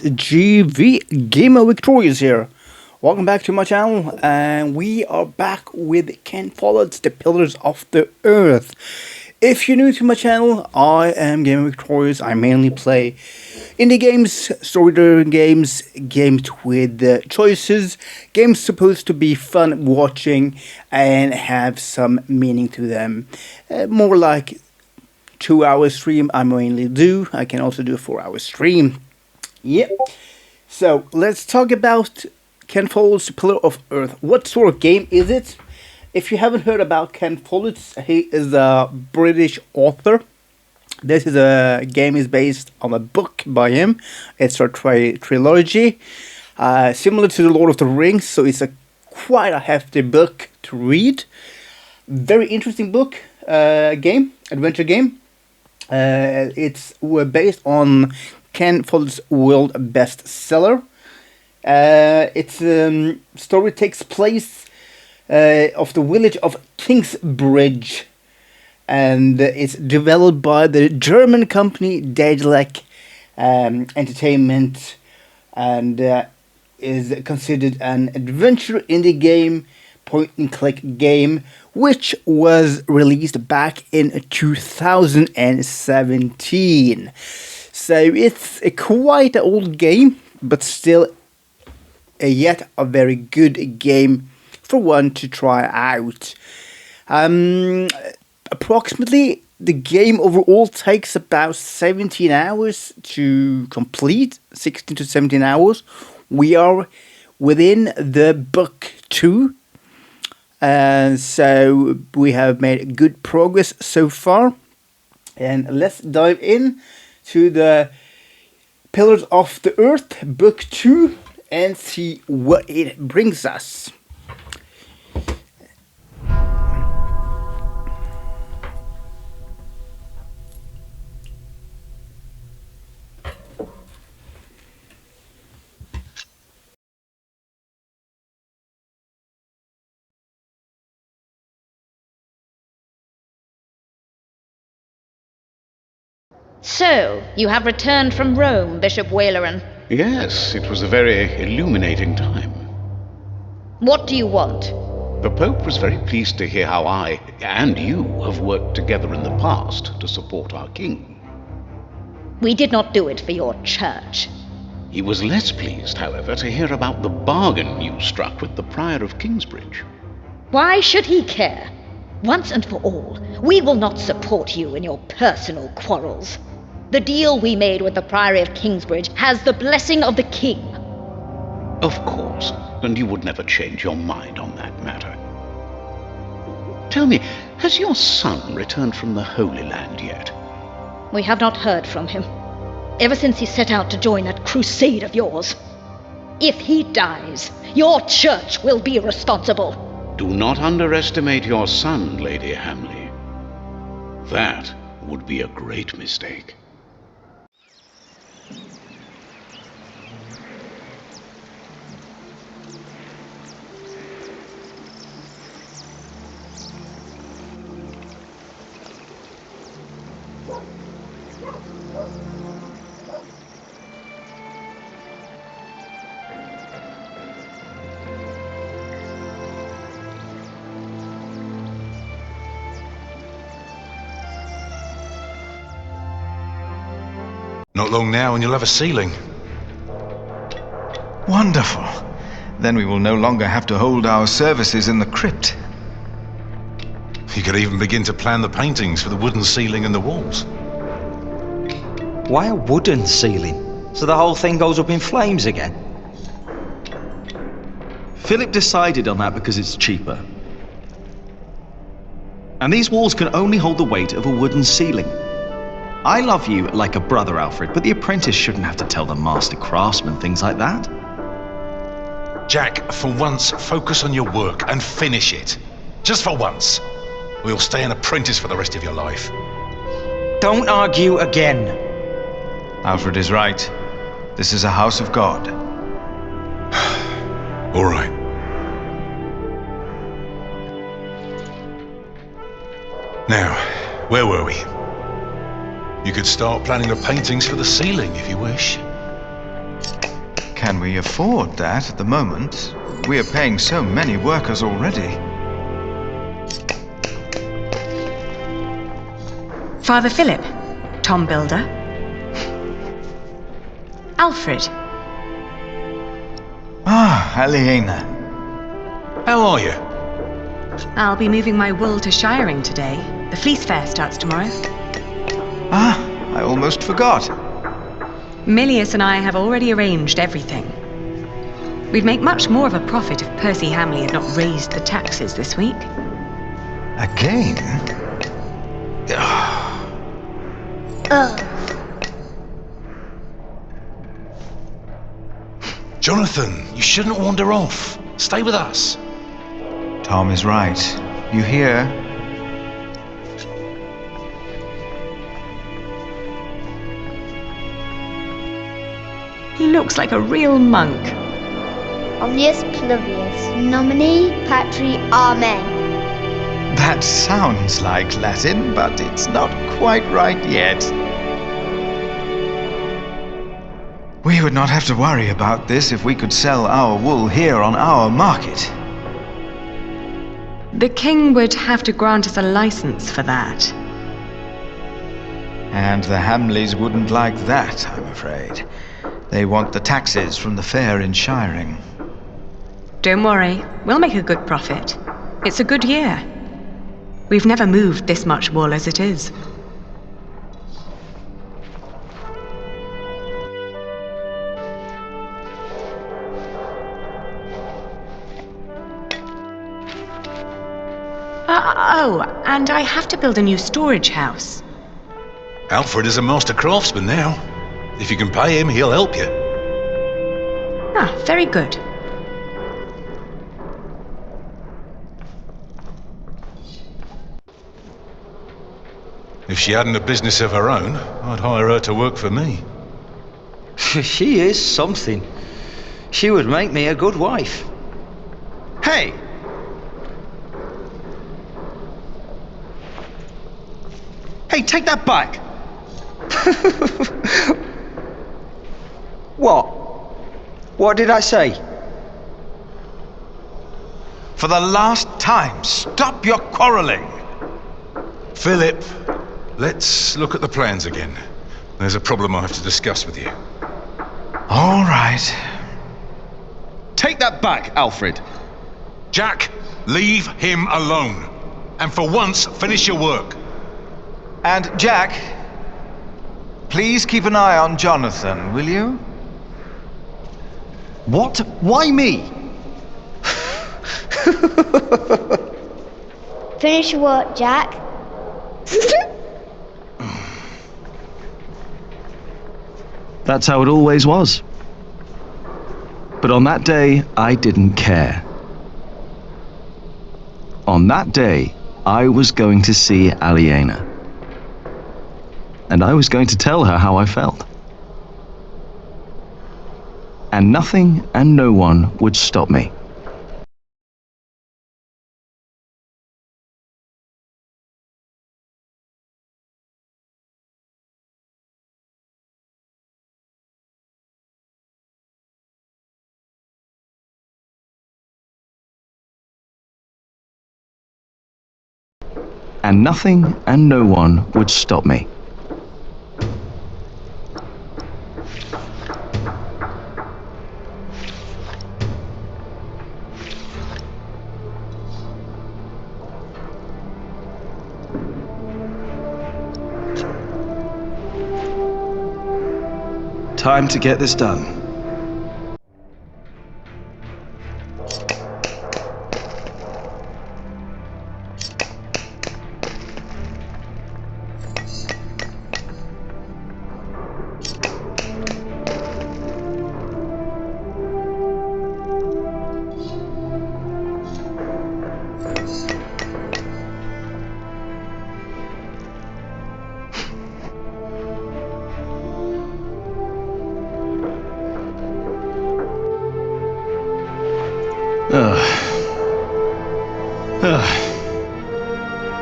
GamerVictorious here. Welcome back to my channel, and we are back with Ken Follets, the Pillars of the Earth. If you're new to my channel, I am GamerVictorious. I mainly play indie games, story-driven games, games with choices, games supposed to be fun watching and have some meaning to them. More like 2-hour stream I mainly do. I can also do a 4-hour stream. Yep. So let's talk about Ken Follets' Pillar of Earth. What sort of game is it? If you haven't heard about Ken Follets, he is a British author. This is a game is based on a book by him. It's a trilogy, similar to the Lord of the Rings. So it's quite a hefty book to read. Very interesting book, adventure game. It's based on Ken Follets' world bestseller. Its story takes place of the village of Kingsbridge, and it's developed by the German company Daedalic Entertainment, and is considered an adventure indie game, point-and-click game, which was released back in 2017. So it's quite an old game, but still yet a very good game for one to try out. Approximately, the game overall takes about 17 hours to complete, 16 to 17 hours. We are within the book 2, so we have made good progress so far. And let's dive in to the Pillars of the Earth, book 2, and see what it brings us. So, you have returned from Rome, Bishop Waleran. Yes, it was a very illuminating time. What do you want? The Pope was very pleased to hear how I, and you, have worked together in the past to support our king. We did not do it for your church. He was less pleased, however, to hear about the bargain you struck with the Prior of Kingsbridge. Why should he care? Once and for all, we will not support you in your personal quarrels. The deal we made with the Priory of Kingsbridge has the blessing of the king. Of course, and you would never change your mind on that matter. Tell me, has your son returned from the Holy Land yet? We have not heard from him, ever since he set out to join that crusade of yours. If he dies, your church will be responsible. Do not underestimate your son, Lady Hamley. That would be a great mistake. Not long now and you'll have a ceiling. Wonderful. Then we will no longer have to hold our services in the crypt. You could even begin to plan the paintings for the wooden ceiling and the walls. Why a wooden ceiling? So the whole thing goes up in flames again? Philip decided on that because it's cheaper. And these walls can only hold the weight of a wooden ceiling. I love you like a brother, Alfred, but the apprentice shouldn't have to tell the master craftsman things like that. Jack, for once, focus on your work and finish it. Just for once. Or you'll stay an apprentice for the rest of your life. Don't argue again. Alfred is right. This is a house of God. All right. Now, where were we? You could start planning the paintings for the ceiling if you wish. Can we afford that at the moment? We are paying so many workers already. Father Philip, Tom Builder. Alfred. Ah, Aliena. How are you? I'll be moving my wool to Shiring today. The fleece fair starts tomorrow. Ah, I almost forgot. Milius and I have already arranged everything. We'd make much more of a profit if Percy Hamley had not raised the taxes this week. Again? Jonathan, you shouldn't wander off. Stay with us. Tom is right. You hear? He looks like a real monk. Omnius Pluvius, nomine patri amen. That sounds like Latin, but it's not quite right yet. We would not have to worry about this if we could sell our wool here on our market. The king would have to grant us a license for that. And the Hamleys wouldn't like that, I'm afraid. They want the taxes from the fair in Shiring. Don't worry, we'll make a good profit. It's a good year. We've never moved this much wool as it is. Oh, and I have to build a new storage house. Alfred is a master craftsman now. If you can pay him, he'll help you. Ah, very good. If she hadn't a business of her own, I'd hire her to work for me. She is something. She would make me a good wife. Hey! Hey, take that back! What? What did I say? For the last time, stop your quarreling! Philip, let's look at the plans again. There's a problem I have to discuss with you. All right. Take that back, Alfred. Jack, leave him alone. And for once, finish your work. And Jack, please keep an eye on Jonathan, will you? What? Why me? Finish your work, Jack. That's how it always was. But on that day, I didn't care. On that day, I was going to see Aliena. And I was going to tell her how I felt. And nothing and no one would stop me. And nothing and no one would stop me. Time to get this done.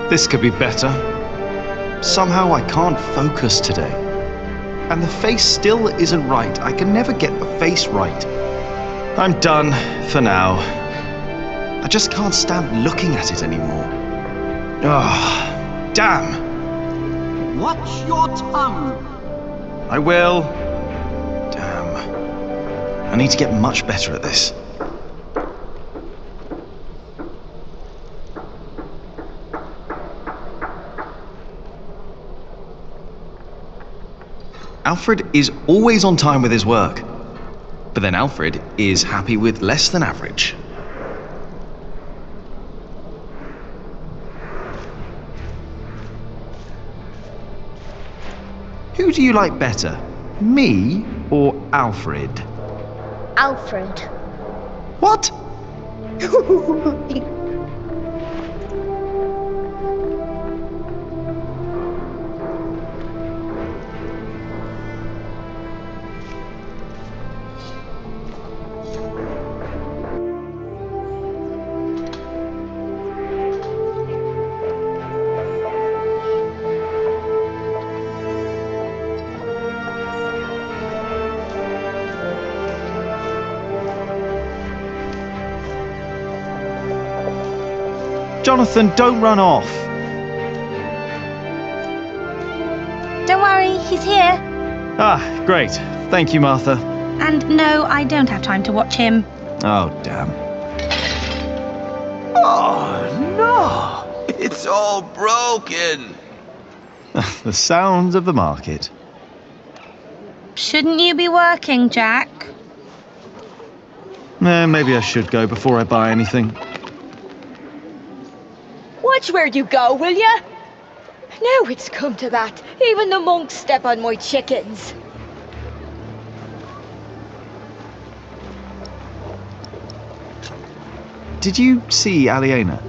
This could be better. Somehow I can't focus today. And the face still isn't right. I can never get the face right. I'm done for now. I just can't stand looking at it anymore. Ah, damn. Watch your tongue. I will. Damn. I need to get much better at this. Alfred is always on time with his work. But then Alfred is happy with less than average. Who do you like better? Me or Alfred? Alfred. What? Jonathan, don't run off. Don't worry, he's here. Ah, great. Thank you, Martha. And no, I don't have time to watch him. Oh, damn. Oh, no! It's all broken! The sounds of the market. Shouldn't you be working, Jack? Maybe I should go before I buy anything. Watch where you go, will ya? Now it's come to that. Even the monks step on my chickens. Did you see Aliena?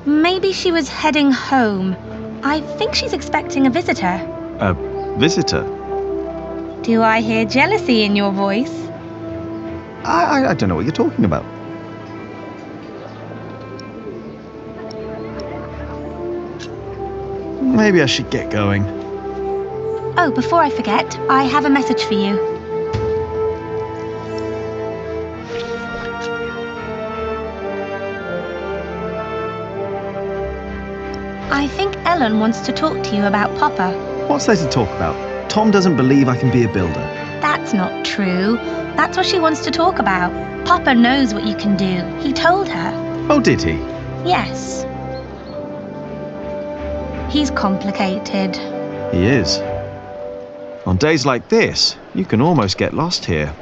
Maybe she was heading home. I think she's expecting a visitor. A visitor? Do I hear jealousy in your voice? I don't know what you're talking about. Maybe I should get going. Oh, before I forget, I have a message for you. I think Ellen wants to talk to you about Papa. What's there to talk about? Tom doesn't believe I can be a builder. That's not true. That's what she wants to talk about. Papa knows what you can do. He told her. Oh, did he? Yes. He's complicated. He is. On days like this, you can almost get lost here.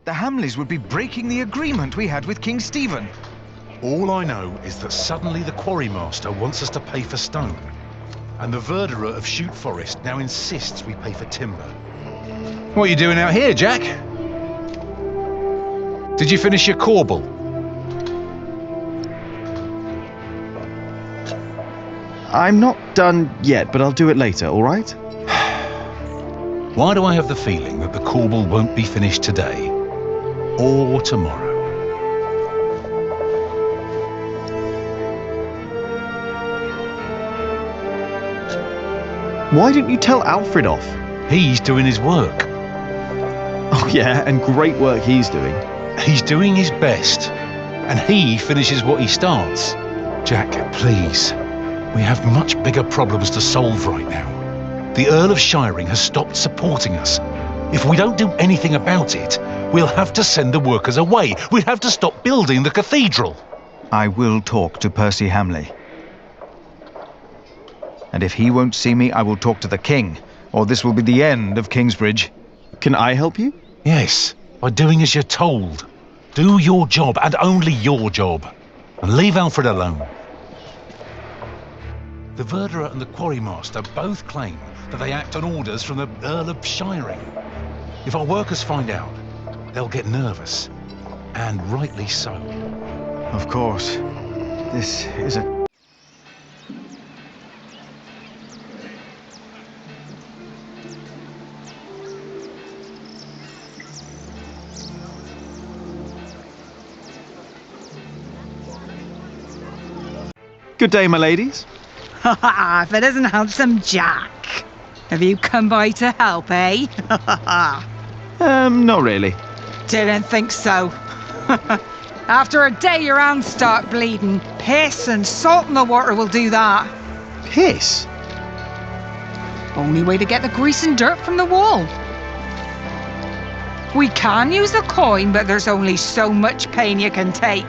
The Hamleys would be breaking the agreement we had with King Stephen. All I know is that suddenly the quarrymaster wants us to pay for stone. And the verderer of Shoot Forest now insists we pay for timber. What are you doing out here, Jack? Did you finish your corbel? I'm not done yet, but I'll do it later, all right? Why do I have the feeling that the corbel won't be finished today or tomorrow? Why didn't you tell Alfred off? He's doing his work. Oh yeah, and great work he's doing. He's doing his best, and he finishes what he starts. Jack, please. We have much bigger problems to solve right now. The Earl of Shiring has stopped supporting us. If we don't do anything about it, we'll have to send the workers away. We'll have to stop building the cathedral. I will talk to Percy Hamley. And if he won't see me, I will talk to the king, or this will be the end of Kingsbridge. Can I help you? Yes, by doing as you're told. Do your job, and only your job. And leave Alfred alone. The Verderer and the Quarrymaster both claim that they act on orders from the Earl of Shiring. If our workers find out, they'll get nervous. And rightly so. Of course. This is a... Good day, my ladies. Ha ha! If it isn't handsome Jack. Have you come by to help, eh? Not really. Didn't think so. After a day your hands start bleeding, piss and salt in the water will do that. Piss? Only way to get the grease and dirt from the wall. We can use a coin, but there's only so much pain you can take.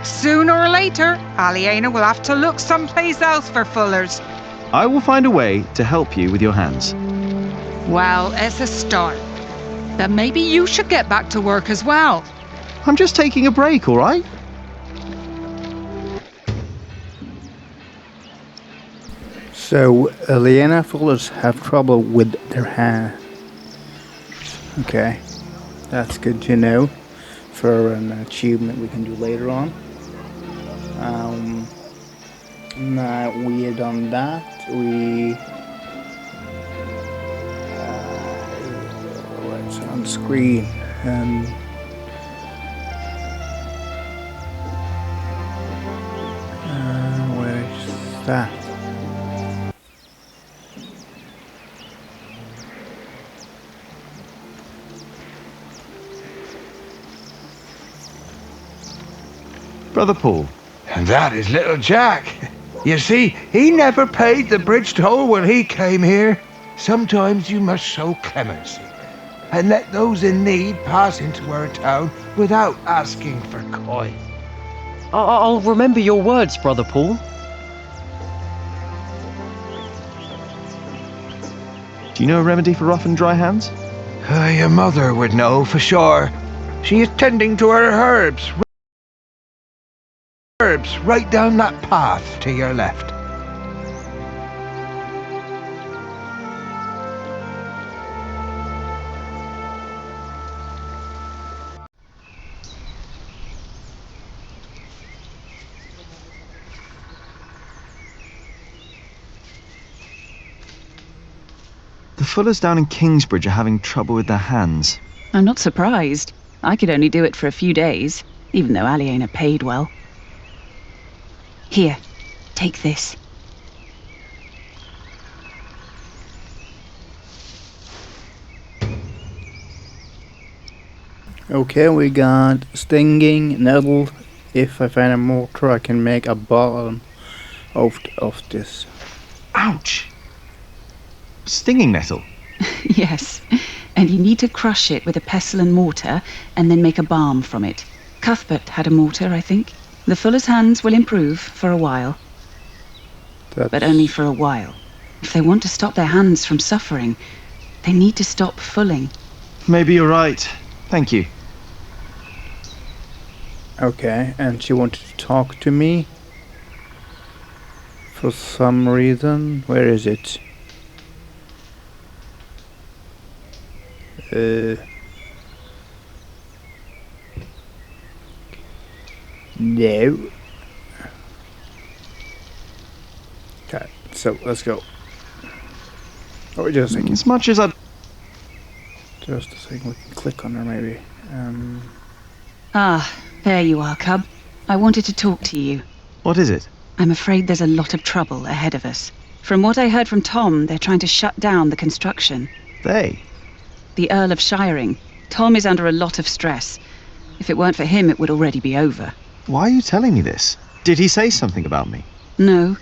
Sooner or later, Aliena will have to look someplace else for fullers. I will find a way to help you with your hands. Well, it's a start. Then maybe you should get back to work as well. I'm just taking a break, all right? So, Aliena Fullers have trouble with their hands. Okay, that's good to know for an achievement we can do later on. Now we have done that. What's on screen? Where's that? Brother Paul. And that is little Jack. You see, he never paid the bridge toll when he came here. Sometimes you must show clemency and let those in need pass into our town without asking for coin. I'll remember your words, Brother Paul. Do you know a remedy for rough and dry hands? Your mother would know for sure. She is tending to her herbs. Herbs right down that path to your left. The Fullers down in Kingsbridge are having trouble with their hands. I'm not surprised. I could only do it for a few days, even though Aliena paid well. Here, take this. Okay, we got stinging nettle. If I find a mortar, I can make a bottom of this. Ouch! Stinging nettle? Yes, and you need to crush it with a pestle and mortar, and then make a balm from it. Cuthbert had a mortar, I think. The Fuller's hands will improve for a while. But only for a while. If they want to stop their hands from suffering, they need to stop fulling. Maybe you're right. Thank you. Okay, and she wanted to talk to me for some reason. Where is it? No. Okay, so let's go. Oh, just a second. As much as I... Just a second, we can click on her maybe. Ah, there you are, Cub. I wanted to talk to you. What is it? I'm afraid there's a lot of trouble ahead of us. From what I heard from Tom, they're trying to shut down the construction. They? The Earl of Shiring. Tom is under a lot of stress. If it weren't for him, it would already be over. Why are you telling me this? Did he say something about me? No,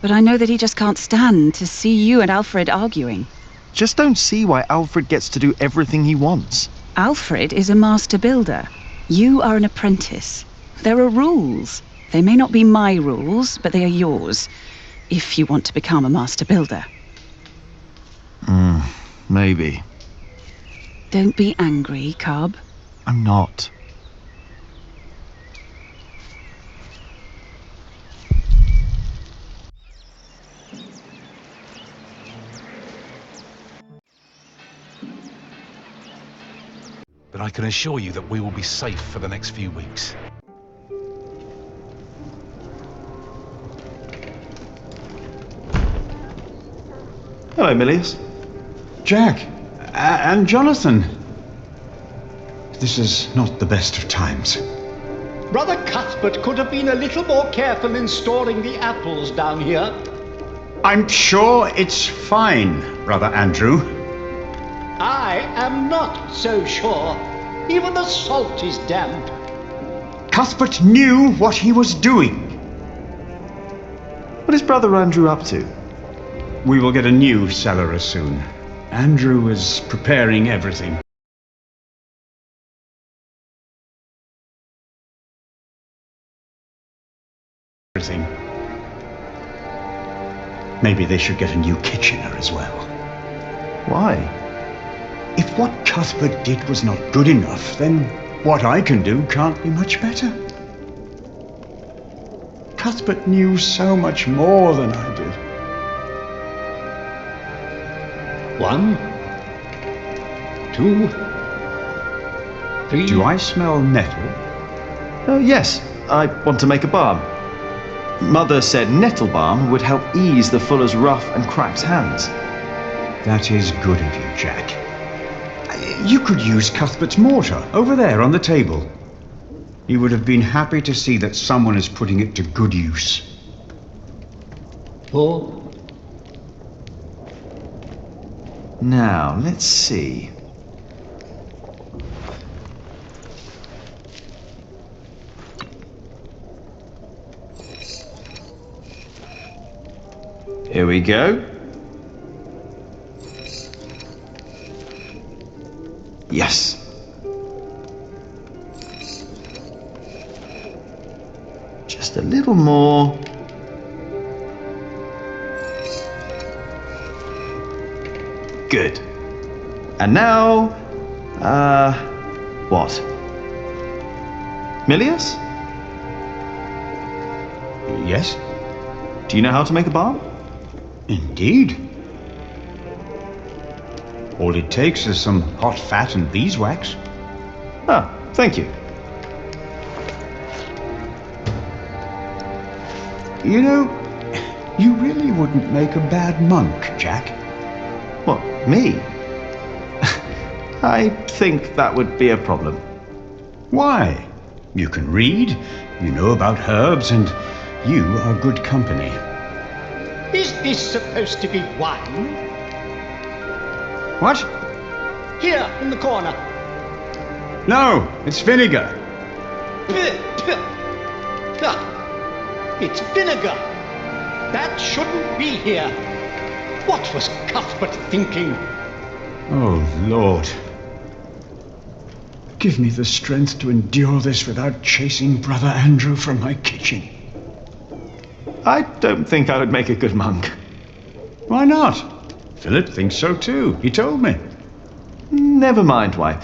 but I know that he just can't stand to see you and Alfred arguing. Just don't see why Alfred gets to do everything he wants. Alfred is a master builder. You are an apprentice. There are rules. They may not be my rules, but they are yours, if you want to become a master builder. Maybe. Don't be angry, Cub. I'm not. But I can assure you that we will be safe for the next few weeks. Hello, Milius. Jack, and Jonathan. This is not the best of times. Brother Cuthbert could have been a little more careful in storing the apples down here. I'm sure it's fine, Brother Andrew. I am not so sure. Even the salt is damp. Cuthbert knew what he was doing. What is Brother Andrew up to? We will get a new cellar soon. Andrew is preparing everything. Maybe they should get a new kitchener as well. Why? If what Cuthbert did was not good enough, then what I can do can't be much better. Cuthbert knew so much more than I did. 1, 2, 3. Do I smell nettle? Yes, I want to make a balm. Mother said nettle balm would help ease the fuller's rough and cracked hands. That is good of you, Jack. You could use Cuthbert's mortar over there on the table. He would have been happy to see that someone is putting it to good use. 4. Now, let's see. Here we go. Yes. Just a little more. Good. And now, what? Milius? Yes? Do you know how to make a balm? Indeed. All it takes is some hot fat and beeswax. Ah, thank you. You know, you really wouldn't make a bad monk, Jack. What, me? I think that would be a problem. Why? You can read, you know about herbs, and you are good company. Is this supposed to be wine? What? Here, in the corner. No, it's vinegar. It's vinegar. That shouldn't be here. What was Cuthbert thinking? Oh, Lord. Give me the strength to endure this without chasing Brother Andrew from my kitchen. I don't think I would make a good monk. Why not? Philip thinks so too. He told me. Never mind why.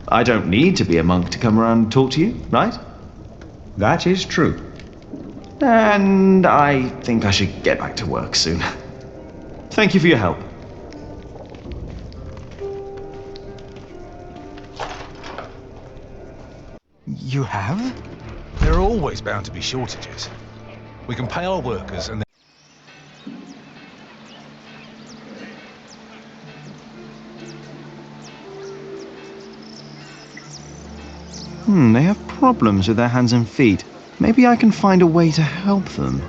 I don't need to be a monk to come around and talk to you, right? That is true. And I think I should get back to work soon. Thank you for your help. You have? There are always bound to be shortages. We can pay our workers and They have problems with their hands and feet. Maybe I can find a way to help them.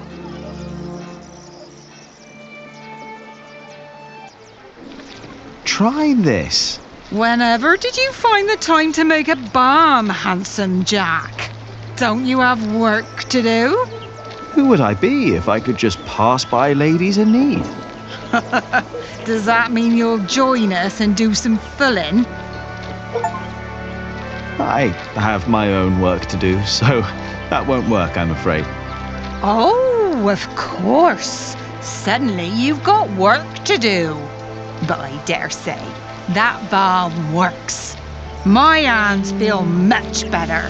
Try this. Whenever did you find the time to make a balm, handsome Jack? Don't you have work to do? Who would I be if I could just pass by ladies in need? Does that mean you'll join us and do some filling? I have my own work to do, so that won't work, I'm afraid. Oh, of course. Suddenly you've got work to do. But I dare say, that balm works. My hands feel much better.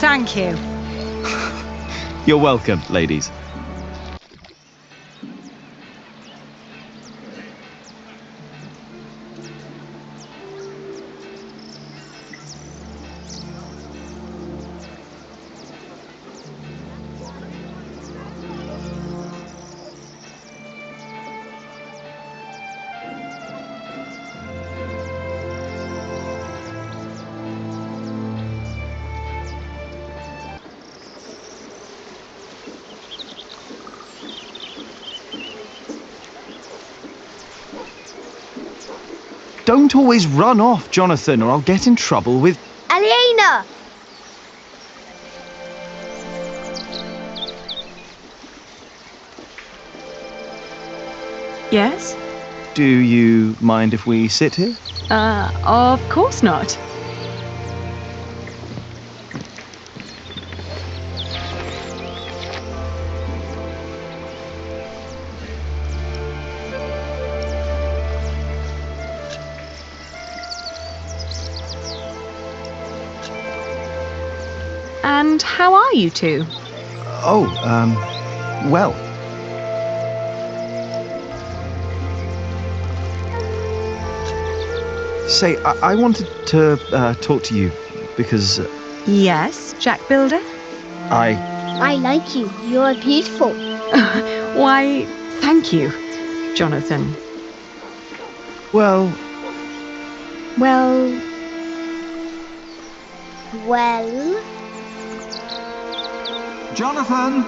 Thank you. You're welcome, ladies. Don't always run off, Jonathan, or I'll get in trouble with... Aliena! Yes? Do you mind if we sit here? Of course not. And how are you two? Oh, well. Say, I wanted to talk to you because... Yes, Jack Builder? I like you. You're beautiful. Why, thank you, Jonathan. Well... Well... Well? Jonathan!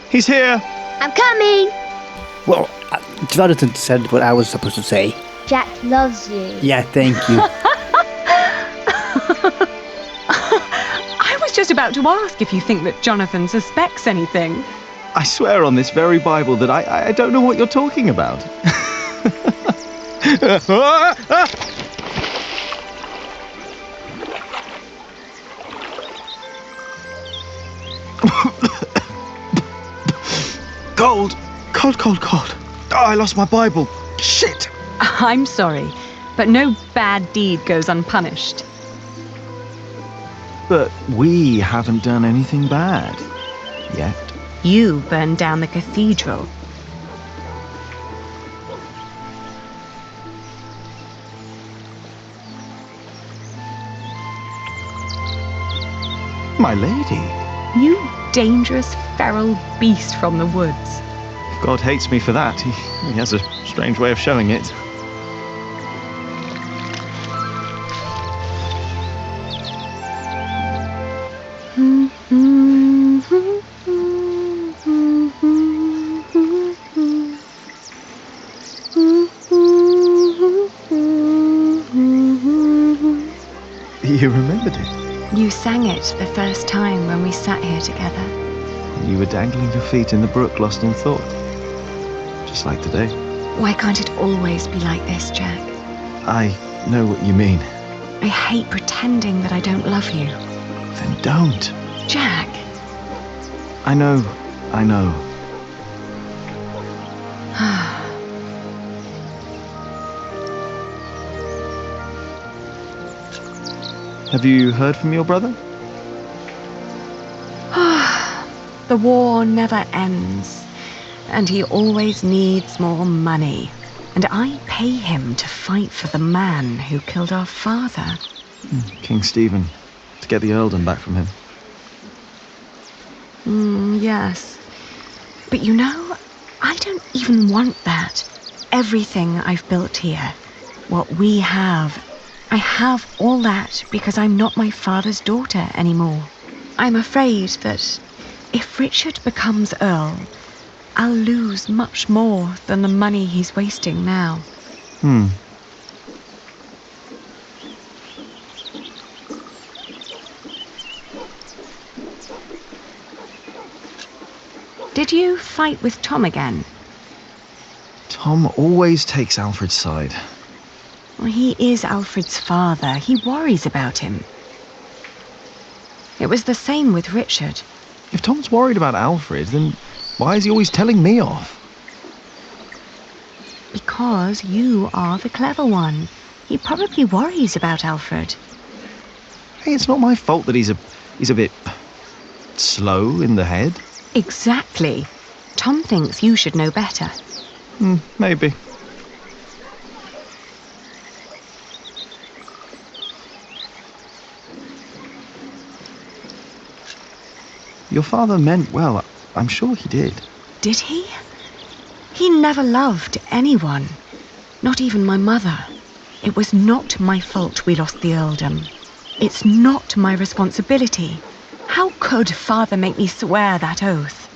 He's here! I'm coming! Well, Jonathan said what I was supposed to say. Jack loves you. Yeah, thank you. I was just about to ask if you think that Jonathan suspects anything. I swear on this very Bible that I don't know what you're talking about. Cold. Cold. Oh, I lost my Bible. Shit. I'm sorry, but no bad deed goes unpunished. But we haven't done anything bad. Yet. You burned down the cathedral. My lady. You dangerous, feral beast from the woods. God hates me for that. He has a strange way of showing it. You remembered it? You sang it the first time when we sat here together. You were dangling your feet in the brook, lost in thought. Just like today. Why can't it always be like this, Jack? I know what you mean. I hate pretending that I don't love you. Then don't. Jack. I know. Have you heard from your brother? The war never ends, and he always needs more money. And I pay him to fight for the man who killed our father. King Stephen, to get the earldom back from him. Yes. But you know, I don't even want that. Everything I've built here, what we have, I have all that because I'm not my father's daughter anymore. I'm afraid that if Richard becomes Earl, I'll lose much more than the money he's wasting now. Did you fight with Tom again? Tom always takes Alfred's side. Well, he is Alfred's father. He worries about him. It was the same with Richard. If Tom's worried about Alfred, then why is he always telling me off? Because you are the clever one. He probably worries about Alfred. Hey, it's not my fault that he's a bit slow in the head. Exactly. Tom thinks you should know better. Maybe. Your father meant well. I'm sure he did. Did he? He never loved anyone. Not even my mother. It was not my fault we lost the earldom. It's not my responsibility. How could Father make me swear that oath?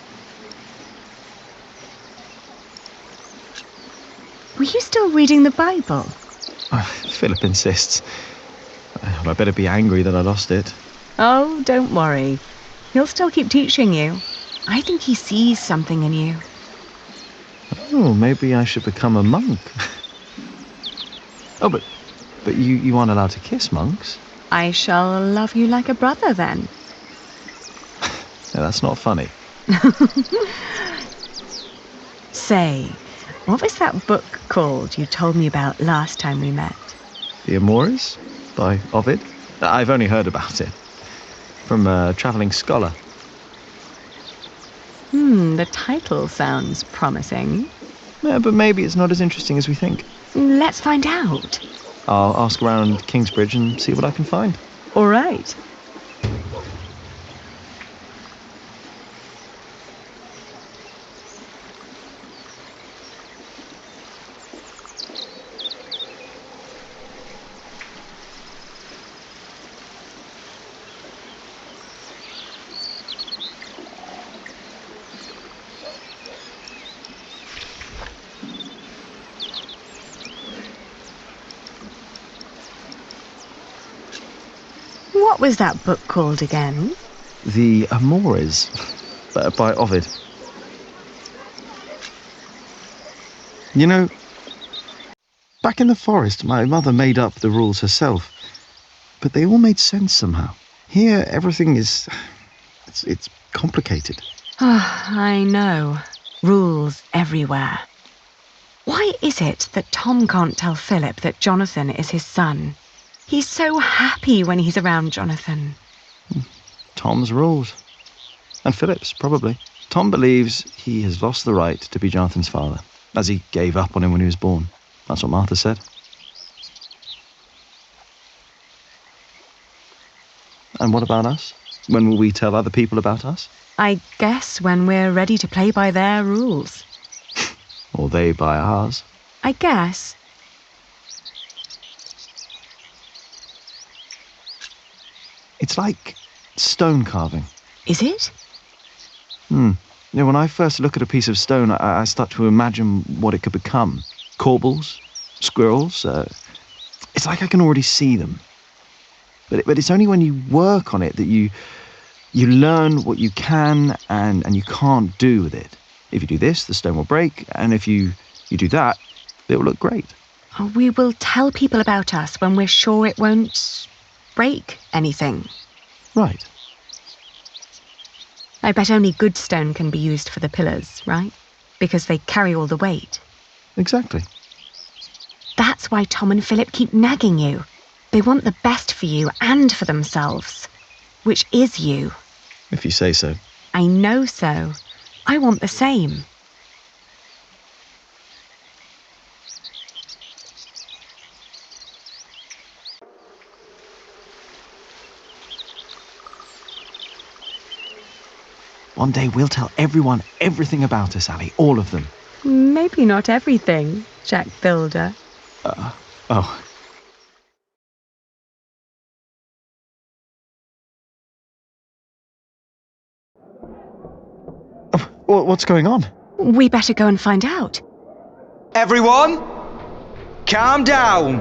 Were you still reading the Bible? Philip insists. I better be angry that I lost it. Oh, don't worry. He'll still keep teaching you. I think he sees something in you. Oh, maybe I should become a monk. Oh, but you aren't allowed to kiss monks. I shall love you like a brother then. Yeah, that's not funny. Say, what was that book called you told me about last time we met? The Amores by Ovid. I've only heard about it from a travelling scholar. The title sounds promising. Yeah, but maybe it's not as interesting as we think. Let's find out. I'll ask around Kingsbridge and see what I can find. All right. What was that book called again? The Amores by Ovid. You know, back in the forest, my mother made up the rules herself, but they all made sense somehow. Here, everything is... It's complicated. I know. Rules everywhere. Why is it that Tom can't tell Philip that Jonathan is his son? He's so happy when he's around Jonathan. Tom's rules. And Philip's, probably. Tom believes he has lost the right to be Jonathan's father, as he gave up on him when he was born. That's what Martha said. And what about us? When will we tell other people about us? I guess when we're ready to play by their rules. Or they by ours. I guess. It's like stone carving. Is it? You know, when I first look at a piece of stone, I start to imagine what it could become. Corbels, squirrels. It's like I can already see them. But it's only when you work on it that you learn what you can and you can't do with it. If you do this, the stone will break, and if you do that, it will look great. We will tell people about us when we're sure it won't break anything. Right. I bet only good stone can be used for the pillars, right? Because they carry all the weight. Exactly. That's why Tom and Philip keep nagging you. They want the best for you and for themselves. Which is you. If you say so. I know so. I want the same. One day we'll tell everyone everything about us, Ali. All of them. Maybe not everything, Jack Builder. Oh. What's going on? We better go and find out. Everyone, calm down.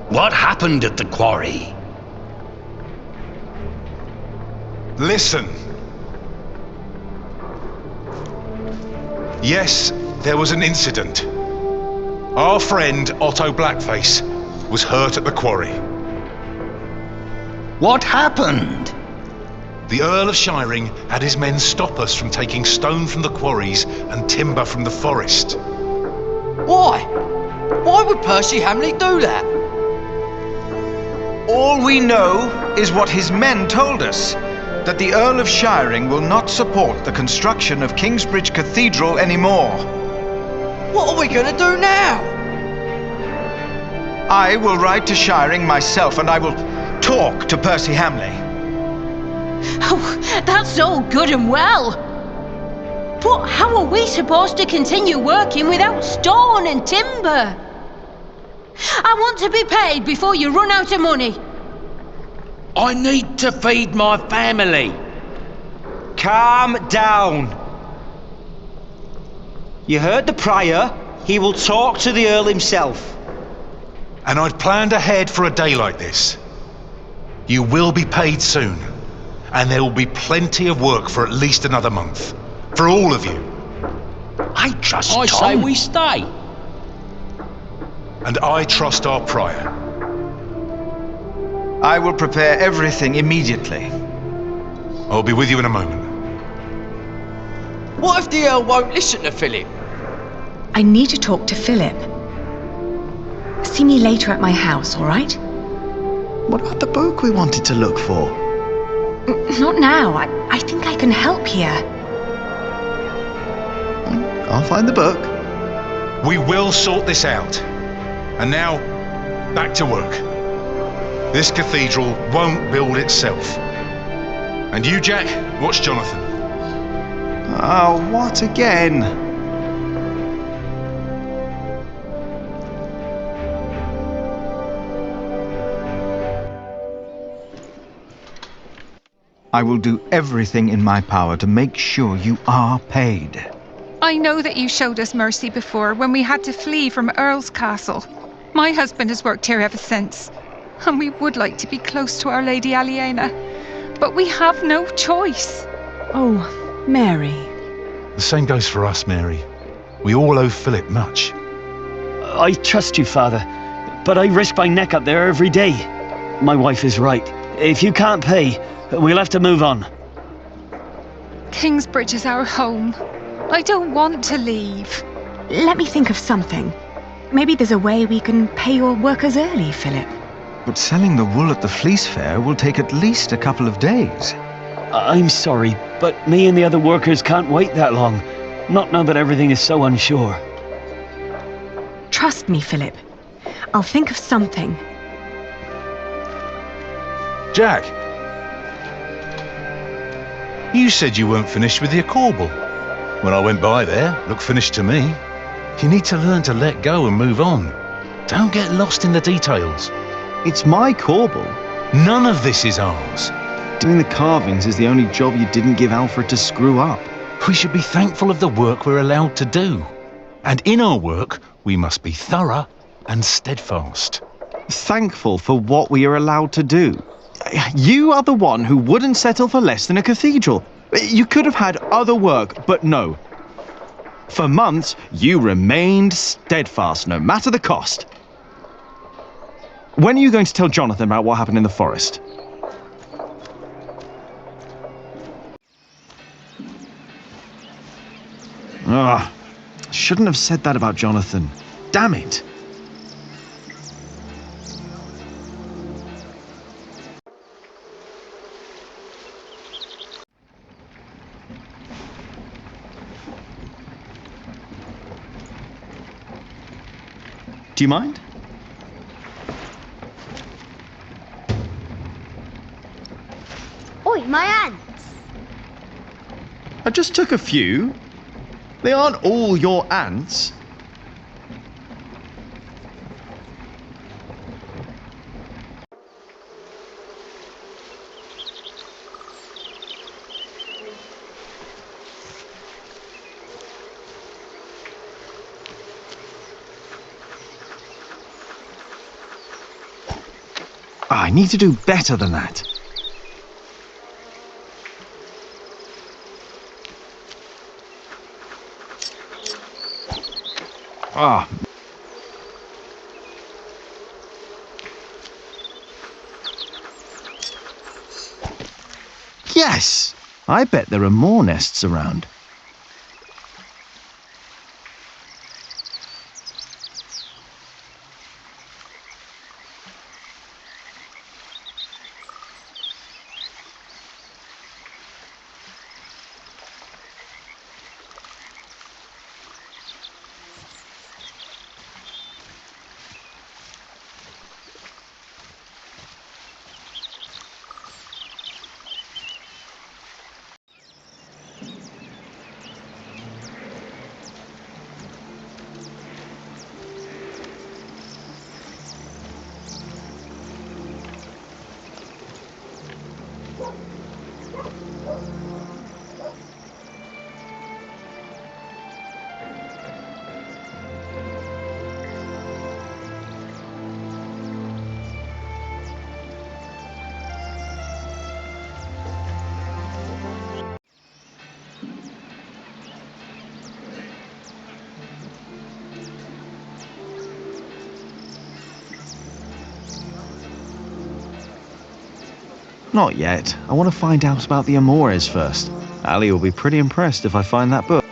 What happened at the quarry? Listen. Yes, there was an incident. Our friend Otto Blackface was hurt at the quarry. What happened? The Earl of Shiring had his men stop us from taking stone from the quarries and timber from the forest. Why? Why would Percy Hamley do that? All we know is what his men told us, that the Earl of Shiring will not support the construction of Kingsbridge Cathedral anymore. What are we going to do now? I will ride to Shiring myself and I will talk to Percy Hamley. Oh, that's all good and well. But how are we supposed to continue working without stone and timber? I want to be paid before you run out of money. I need to feed my family. Calm down. You heard the Prior. He will talk to the Earl himself. And I'd planned ahead for a day like this. You will be paid soon, and there will be plenty of work for at least another month. For all of you. I trust I Tom. say we stay. And I trust our Prior. I will prepare everything immediately. I'll be with you in a moment. What if the Earl won't listen to Philip? I need to talk to Philip. See me later at my house, all right? What about the book we wanted to look for? Not now. I think I can help here. I'll find the book. We will sort this out. And now, back to work. This cathedral won't build itself. And you, Jack, watch Jonathan. Oh, what again? I will do everything in my power to make sure you are paid. I know that you showed us mercy before when we had to flee from Earl's Castle. My husband has worked here ever since, and we would like to be close to Our Lady Aliena, but we have no choice. Oh, Mary. The same goes for us, Mary. We all owe Philip much. I trust you, Father, but I risk my neck up there every day. My wife is right. If you can't pay, we'll have to move on. Kingsbridge is our home. I don't want to leave. Let me think of something. Maybe there's a way we can pay your workers early, Philip. But selling the wool at the fleece fair will take at least a couple of days. I'm sorry, but me and the other workers can't wait that long. Not now that everything is so unsure. Trust me, Philip. I'll think of something. Jack, you said you weren't finished with your corbel. When I went by there, looked finished to me. You need to learn to let go and move on. Don't get lost in the details. It's my corbel. None of this is ours. Doing the carvings is the only job you didn't give Alfred to screw up. We should be thankful of the work we're allowed to do. And in our work, we must be thorough and steadfast. Thankful for what we are allowed to do. You are the one who wouldn't settle for less than a cathedral. You could have had other work, but no. For months, you remained steadfast, no matter the cost. When are you going to tell Jonathan about what happened in the forest? Ah, shouldn't have said that about Jonathan. Damn it. Do you mind? Oi, my ants! I just took a few. They aren't all your ants. I need to do better than that. Ah. Yes! I bet there are more nests around. Not yet. I want to find out about the Amores first. Ali will be pretty impressed if I find that book.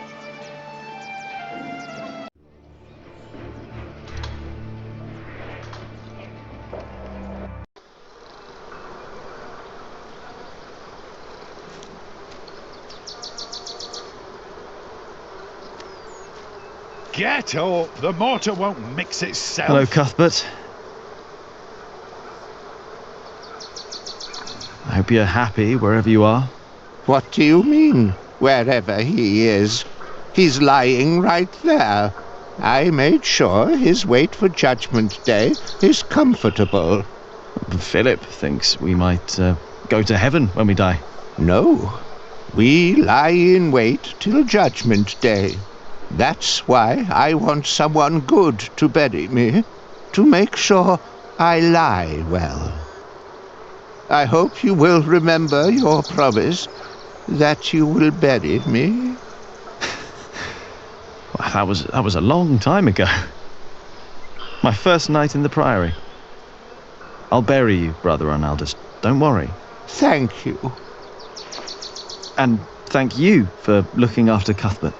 Get up! The mortar won't mix itself. Hello, Cuthbert. I hope you're happy wherever you are. What do you mean, wherever he is? He's lying right there. I made sure his wait for Judgment Day is comfortable. Philip thinks we might go to heaven when we die. No. We lie in wait till Judgment Day. That's why I want someone good to bury me, to make sure I lie well. I hope you will remember your promise that you will bury me. Well, that was a long time ago. My first night in the Priory. I'll bury you, Brother Arnaldus. Don't worry. Thank you. And thank you for looking after Cuthbert.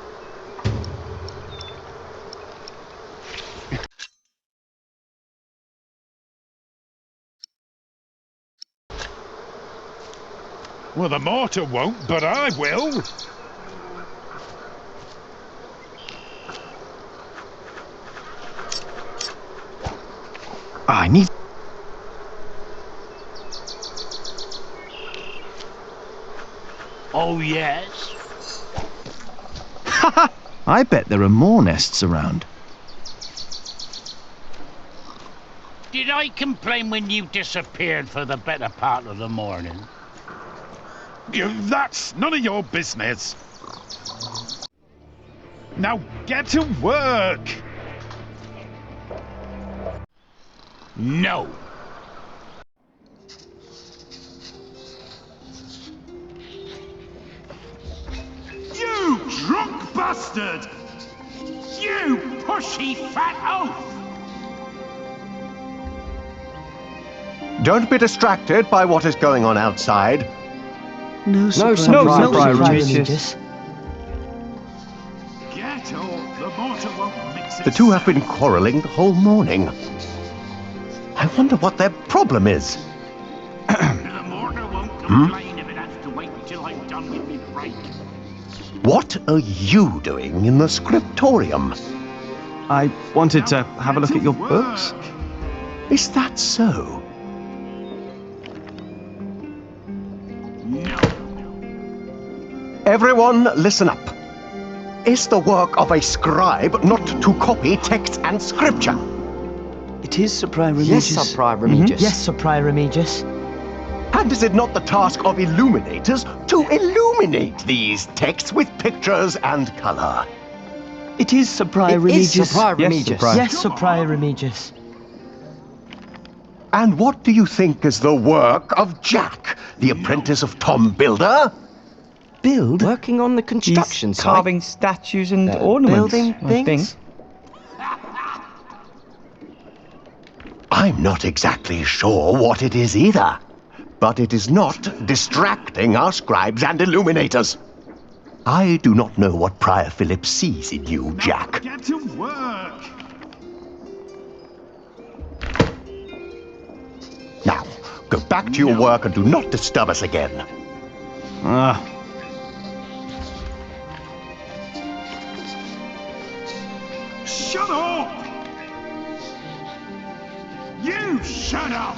Well, the mortar won't, but I will. I need... Oh, yes? I bet there are more nests around. Did I complain when you disappeared for the better part of the morning? That's none of your business. Now get to work. No. You drunk bastard! You pushy fat oaf! Don't be distracted by what is going on outside. No surprise, Regis. Get up! The mortar won't mix it. The two have been quarreling the whole morning. I wonder what their problem is. The mortar won't complain if it has to wait until I'm done with me break. What are you doing in the scriptorium? I wanted to have a look at your books. Is that so? No. Everyone, listen up. Is the work of a scribe not to copy text and scripture? It is, Sir Prior Remigius. Yes, Sir Prior Remigius. Yes, Sir Prior Remigius. And is it not the task of illuminators to illuminate these texts with pictures and colour? It is, Sir Prior Remigius. Sir Prior Remigius. Yes, Sir Prior Remigius. And what do you think is the work of Jack, the apprentice of Tom Builder? Build? Working on the construction site. Carving statues and ornaments. Building things? I'm not exactly sure what it is either. but it is not distracting our scribes and illuminators. I do not know what Prior Philip sees in you, Jack. Get to work! Now, go back to your work and do not disturb us again. Shut up! You shut up!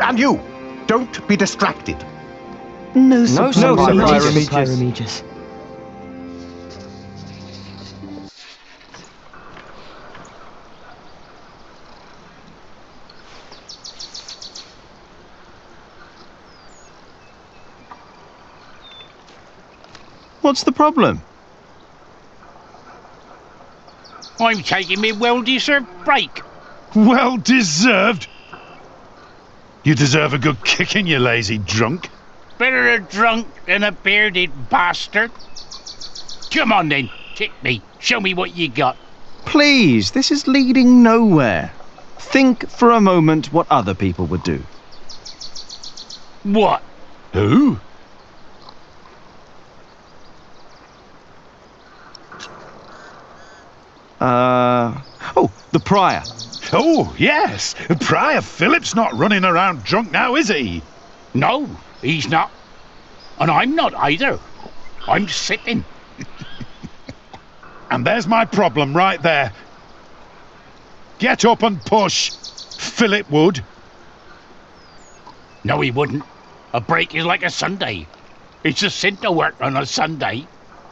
And you, don't be distracted. No surprise, Regis. What's the problem? I'm taking me well-deserved break. Well deserved? You deserve a good kicking, you lazy drunk. Better a drunk than a bearded bastard. Come on then, kick me. Show me what you got. Please, this is leading nowhere. Think for a moment what other people would do. What? Who? Oh, the Prior. Oh, yes. Prior Philip's not running around drunk now, is he? No, he's not. And I'm not either. I'm sitting. And there's my problem right there. Get up and push. Philip would. No, he wouldn't. A break is like a Sunday. It's a sin to work on a Sunday.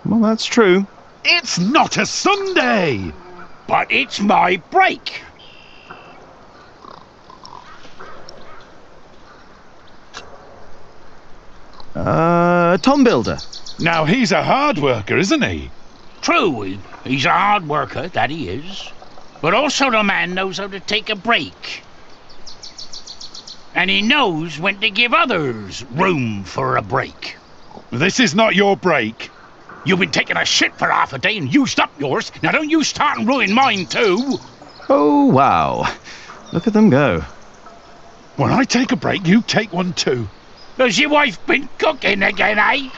Well, that's true. It's not a Sunday! But it's my break. Tom Builder. Now, he's a hard worker, isn't he? True, he's a hard worker, that he is. But also the man knows how to take a break. And he knows when to give others room for a break. This is not your break. You've been taking a shit for half a day and used up yours. Now don't you start and ruin mine too. Oh, wow. Look at them go. When I take a break, you take one too. Has your wife been cooking again, eh?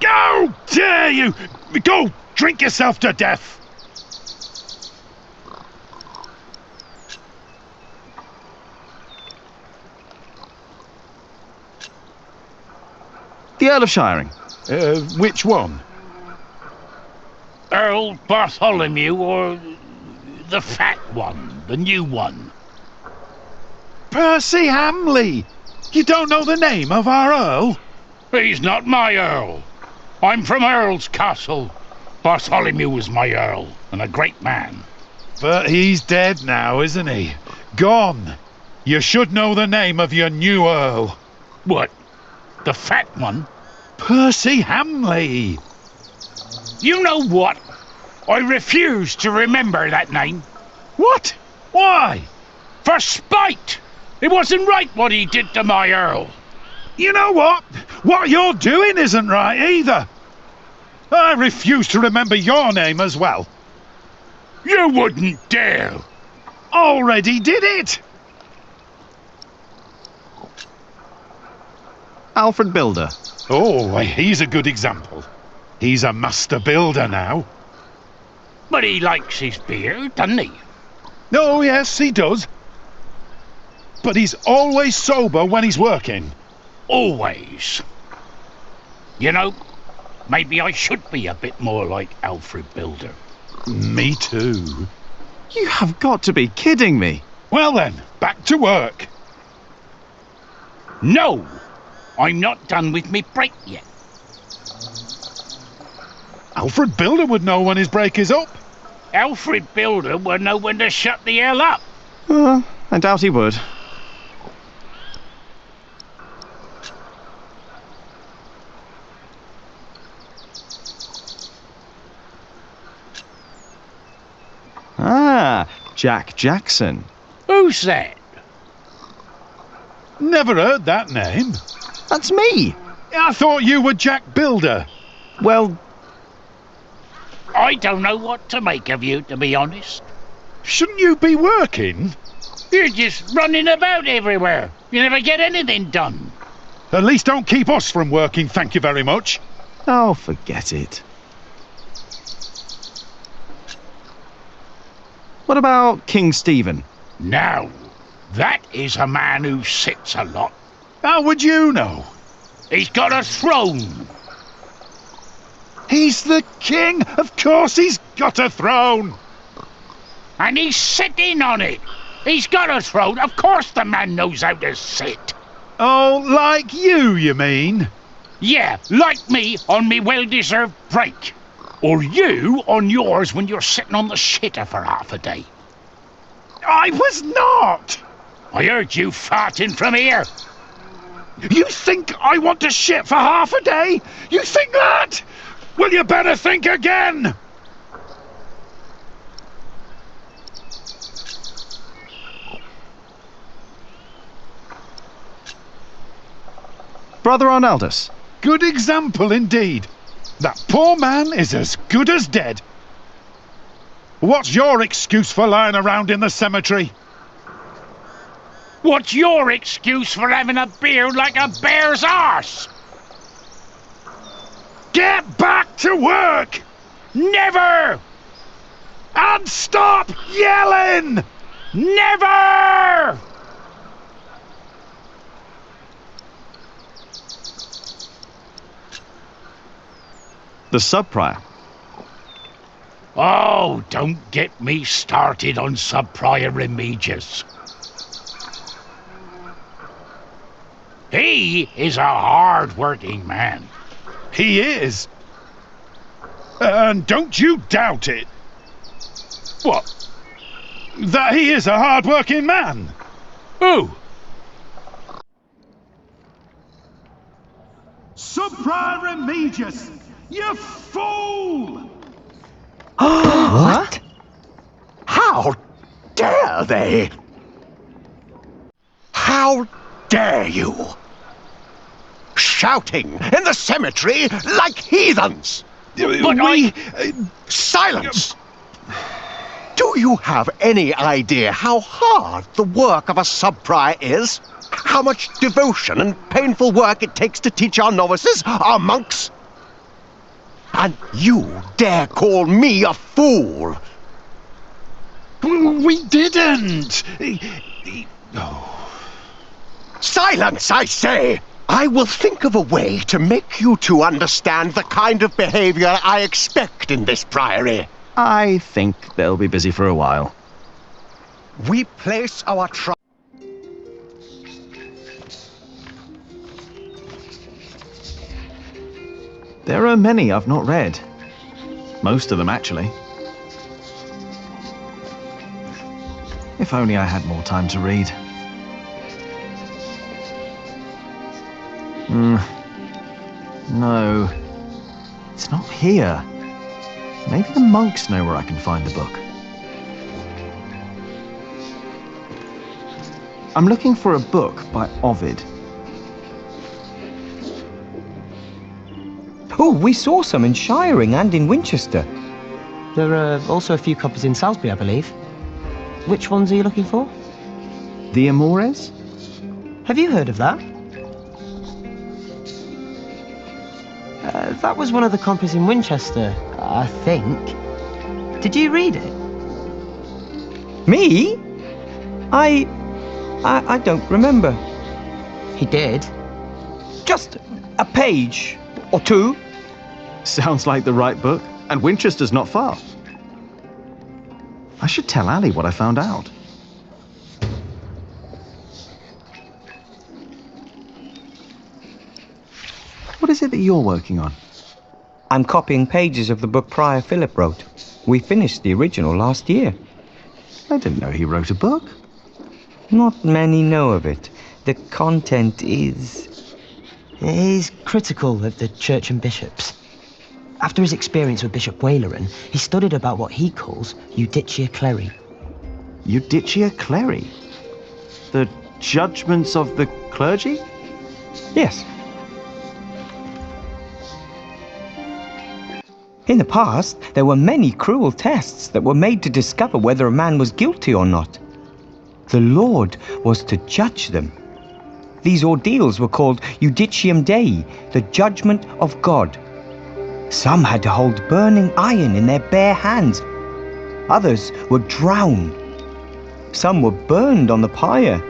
How dare you! Go drink yourself to death! The Earl of Shiring. Which one? Earl Bartholomew or the fat one, the new one? Percy Hamley! You don't know the name of our Earl? He's not my Earl. I'm from Earl's Castle. Bartholomew was my Earl, and a great man. But he's dead now, isn't he? Gone. You should know the name of your new Earl. What? The fat one? Percy Hamley. You know what? I refuse to remember that name. What? Why? For spite! It wasn't right what he did to my Earl. You know what? What you're doing isn't right either. I refuse to remember your name as well. You wouldn't dare. Already did it. Alfred Builder. Oh, he's a good example. He's a master builder now. But he likes his beer, doesn't he? Oh, yes, he does. But he's always sober when he's working. Always. You know, maybe I should be a bit more like Alfred Builder. Me too. You have got to be kidding me. Well then, back to work. No! I'm not done with me break yet. Alfred Builder would know when his break is up. Alfred Builder would know when to shut the hell up. I doubt he would. Ah, Jack Jackson. Who's that? Never heard that name. That's me. I thought you were Jack Builder. Well, I don't know what to make of you, to be honest. Shouldn't you be working? You're just running about everywhere. You never get anything done. At least don't keep us from working, thank you very much. Oh, forget it. What about King Stephen? Now, that is a man who sits a lot. How would you know? He's got a throne. He's the king. Of course he's got a throne. And he's sitting on it. He's got a throne. Of course the man knows how to sit. Oh, like you mean? Yeah, like me on me well-deserved break. Or you on yours when you're sitting on the shitter for half a day. I was not. I heard you farting from here. You think I want to shit for half a day? You think that? Well, you better think again. Brother Arnaldus. Good example indeed. That poor man is as good as dead. What's your excuse for lying around in the cemetery? What's your excuse for having a beard like a bear's arse? Get back to work! Never! And stop yelling! Never! The sub-prior. Oh, don't get me started on sub-prior Remigius. He is a hard-working man. He is. And don't you doubt it. What? That he is a hard-working man? Who? Sub-prior Remigius! You fool! What? How dare they? How dare you? Shouting in the cemetery like heathens! Silence! Do you have any idea how hard the work of a sub-prior is? How much devotion and painful work it takes to teach our novices, our monks? And you dare call me a fool? We didn't! Silence, I say! I will think of a way to make you two understand the kind of behavior I expect in this priory. I think they'll be busy for a while. We place our trust. There are many I've not read. Most of them, actually. If only I had more time to read. No. It's not here. Maybe the monks know where I can find the book. I'm looking for a book by Ovid. Oh, we saw some in Shiring and in Winchester. There are also a few copies in Salisbury, I believe. Which ones are you looking for? The Amores? Have you heard of that? That was one of the copies in Winchester, I think. Did you read it? Me? I don't remember. He did. Just a page or two. Sounds like the right book, and Winchester's not far. I should tell Ali what I found out. What is it that you're working on? I'm copying pages of the book Prior Philip wrote. We finished the original last year. I didn't know he wrote a book. Not many know of it. The content is critical of the church and bishops. After his experience with Bishop Waleran, he studied about what he calls Judicia Cleri. Judicia Cleri? The judgments of the clergy? Yes. In the past, there were many cruel tests that were made to discover whether a man was guilty or not. The Lord was to judge them. These ordeals were called Judicium Dei, the judgment of God. Some had to hold burning iron in their bare hands. Others were drowned. Some were burned on the pyre.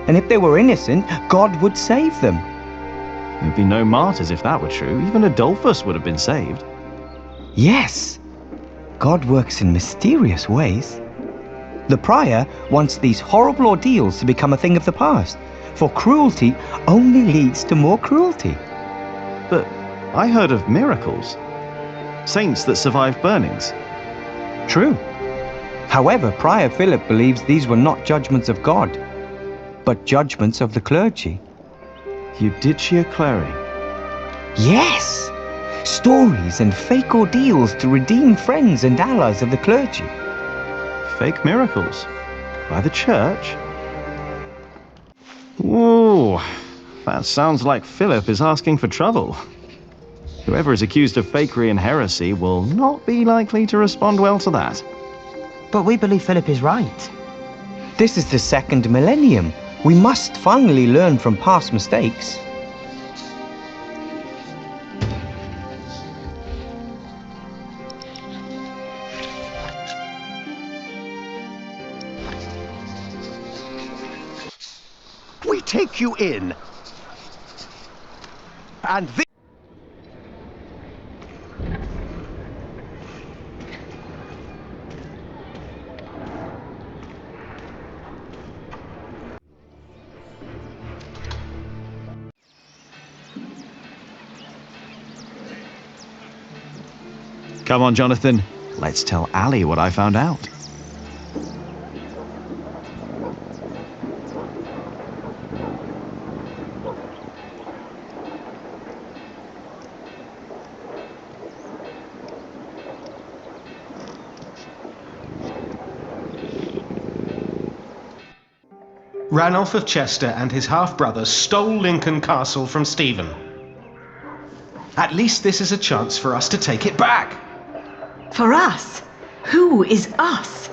And if they were innocent, God would save them. There'd be no martyrs if that were true. Even Adolphus would have been saved. Yes, God works in mysterious ways. The prior wants these horrible ordeals to become a thing of the past, for cruelty only leads to more cruelty. But I heard of miracles. Saints that survived burnings. True. However, Prior Philip believes these were not judgments of God, but judgments of the clergy. Judicia Cleri. Yes! Stories and fake ordeals to redeem friends and allies of the clergy. Fake miracles? By the church? Ooh, that sounds like Philip is asking for trouble. Whoever is accused of fakery and heresy will not be likely to respond well to that. But we believe Philip is right. This is the second millennium. We must finally learn from past mistakes. We take you in. And this... Come on, Jonathan. Let's tell Ali what I found out. Ranulph of Chester and his half-brother stole Lincoln Castle from Stephen. At least this is a chance for us to take it back. For us? Who is us?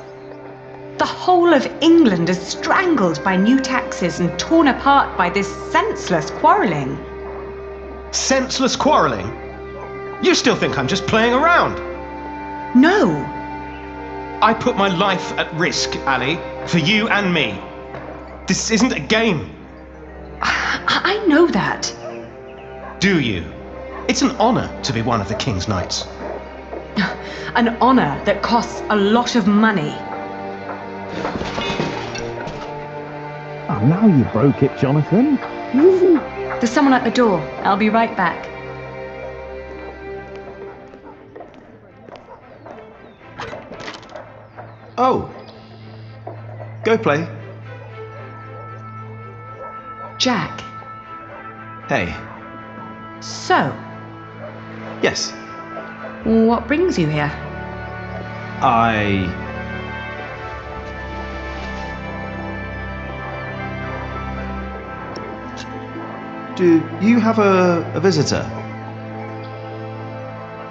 The whole of England is strangled by new taxes and torn apart by this senseless quarrelling. Senseless quarrelling? You still think I'm just playing around? No. I put my life at risk, Ali, for you and me. This isn't a game. I know that. Do you? It's an honor to be one of the King's Knights. An honor that costs a lot of money. Oh, now you broke it, Jonathan. There's someone at the door. I'll be right back. Oh. Go play. Jack. Hey. So, Yes. what brings you here? Do you have a visitor?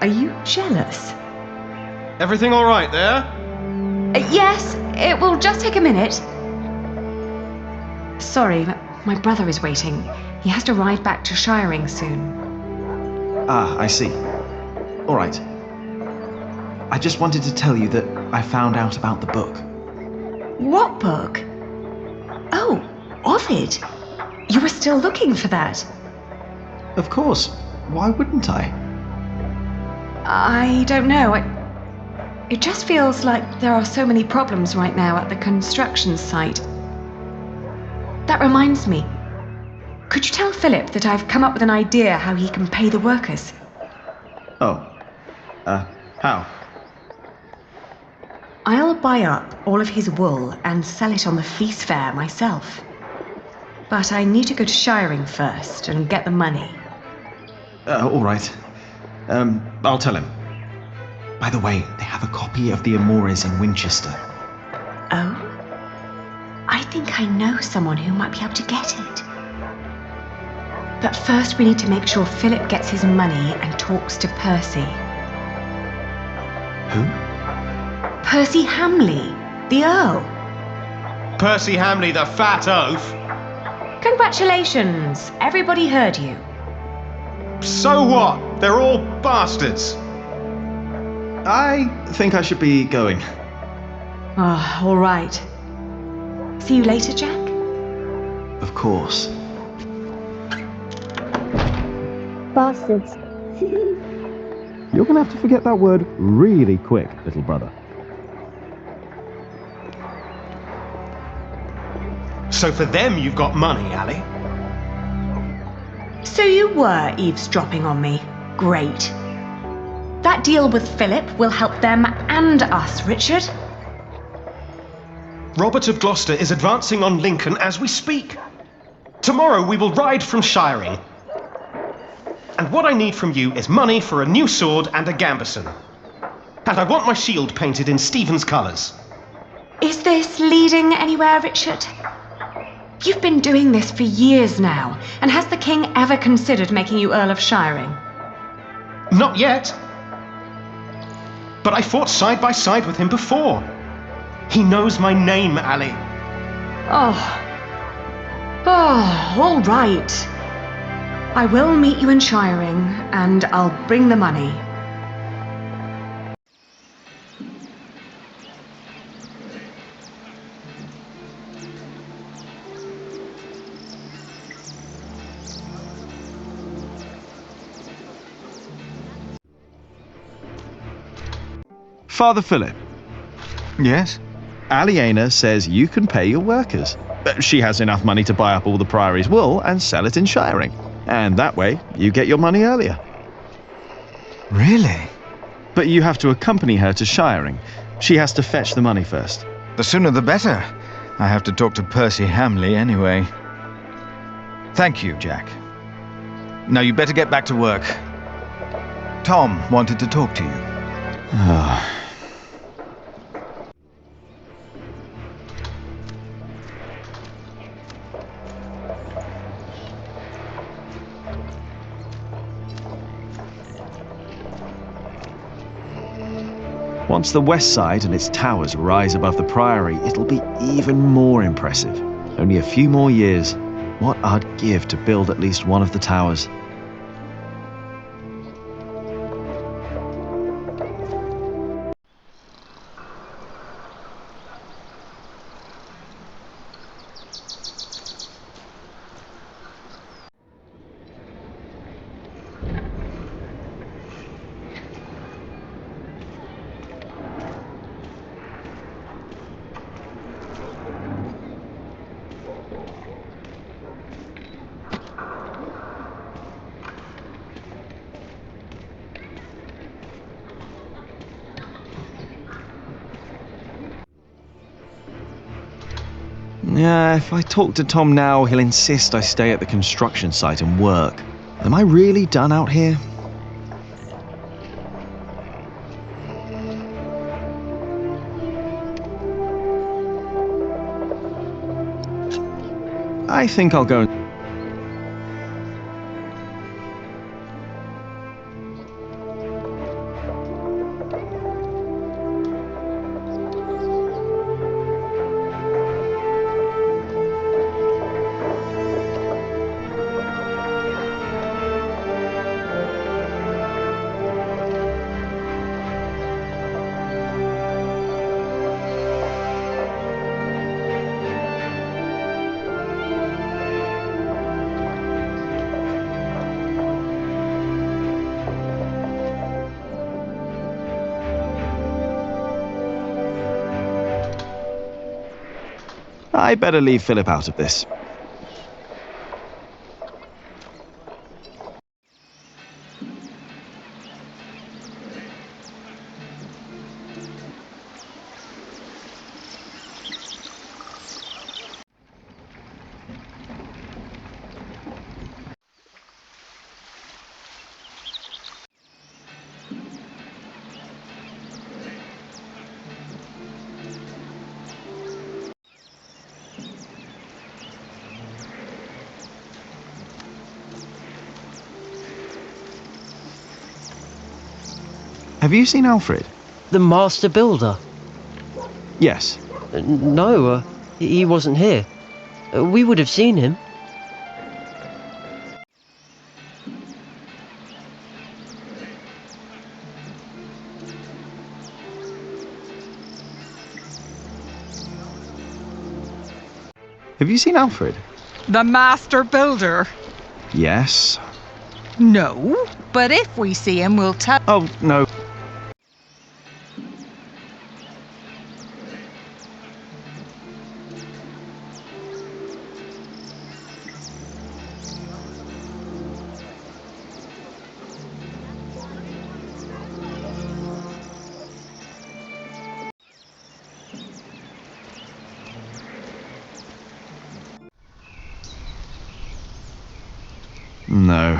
Are you jealous? Everything all right there? Yes, it will just take a minute. Sorry, my brother is waiting. He has to ride back to Shiring soon. Ah, I see. All right. I just wanted to tell you that I found out about the book. What book? Oh, Ovid. You were still looking for that. Of course. Why wouldn't I? I don't know. It just feels like there are so many problems right now at the construction site. That reminds me. Could you tell Philip that I've come up with an idea how he can pay the workers? Oh. How? I'll buy up all of his wool and sell it on the feast fair myself. But I need to go to Shiring first and get the money. All right. I'll tell him. By the way, they have a copy of the Amores in Winchester. Oh? I think I know someone who might be able to get it. But first we need to make sure Philip gets his money and talks to Percy. Percy Hamley, the Earl. Percy Hamley, the fat oaf. Congratulations, everybody heard you. So what? They're all bastards. I think I should be going. Ah, all right. See you later, Jack? Of course. Bastards. You're gonna have to forget that word really quick, little brother. So for them you've got money, Ali? So you were eavesdropping on me. Great. That deal with Philip will help them and us, Richard. Robert of Gloucester is advancing on Lincoln as we speak. Tomorrow we will ride from Shiring. And what I need from you is money for a new sword and a gambeson. And I want my shield painted in Stephen's colours. Is this leading anywhere, Richard? You've been doing this for years now, and has the king ever considered making you Earl of Shiring? Not yet. But I fought side by side with him before. He knows my name, Ali. All right. I will meet you in Shiring, and I'll bring the money. Father Philip. Yes? Aliena says you can pay your workers. She has enough money to buy up all the Priory's wool and sell it in Shiring. And that way, you get your money earlier. Really? But you have to accompany her to Shiring. She has to fetch the money first. The sooner the better. I have to talk to Percy Hamley anyway. Thank you, Jack. Now you better get back to work. Tom wanted to talk to you. Once the west side and its towers rise above the Priory, it'll be even more impressive. Only a few more years. What I'd give to build at least one of the towers. Yeah, if I talk to Tom now, he'll insist I stay at the construction site and work. Am I really done out here? I think I'll go. I better leave Philip out of this. Have you seen Alfred? The master builder? Yes. No, he wasn't here. We would have seen him. Have you seen Alfred? The master builder? Yes. No, but if we see him, we'll tell. Oh, no. No.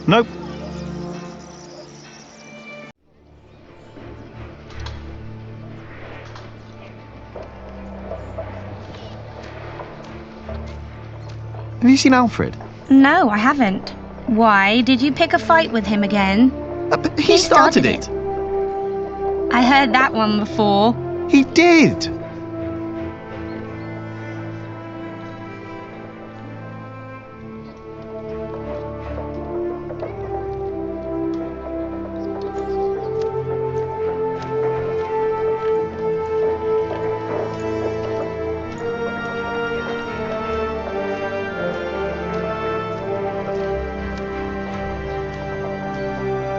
Nope. Have you seen Alfred? No, I haven't. Why? Did you pick a fight with him again? But he started it. I heard that one before. He did.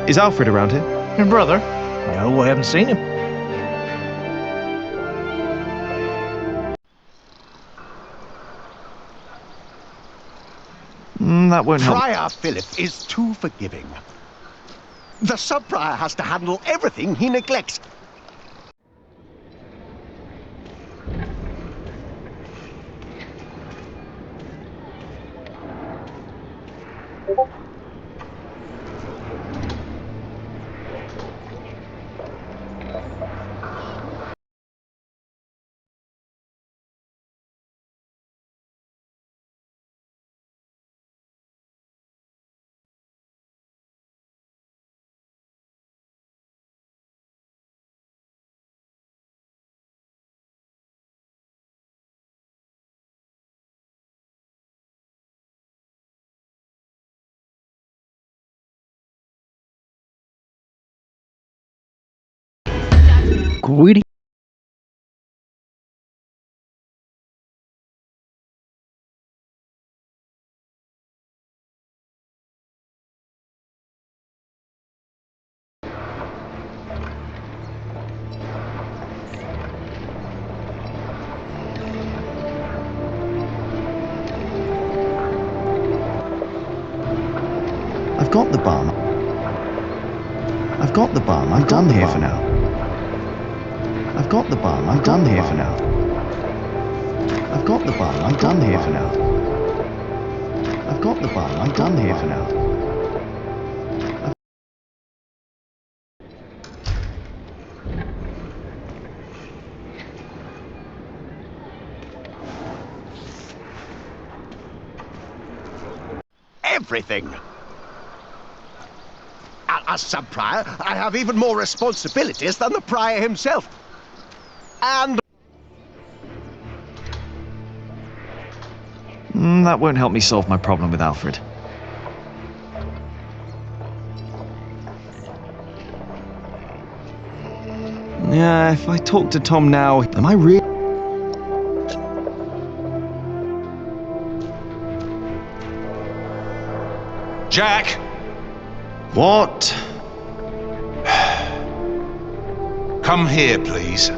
Is Alfred around here? Your brother? No, I haven't seen him. That won't help. Friar Philip is too forgiving. The sub-prior has to handle everything he neglects. Greeting. I've got the bomb. I've got the bomb. I'm done here for now. I've got the bomb. I'm done here for now. I've got the bomb. I'm done here for now. I've got the bomb. I'm done here for now. Everything. As sub-prior, I have even more responsibilities than the prior himself. And... That won't help me solve my problem with Alfred. Yeah, if I talk to Tom now, am I really... Jack! What? Come here, please.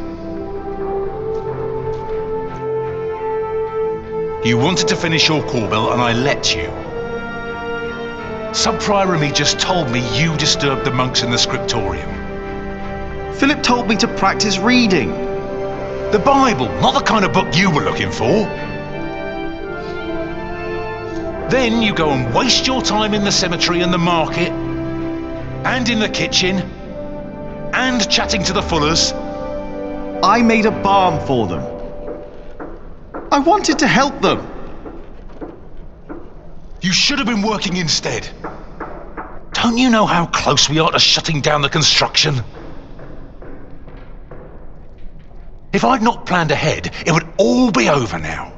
You wanted to finish your Corbel and I let you. Sub-Prior Remy just told me you disturbed the monks in the scriptorium. Philip told me to practice reading. The Bible, not the kind of book you were looking for. Then you go and waste your time in the cemetery and the market, and in the kitchen, and chatting to the Fullers. I made a balm for them. I wanted to help them. You should have been working instead. Don't you know how close we are to shutting down the construction? If I'd not planned ahead, it would all be over now.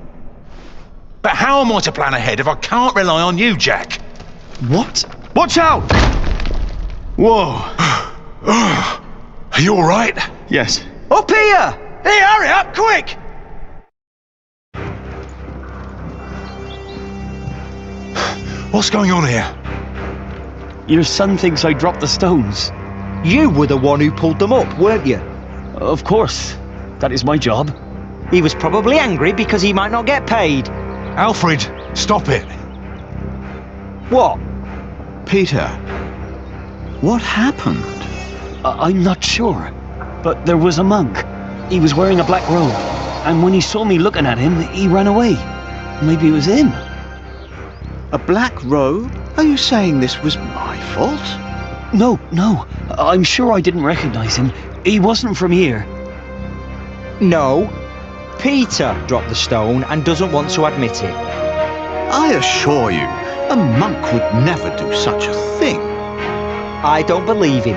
But how am I to plan ahead if I can't rely on you, Jack? What? Watch out! Whoa. Are you all right? Yes. Up here! Hey, hurry up, quick! What's going on here? Your son thinks I dropped the stones. You were the one who pulled them up, weren't you? Of course. That is my job. He was probably angry because he might not get paid. Alfred, stop it. What? Peter, what happened? I'm not sure. But there was a monk. He was wearing a black robe. And when he saw me looking at him, he ran away. Maybe it was him. A black robe? Are you saying this was my fault? No. I'm sure I didn't recognize him. He wasn't from here. No. Peter dropped the stone and doesn't want to admit it. I assure you, a monk would never do such a thing. I don't believe him.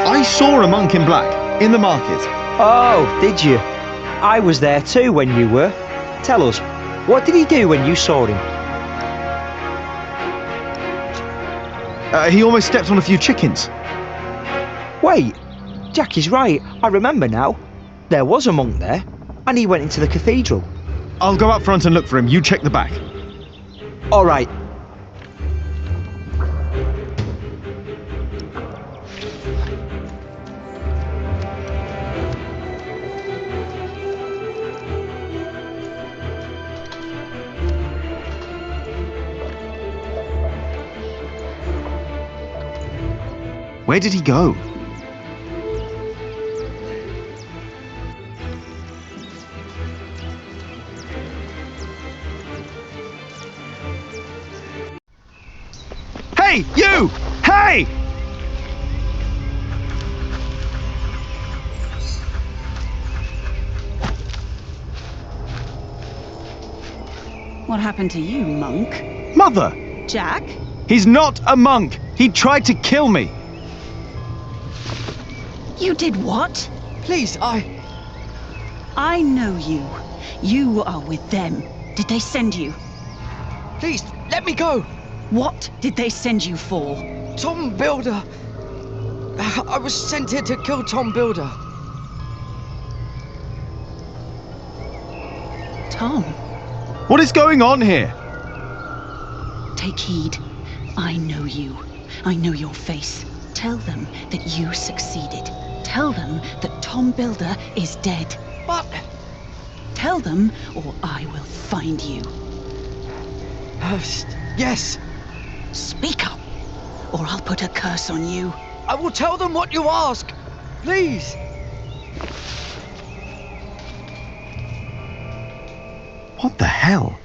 I saw a monk in black, in the market. Oh, did you? I was there too when you were. Tell us, what did he do when you saw him? He almost stepped on a few chickens. Wait, Jack is right. I remember now. There was a monk there, and he went into the cathedral. I'll go up front and look for him. You check the back. All right. Where did he go? Hey, you! Hey! What happened to you, monk? Mother! Jack? He's not a monk! He tried to kill me! You did what? Please, I know you. You are with them. Did they send you? Please, let me go! What did they send you for? Tom Builder! I was sent here to kill Tom Builder. Tom? What is going on here? Take heed. I know you. I know your face. Tell them that you succeeded. Tell them that Tom Builder is dead. What? Tell them, or I will find you. Yes. Speak up, or I'll put a curse on you. I will tell them what you ask. Please. What the hell?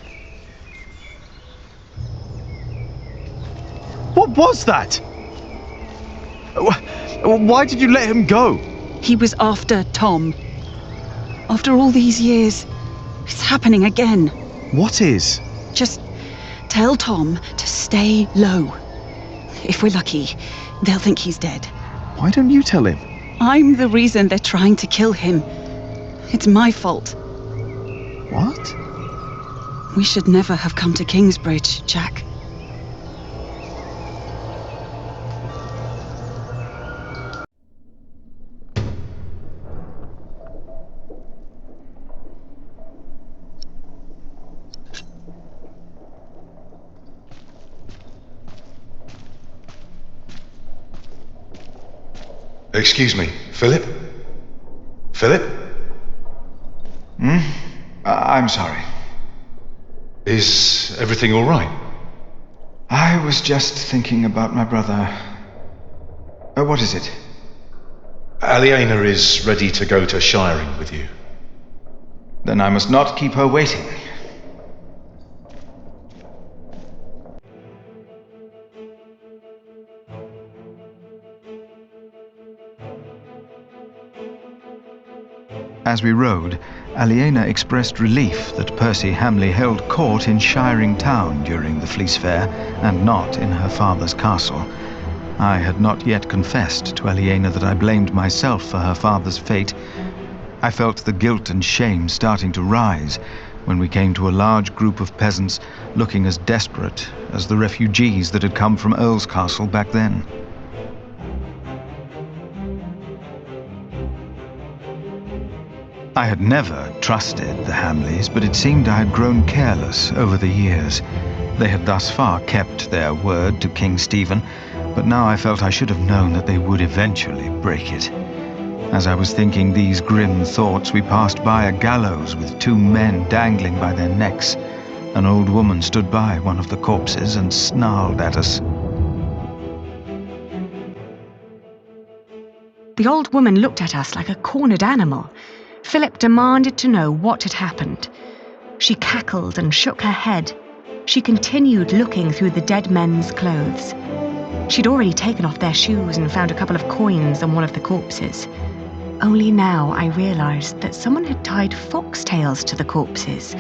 What was that? Why did you let him go? He was after Tom. After all these years, it's happening again. What is? Just tell Tom to stay low. If we're lucky, they'll think he's dead. Why don't you tell him? I'm the reason they're trying to kill him. It's my fault. What? We should never have come to Kingsbridge, Jack. Excuse me, Philip? Philip? I'm sorry. Is everything all right? I was just thinking about my brother. What is it? Aliena is ready to go to Shiring with you. Then I must not keep her waiting. As we rode, Aliena expressed relief that Percy Hamley held court in Shiring Town during the Fleece Fair, and not in her father's castle. I had not yet confessed to Aliena that I blamed myself for her father's fate. I felt the guilt and shame starting to rise when we came to a large group of peasants looking as desperate as the refugees that had come from Earl's Castle back then. I had never trusted the Hamleys, but it seemed I had grown careless over the years. They had thus far kept their word to King Stephen, but now I felt I should have known that they would eventually break it. As I was thinking these grim thoughts, we passed by a gallows with 2 men dangling by their necks. An old woman stood by one of the corpses and snarled at us. The old woman looked at us like a cornered animal. Philip demanded to know what had happened. She cackled and shook her head. She continued looking through the dead men's clothes. She'd already taken off their shoes and found a couple of coins on one of the corpses. Only now I realized that someone had tied foxtails to the corpses.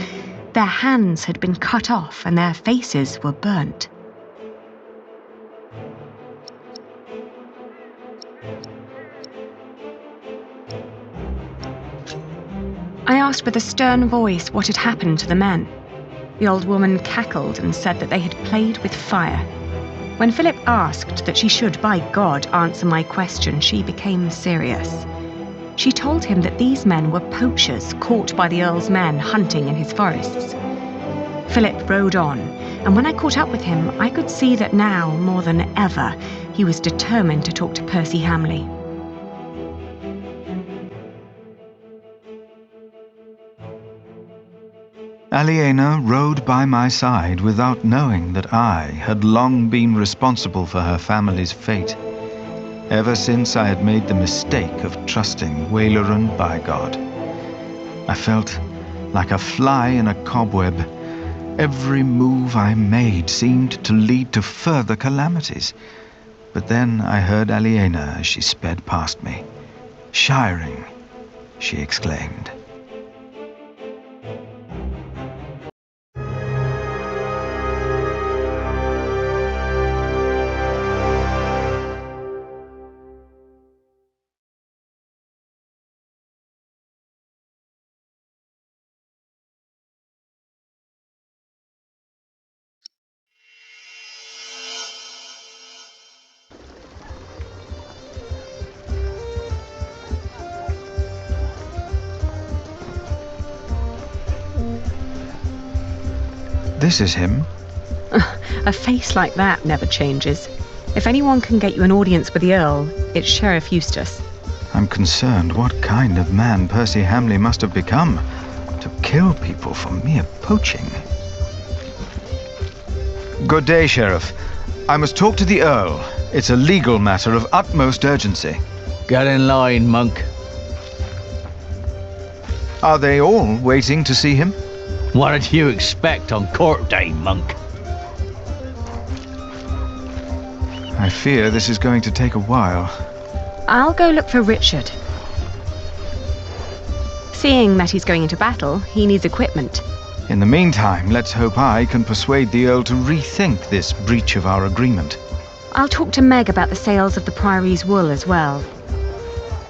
Their hands had been cut off and their faces were burnt. I asked with a stern voice what had happened to the men. The old woman cackled and said that they had played with fire. When Philip asked that she should, by God, answer my question, she became serious. She told him that these men were poachers caught by the Earl's men hunting in his forests. Philip rode on, and when I caught up with him, I could see that now, more than ever, he was determined to talk to Percy Hamley. Aliena rode by my side without knowing that I had long been responsible for her family's fate. Ever since I had made the mistake of trusting Waileran by God. I felt like a fly in a cobweb. Every move I made seemed to lead to further calamities. But then I heard Aliena as she sped past me. "Shiring," she exclaimed. This is him. A face like that never changes. If anyone can get you an audience with the Earl, it's Sheriff Eustace. I'm concerned what kind of man Percy Hamley must have become to kill people for mere poaching. Good day, Sheriff. I must talk to the Earl. It's a legal matter of utmost urgency. Get in line, monk. Are they all waiting to see him? What did you expect on court day, monk? I fear this is going to take a while. I'll go look for Richard. Seeing that he's going into battle, he needs equipment. In the meantime, let's hope I can persuade the Earl to rethink this breach of our agreement. I'll talk to Meg about the sales of the Priory's wool as well.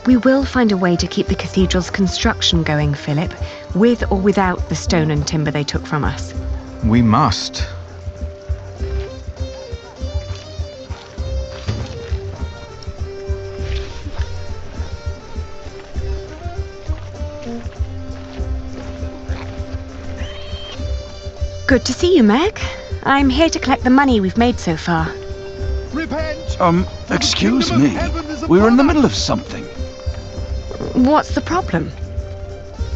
We will find a way to keep the cathedral's construction going, Philip, with or without the stone and timber they took from us. We must. Good to see you, Meg. I'm here to collect the money we've made so far. Repent! Excuse me. we were in the middle of something. What's the problem?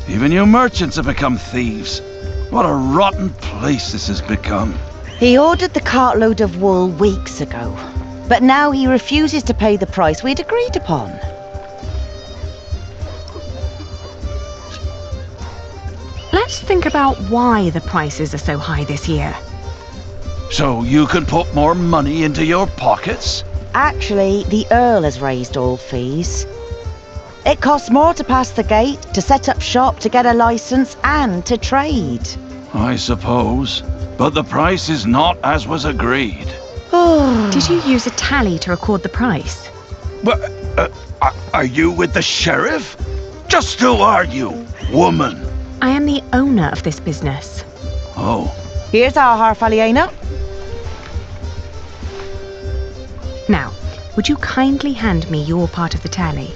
Even you merchants have become thieves. What a rotten place this has become. He ordered the cartload of wool weeks ago, but now he refuses to pay the price we'd agreed upon. Let's think about why the prices are so high this year. So you can put more money into your pockets? Actually, the Earl has raised all fees. It costs more to pass the gate, to set up shop, to get a license, and to trade. I suppose. But the price is not as was agreed. Did you use a tally to record the price? But, are you with the sheriff? Just who are you, woman? I am the owner of this business. Oh. Here's our half aliena. Now, would you kindly hand me your part of the tally?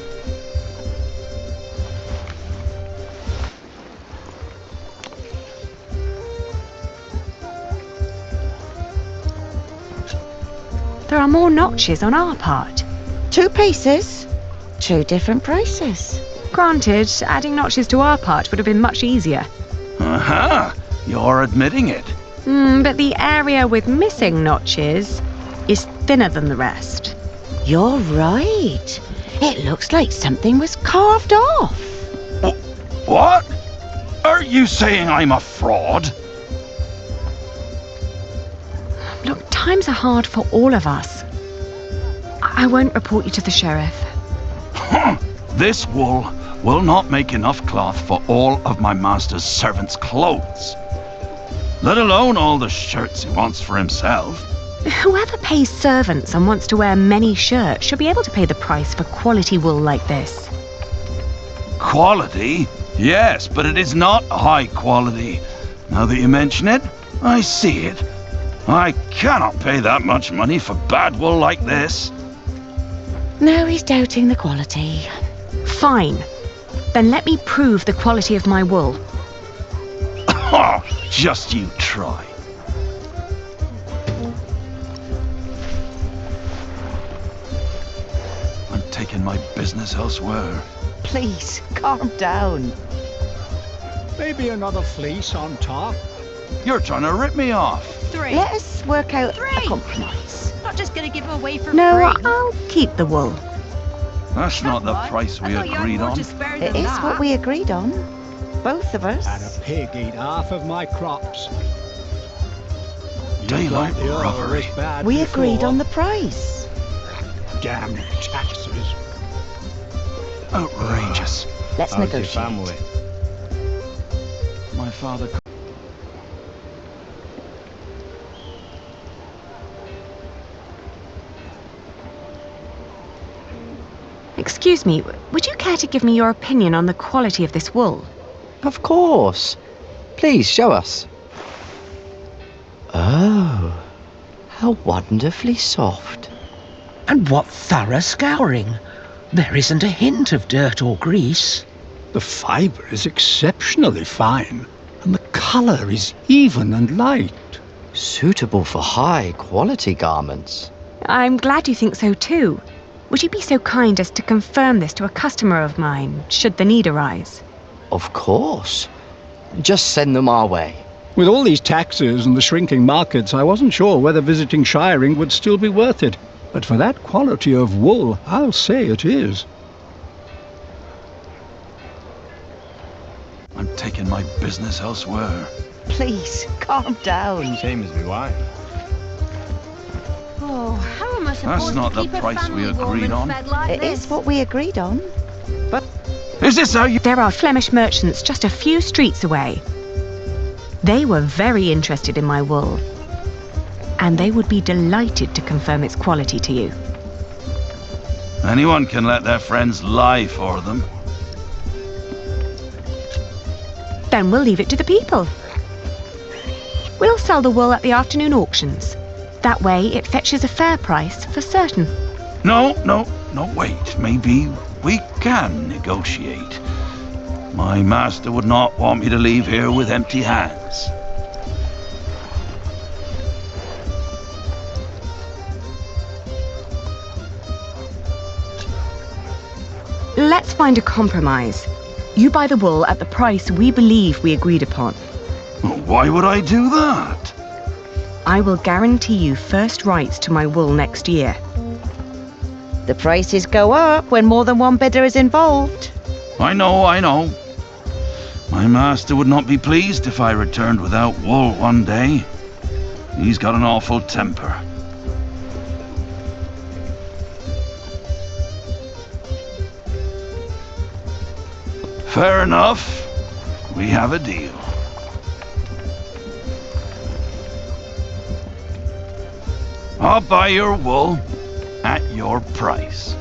There are more notches on our part. 2 pieces, 2 different prices. Granted, adding notches to our part would have been much easier. Aha! You're admitting it. But the area with missing notches is thinner than the rest. You're right. It looks like something was carved off. What? Are you saying I'm a fraud? Look, times are hard for all of us. I won't report you to the sheriff. This wool will not make enough cloth for all of my master's servants' clothes. Let alone all the shirts he wants for himself. Whoever pays servants and wants to wear many shirts should be able to pay the price for quality wool like this. Quality? Yes, but it is not high quality. Now that you mention it, I see it. I cannot pay that much money for bad wool like this. Now he's doubting the quality. Fine. Then let me prove the quality of my wool. Just you try. I'm taking my business elsewhere. Please, calm down. Maybe another fleece on top. You're trying to rip me off. 3. Let us work out a compromise. Not just gonna give them away for No, free. I'll keep the wool. That's not the price we agreed on. It is what we agreed on. Both of us. And a pig eat half of my crops. Daylight The Earl robbery. was bad We agreed before. on the price. Damn taxes. Outrageous. Let's How's your negotiate. family? My father... Excuse me, would you care to give me your opinion on the quality of this wool? Of course. Please, show us. Oh, how wonderfully soft. And what thorough scouring. There isn't a hint of dirt or grease. The fibre is exceptionally fine, and the colour is even and light. Suitable for high-quality garments. I'm glad you think so too. Would you be so kind as to confirm this to a customer of mine, should the need arise? Of course. Just send them our way. With all these taxes and the shrinking markets, I wasn't sure whether visiting shiring would still be worth it. But for that quality of wool, I'll say it is. I'm taking my business elsewhere. Please, calm down. Same as my wife. Oh, how am I supposed That's not to the keep a price we family agreed woman on. fed like It this? is what we agreed on. But Is this how you... There are Flemish merchants just a few streets away. They were very interested in my wool, and they would be delighted to confirm its quality to you. Anyone can let their friends lie for them. Then we'll leave it to the people. We'll sell the wool at the afternoon auctions. That way it fetches a fair price for certain. No, wait. Maybe we can negotiate. My master would not want me to leave here with empty hands. Let's find a compromise. You buy the wool at the price we believe we agreed upon. Why would I do that? I will guarantee you first rights to my wool next year. The prices go up when more than one bidder is involved. I know. My master would not be pleased if I returned without wool one day. He's got an awful temper. Fair enough. We have a deal. I'll buy your wool at your price.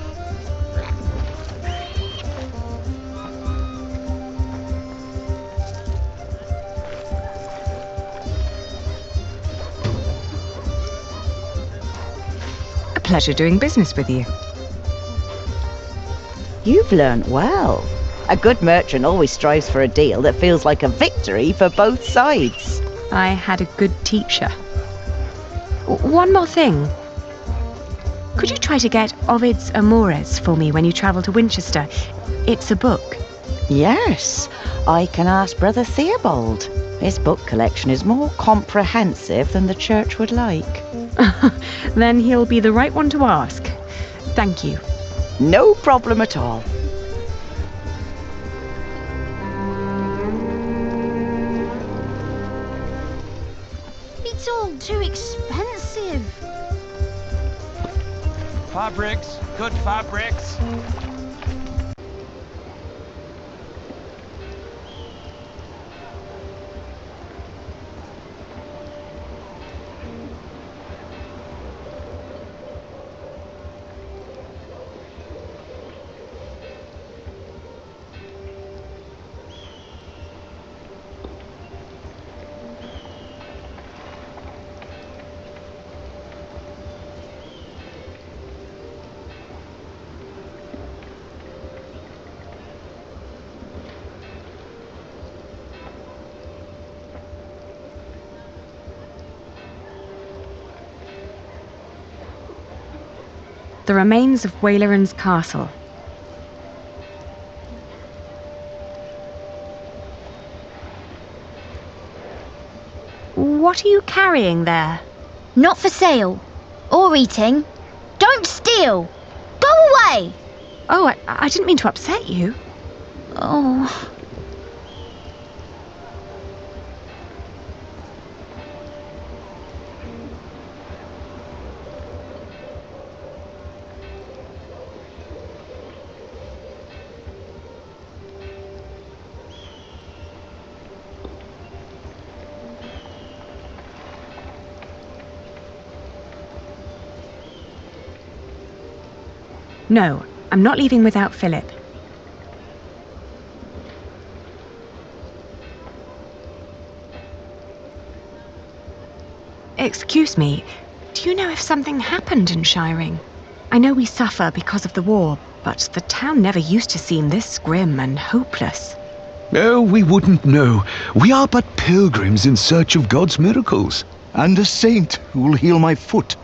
A pleasure doing business with you. You've learnt well. A good merchant always strives for a deal that feels like a victory for both sides. I had a good teacher. One more thing. Could you try to get Ovid's Amores for me when you travel to Winchester? It's a book. Yes, I can ask Brother Theobald. His book collection is more comprehensive than the church would like. Then he'll be the right one to ask. Thank you. No problem at all. It's all too expensive. Fabrics, good fabrics. The remains of Waileran's castle. What are you carrying there? Not for sale. Or eating. Don't steal! Go away! Oh, I didn't mean to upset you. Oh. No, I'm not leaving without Philip. Excuse me, do you know if something happened in Shiring? I know we suffer because of the war, but the town never used to seem this grim and hopeless. Oh, we wouldn't know. We are but pilgrims in search of God's miracles, and a saint who'll heal my foot.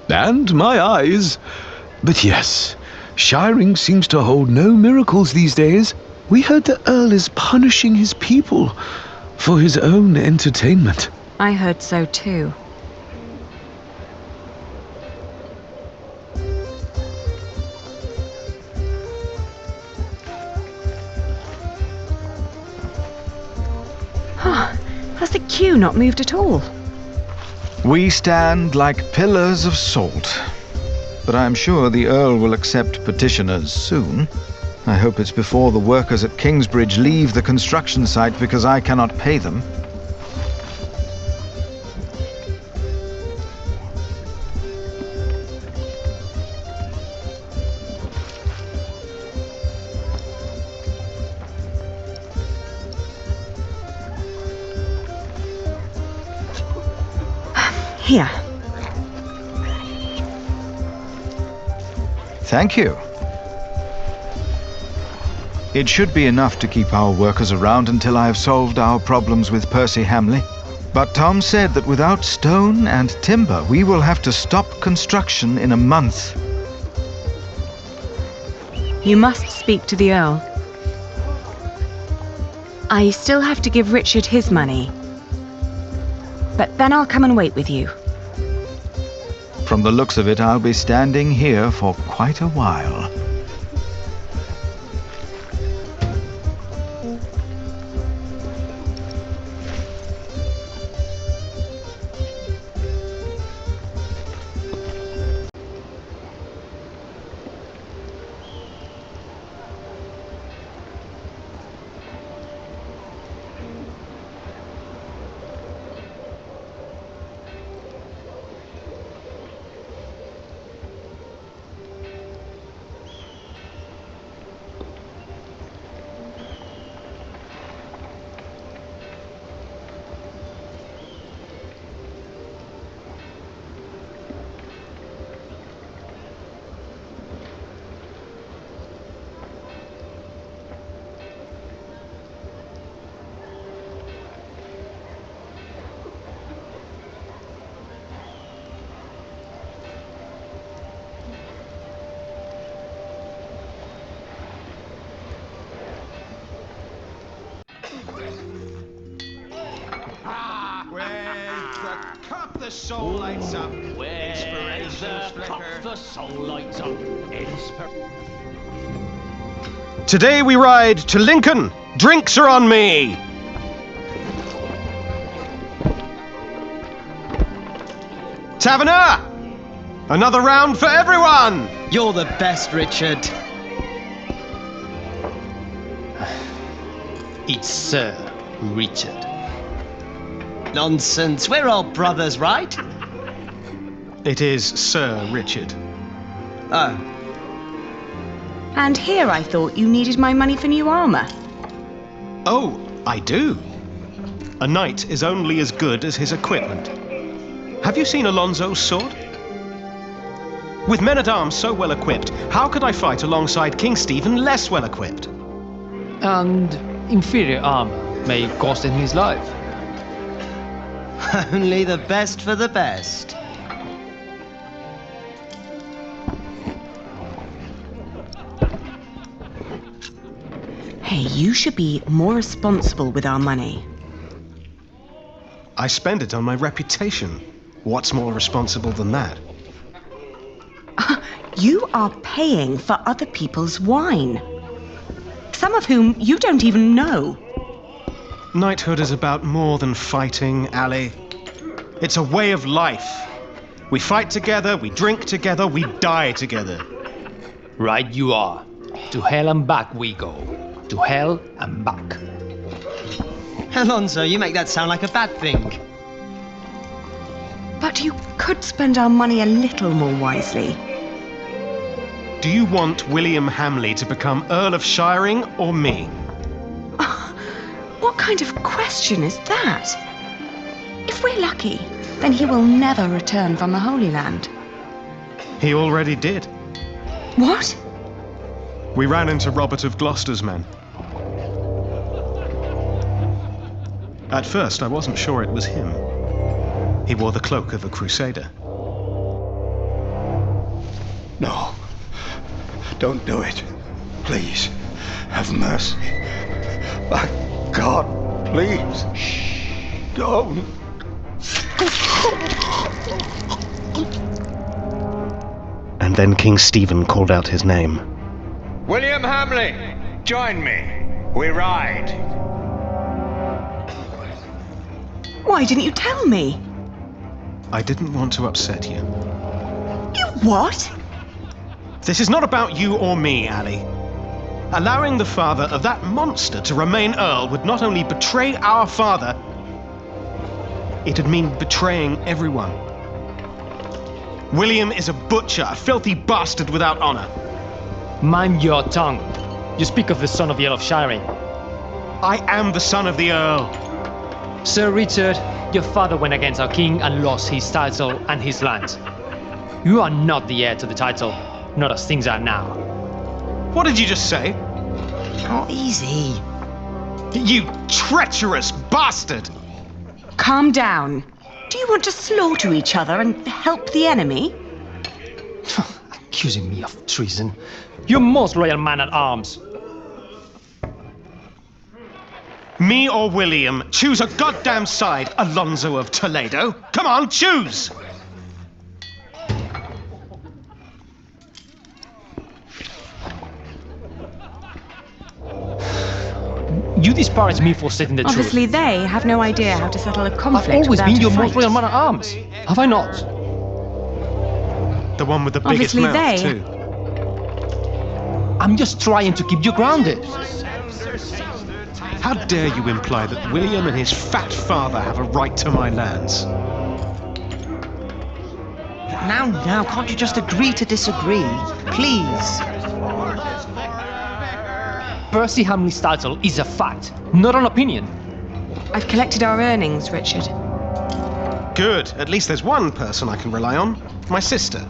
And my eyes. But yes, Shiring seems to hold no miracles these days. We heard the Earl is punishing his people for his own entertainment. I heard so too. Has the queue not moved at all? We stand like pillars of salt. But I am sure the Earl will accept petitioners soon. I hope it's before the workers at Kingsbridge leave the construction site because I cannot pay them. Here. Thank you. It should be enough to keep our workers around until I have solved our problems with Percy Hamley. But Tom said that without stone and timber, we will have to stop construction in a month. You must speak to the Earl. I still have to give Richard his money. But then I'll come and wait with you. From the looks of it, I'll be standing here for quite a while. The soul lights up. Where's the cup the soul lights up? Today we ride to Lincoln. Drinks are on me. Taverner! Another round for everyone! You're the best, Richard. It's Sir Richard. Nonsense, we're all brothers, right? It is Sir Richard. Oh. And here I thought you needed my money for new armor. Oh, I do. A knight is only as good as his equipment. Have you seen Alonso's sword? With men-at-arms so well equipped, how could I fight alongside King Stephen less well equipped? And inferior armor may cost him his life. Only the best for the best. Hey, you should be more responsible with our money. I spend it on my reputation. What's more responsible than that? You are paying for other people's wine. Some of whom you don't even know. Knighthood is about more than fighting, Ali. It's a way of life. We fight together, we drink together, we die together. Right you are. To hell and back we go. To hell and back. Alonso, you make that sound like a bad thing. But you could spend our money a little more wisely. Do you want William Hamley to become Earl of Shiring or me? What kind of question is that? If we're lucky, then he will never return from the Holy Land. He already did. What? We ran into Robert of Gloucester's men. At first, I wasn't sure it was him. He wore the cloak of a crusader. No. Don't do it. Please. Have mercy. My God, please. Don't. And then King Stephen called out his name. William Hamley, join me. We ride. Why didn't you tell me? I didn't want to upset you. You what? This is not about you or me, Ali. Allowing the father of that monster to remain Earl would not only betray our father, it'd mean betraying everyone. William is a butcher, a filthy bastard without honor. Mind your tongue. You speak of the son of the Earl of Shiring. I am the son of the Earl. Sir Richard, your father went against our king and lost his title and his lands. You are not the heir to the title, not as things are now. What did you just say? Oh, easy. You treacherous bastard! Calm down. Do you want to slaughter each other and help the enemy? Accusing me of treason. You most loyal man-at-arms. Me or William? Choose a goddamn side, Alonso of Toledo. Come on, choose! You disparage me for stating the truth. Obviously, they have no idea how to settle a conflict. I've always without been a your fight. most loyal man-at-arms. Have I not? The one with the biggest Obviously mouth, they- too. I'm just trying to keep you grounded. How dare you imply that William and his fat father have a right to my lands? Now, can't you just agree to disagree? Please. Percy Hamley's title is a fact, not an opinion. I've collected our earnings, Richard. Good. At least there's one person I can rely on. My sister.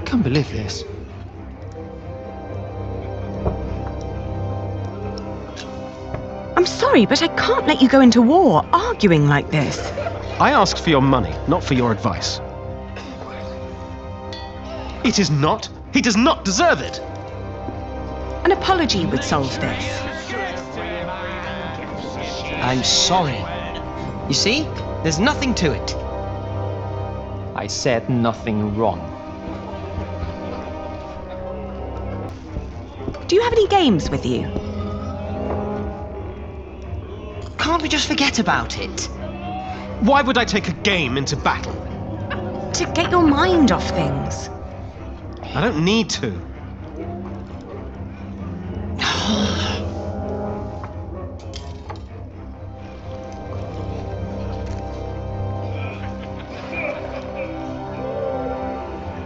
Can't believe this. I'm sorry, but I can't let you go into war arguing like this. I asked for your money, not for your advice. It is not. He does not deserve it. An apology would solve this. I'm sorry. You see? There's nothing to it. I said nothing wrong. Do you have any games with you? Can't we just forget about it? Why would I take a game into battle? To get your mind off things. I don't need to.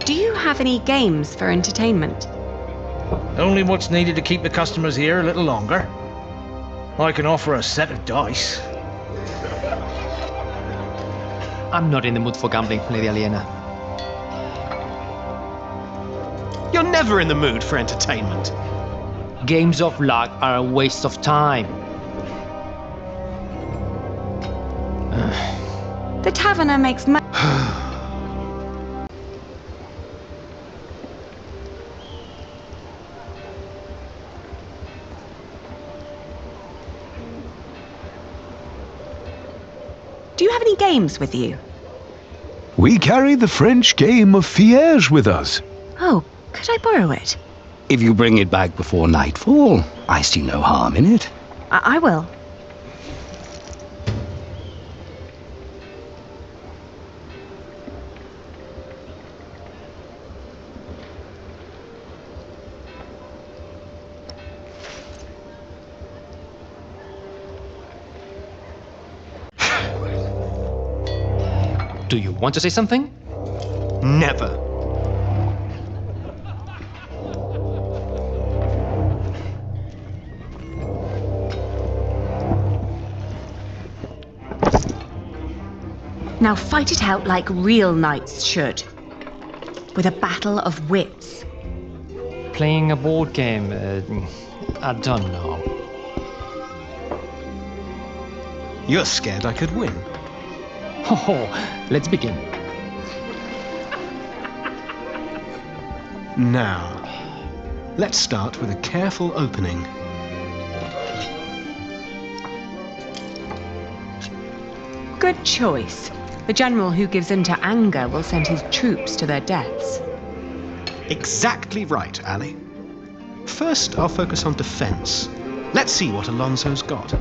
Do you have any games for entertainment? Only what's needed to keep the customers here a little longer. I can offer a set of dice. I'm not in the mood for gambling, Lady Aliena. You're never in the mood for entertainment. Games of luck are a waste of time. The taverner makes money. Do you have any games with you? We carry the French game of Fiège with us. Oh, could I borrow it? If you bring it back before nightfall, I see no harm in it. I will. Do you want to say something? Never. Now fight it out like real knights should. With a battle of wits. Playing a board game? I don't know. You're scared I could win. Oh, let's begin. Now, let's start with a careful opening. Good choice. The general who gives in to anger will send his troops to their deaths. Exactly right, Ali. First, I'll focus on defense. Let's see what Alonso's got.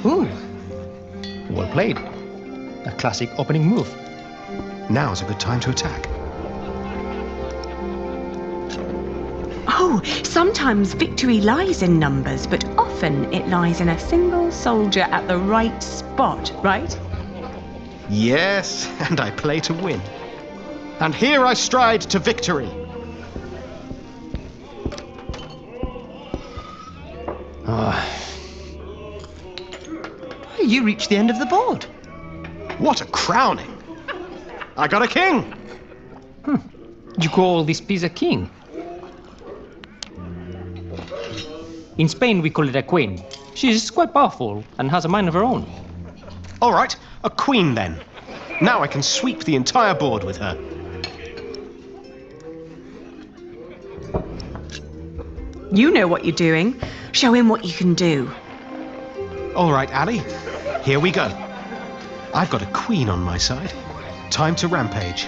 Ooh, well played. A classic opening move. Now's a good time to attack. Oh, sometimes victory lies in numbers, but often it lies in a single soldier at the right spot, right? Yes, and I play to win. And here I stride to victory. You reached the end of the board. What a crowning! I got a king! You call this piece a king? In Spain, we call it a queen. She's quite powerful and has a mind of her own. All right, a queen then. Now I can sweep the entire board with her. You know what you're doing. Show him what you can do. All right, Ali, here we go. I've got a queen on my side. Time to rampage.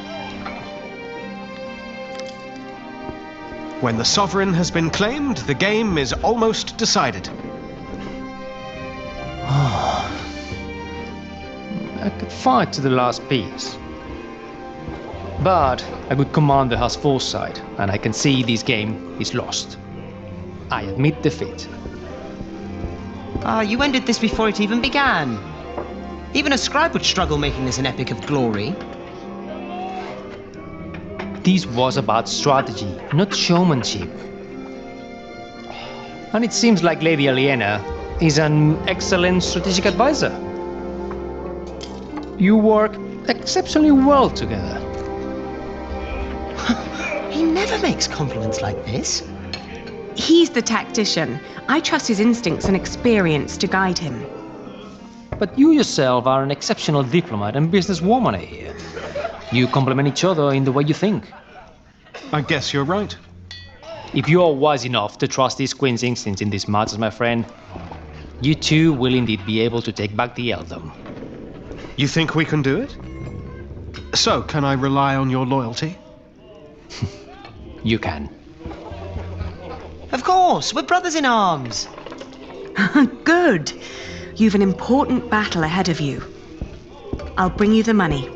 When the sovereign has been claimed, the game is almost decided. I could fight to the last piece. But a good commander has foresight, and I can see this game is lost. I admit defeat. You ended this before it even began. Even a scribe would struggle making this an epic of glory. This was about strategy, not showmanship. And it seems like Lady Aliena is an excellent strategic advisor. You work exceptionally well together. He never makes compliments like this. He's the tactician. I trust his instincts and experience to guide him. But you yourself are an exceptional diplomat and businesswoman, I hear. You complement each other in the way you think. I guess you're right. If you are wise enough to trust these queen's instincts in these matters, my friend, you too will indeed be able to take back the earldom. You think we can do it? So, can I rely on your loyalty? You can. Of course, we're brothers in arms. Good. You've an important battle ahead of you. I'll bring you the money.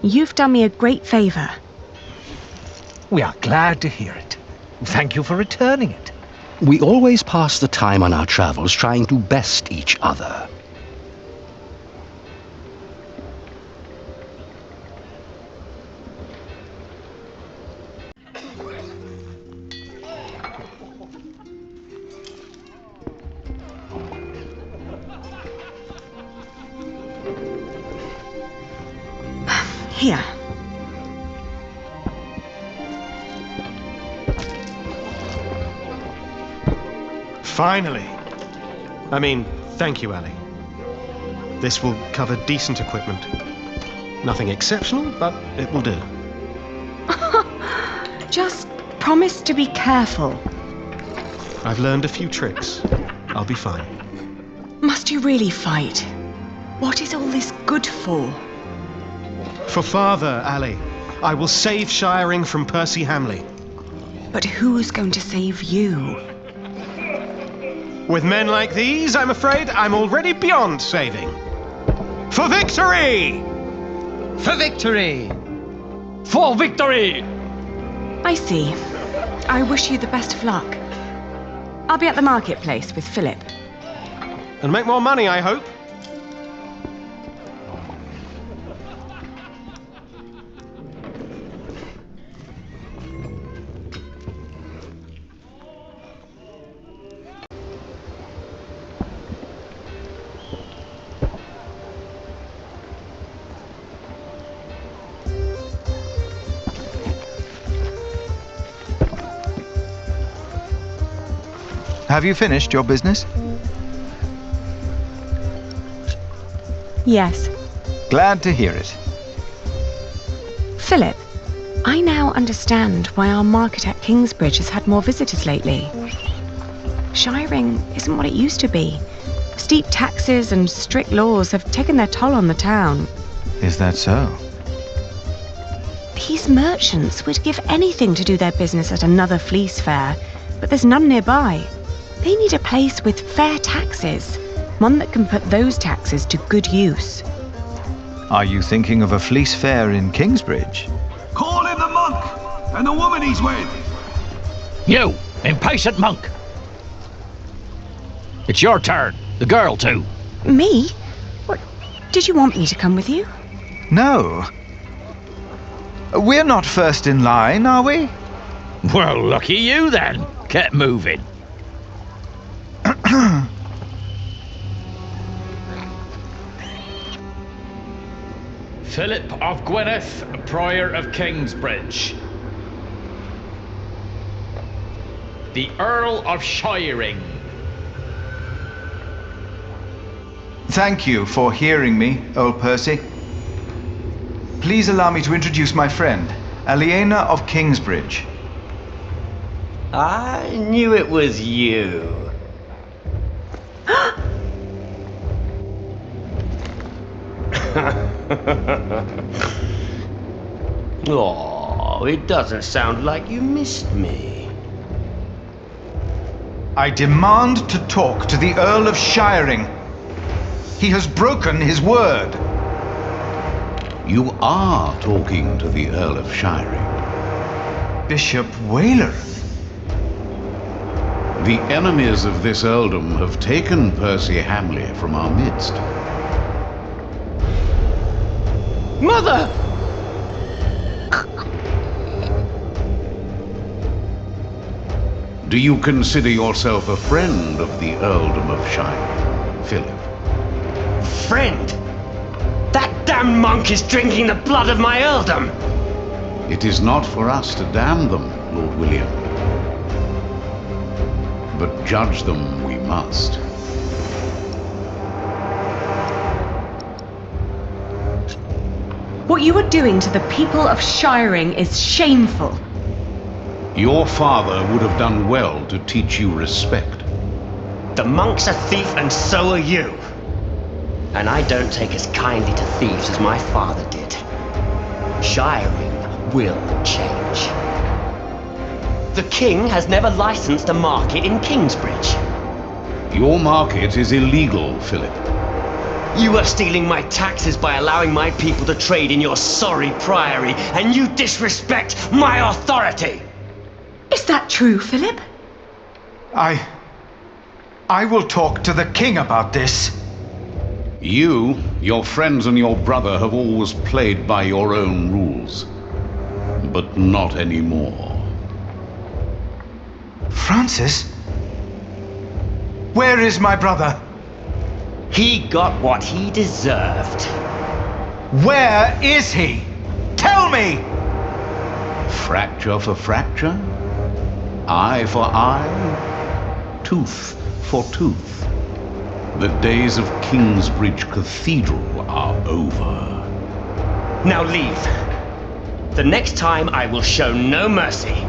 You've done me a great favor. We are glad to hear it. Thank you for returning it. We always pass the time on our travels trying to best each other. Here. Finally! I mean, thank you, Ali. This will cover decent equipment. Nothing exceptional, but it will do. Just promise to be careful. I've learned a few tricks. I'll be fine. Must you really fight? What is all this good for? For father, Ali. I will save Shiring from Percy Hamley. But who's going to save you? With men like these, I'm afraid I'm already beyond saving. For victory! For victory! For victory! I see. I wish you the best of luck. I'll be at the marketplace with Philip. And make more money, I hope. Have you finished your business? Yes. Glad to hear it. Philip, I now understand why our market at Kingsbridge has had more visitors lately. Shiring isn't what it used to be. Steep taxes and strict laws have taken their toll on the town. Is that so? These merchants would give anything to do their business at another fleece fair, but there's none nearby. They need a place with fair taxes, one that can put those taxes to good use. Are you thinking of a fleece fair in Kingsbridge? Call in the monk and the woman he's with. You, impatient monk! It's your turn. The girl, too. Me? What? Did you want me to come with you? No. We're not first in line, are we? Well, lucky you then. Get moving. Philip of Gwynedd, Prior of Kingsbridge. The Earl of Shiring. Thank you for hearing me, old Percy. Please allow me to introduce my friend, Aliena of Kingsbridge. I knew it was you. Oh, it doesn't sound like you missed me. I demand to talk to the Earl of Shiring. He has broken his word. You are talking to the Earl of Shiring. Bishop Wailer. The enemies of this earldom have taken Percy Hamley from our midst. Mother! Do you consider yourself a friend of the earldom of Shiring, Philip? Friend? That damned monk is drinking the blood of my earldom! It is not for us to damn them, Lord William. But judge them we must. What you are doing to the people of Shiring is shameful. Your father would have done well to teach you respect. The monk's a thief and so are you. And I don't take as kindly to thieves as my father did. Shiring will change. The king has never licensed a market in Kingsbridge. Your market is illegal, Philip. You are stealing my taxes by allowing my people to trade in your sorry priory, and you disrespect my authority! Is that true, Philip? I will talk to the king about this. You, your friends and your brother have always played by your own rules. But not anymore. Francis? Where is my brother? He got what he deserved. Where is he? Tell me! Fracture for fracture? Eye for eye? Tooth for tooth? The days of Kingsbridge Cathedral are over. Now leave. The next time I will show no mercy.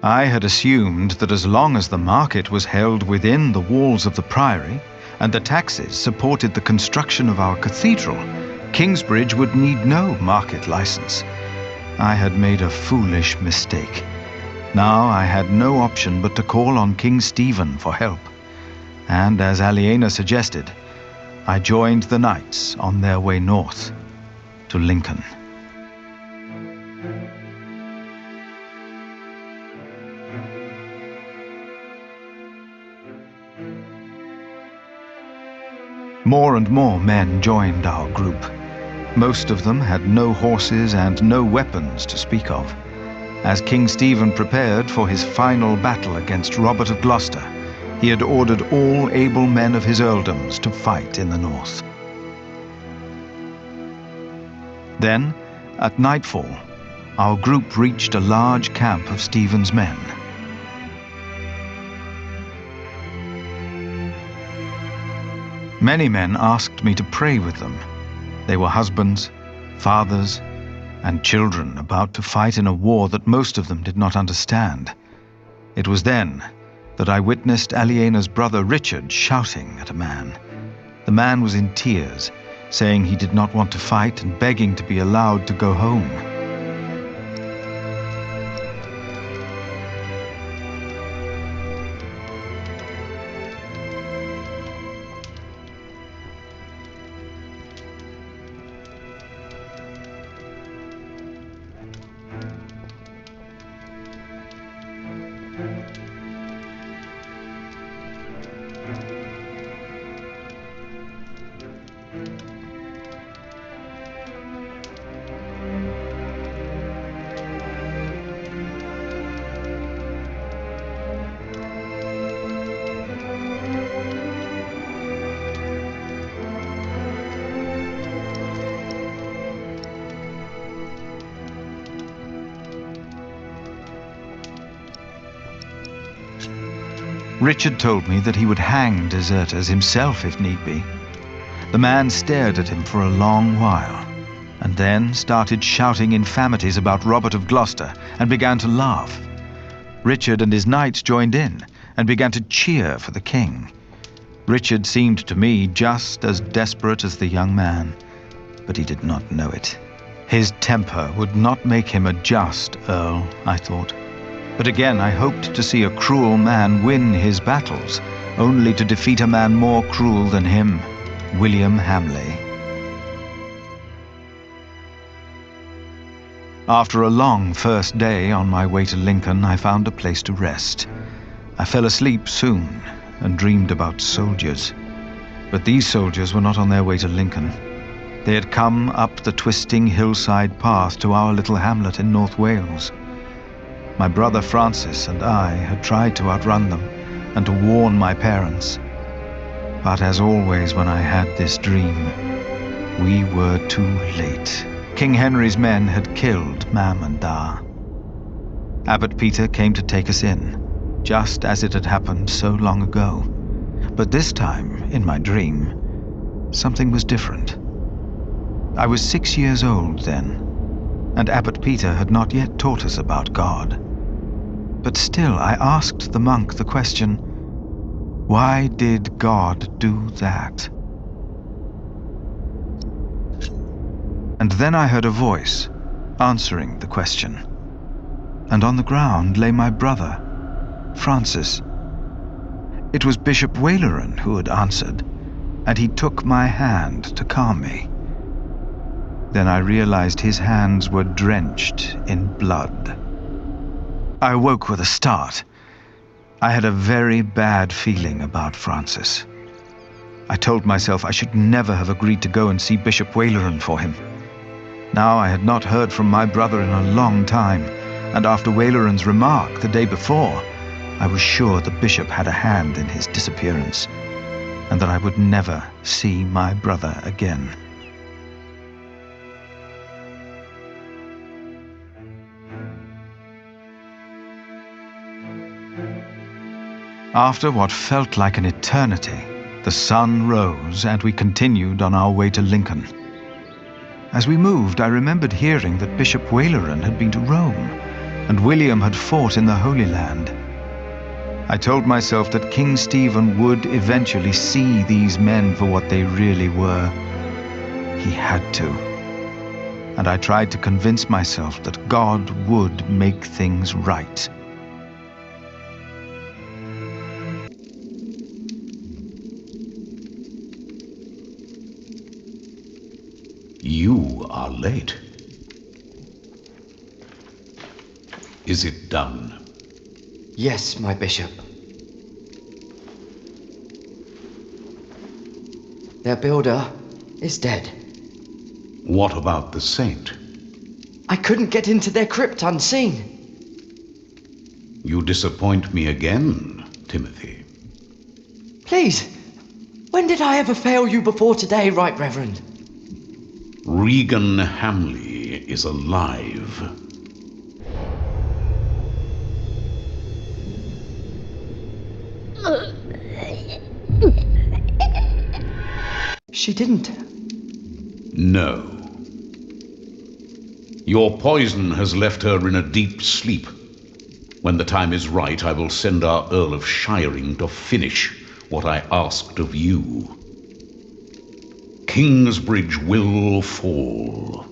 I had assumed that as long as the market was held within the walls of the priory, and the taxes supported the construction of our cathedral, Kingsbridge would need no market license. I had made a foolish mistake. Now I had no option but to call on King Stephen for help. And as Aliena suggested, I joined the knights on their way north to Lincoln. More and more men joined our group. Most of them had no horses and no weapons to speak of. As King Stephen prepared for his final battle against Robert of Gloucester, he had ordered all able men of his earldoms to fight in the north. Then, at nightfall, our group reached a large camp of Stephen's men. Many men asked me to pray with them. They were husbands, fathers, and children about to fight in a war that most of them did not understand. It was then that I witnessed Aliena's brother Richard shouting at a man. The man was in tears, saying he did not want to fight and begging to be allowed to go home. Richard told me that he would hang deserters himself if need be. The man stared at him for a long while, and then started shouting infamities about Robert of Gloucester and began to laugh. Richard and his knights joined in and began to cheer for the king. Richard seemed to me just as desperate as the young man, but he did not know it. His temper would not make him a just earl, I thought. But again I hoped to see a cruel man win his battles, only to defeat a man more cruel than him, William Hamley. After a long first day on my way to Lincoln, I found a place to rest. I fell asleep soon and dreamed about soldiers. But these soldiers were not on their way to Lincoln. They had come up the twisting hillside path to our little hamlet in North Wales. My brother Francis and I had tried to outrun them and to warn my parents. But as always when I had this dream, we were too late. King Henry's men had killed Mam and Da. Abbot Peter came to take us in, just as it had happened so long ago. But this time, in my dream, something was different. I was 6 years old then, and Abbot Peter had not yet taught us about God. But still I asked the monk the question, why did God do that? And then I heard a voice answering the question, and on the ground lay my brother, Francis. It was Bishop Waleran who had answered, and he took my hand to calm me. Then I realized his hands were drenched in blood. I awoke with a start. I had a very bad feeling about Francis. I told myself I should never have agreed to go and see Bishop Waleran for him. Now I had not heard from my brother in a long time, and after Waleran's remark the day before, I was sure the bishop had a hand in his disappearance, and that I would never see my brother again. After what felt like an eternity, the sun rose and we continued on our way to Lincoln. As we moved, I remembered hearing that Bishop Waleran had been to Rome, and William had fought in the Holy Land. I told myself that King Stephen would eventually see these men for what they really were. He had to. And I tried to convince myself that God would make things right. You are late. Is it done? Yes, my bishop. Their builder is dead. What about the saint? I couldn't get into their crypt unseen. You disappoint me again, Timothy. Please, when did I ever fail you before today, Right Reverend? Regan Hamley is alive. She didn't. No. Your poison has left her in a deep sleep. When the time is right, I will send our Earl of Shiring to finish what I asked of you. Kingsbridge will fall.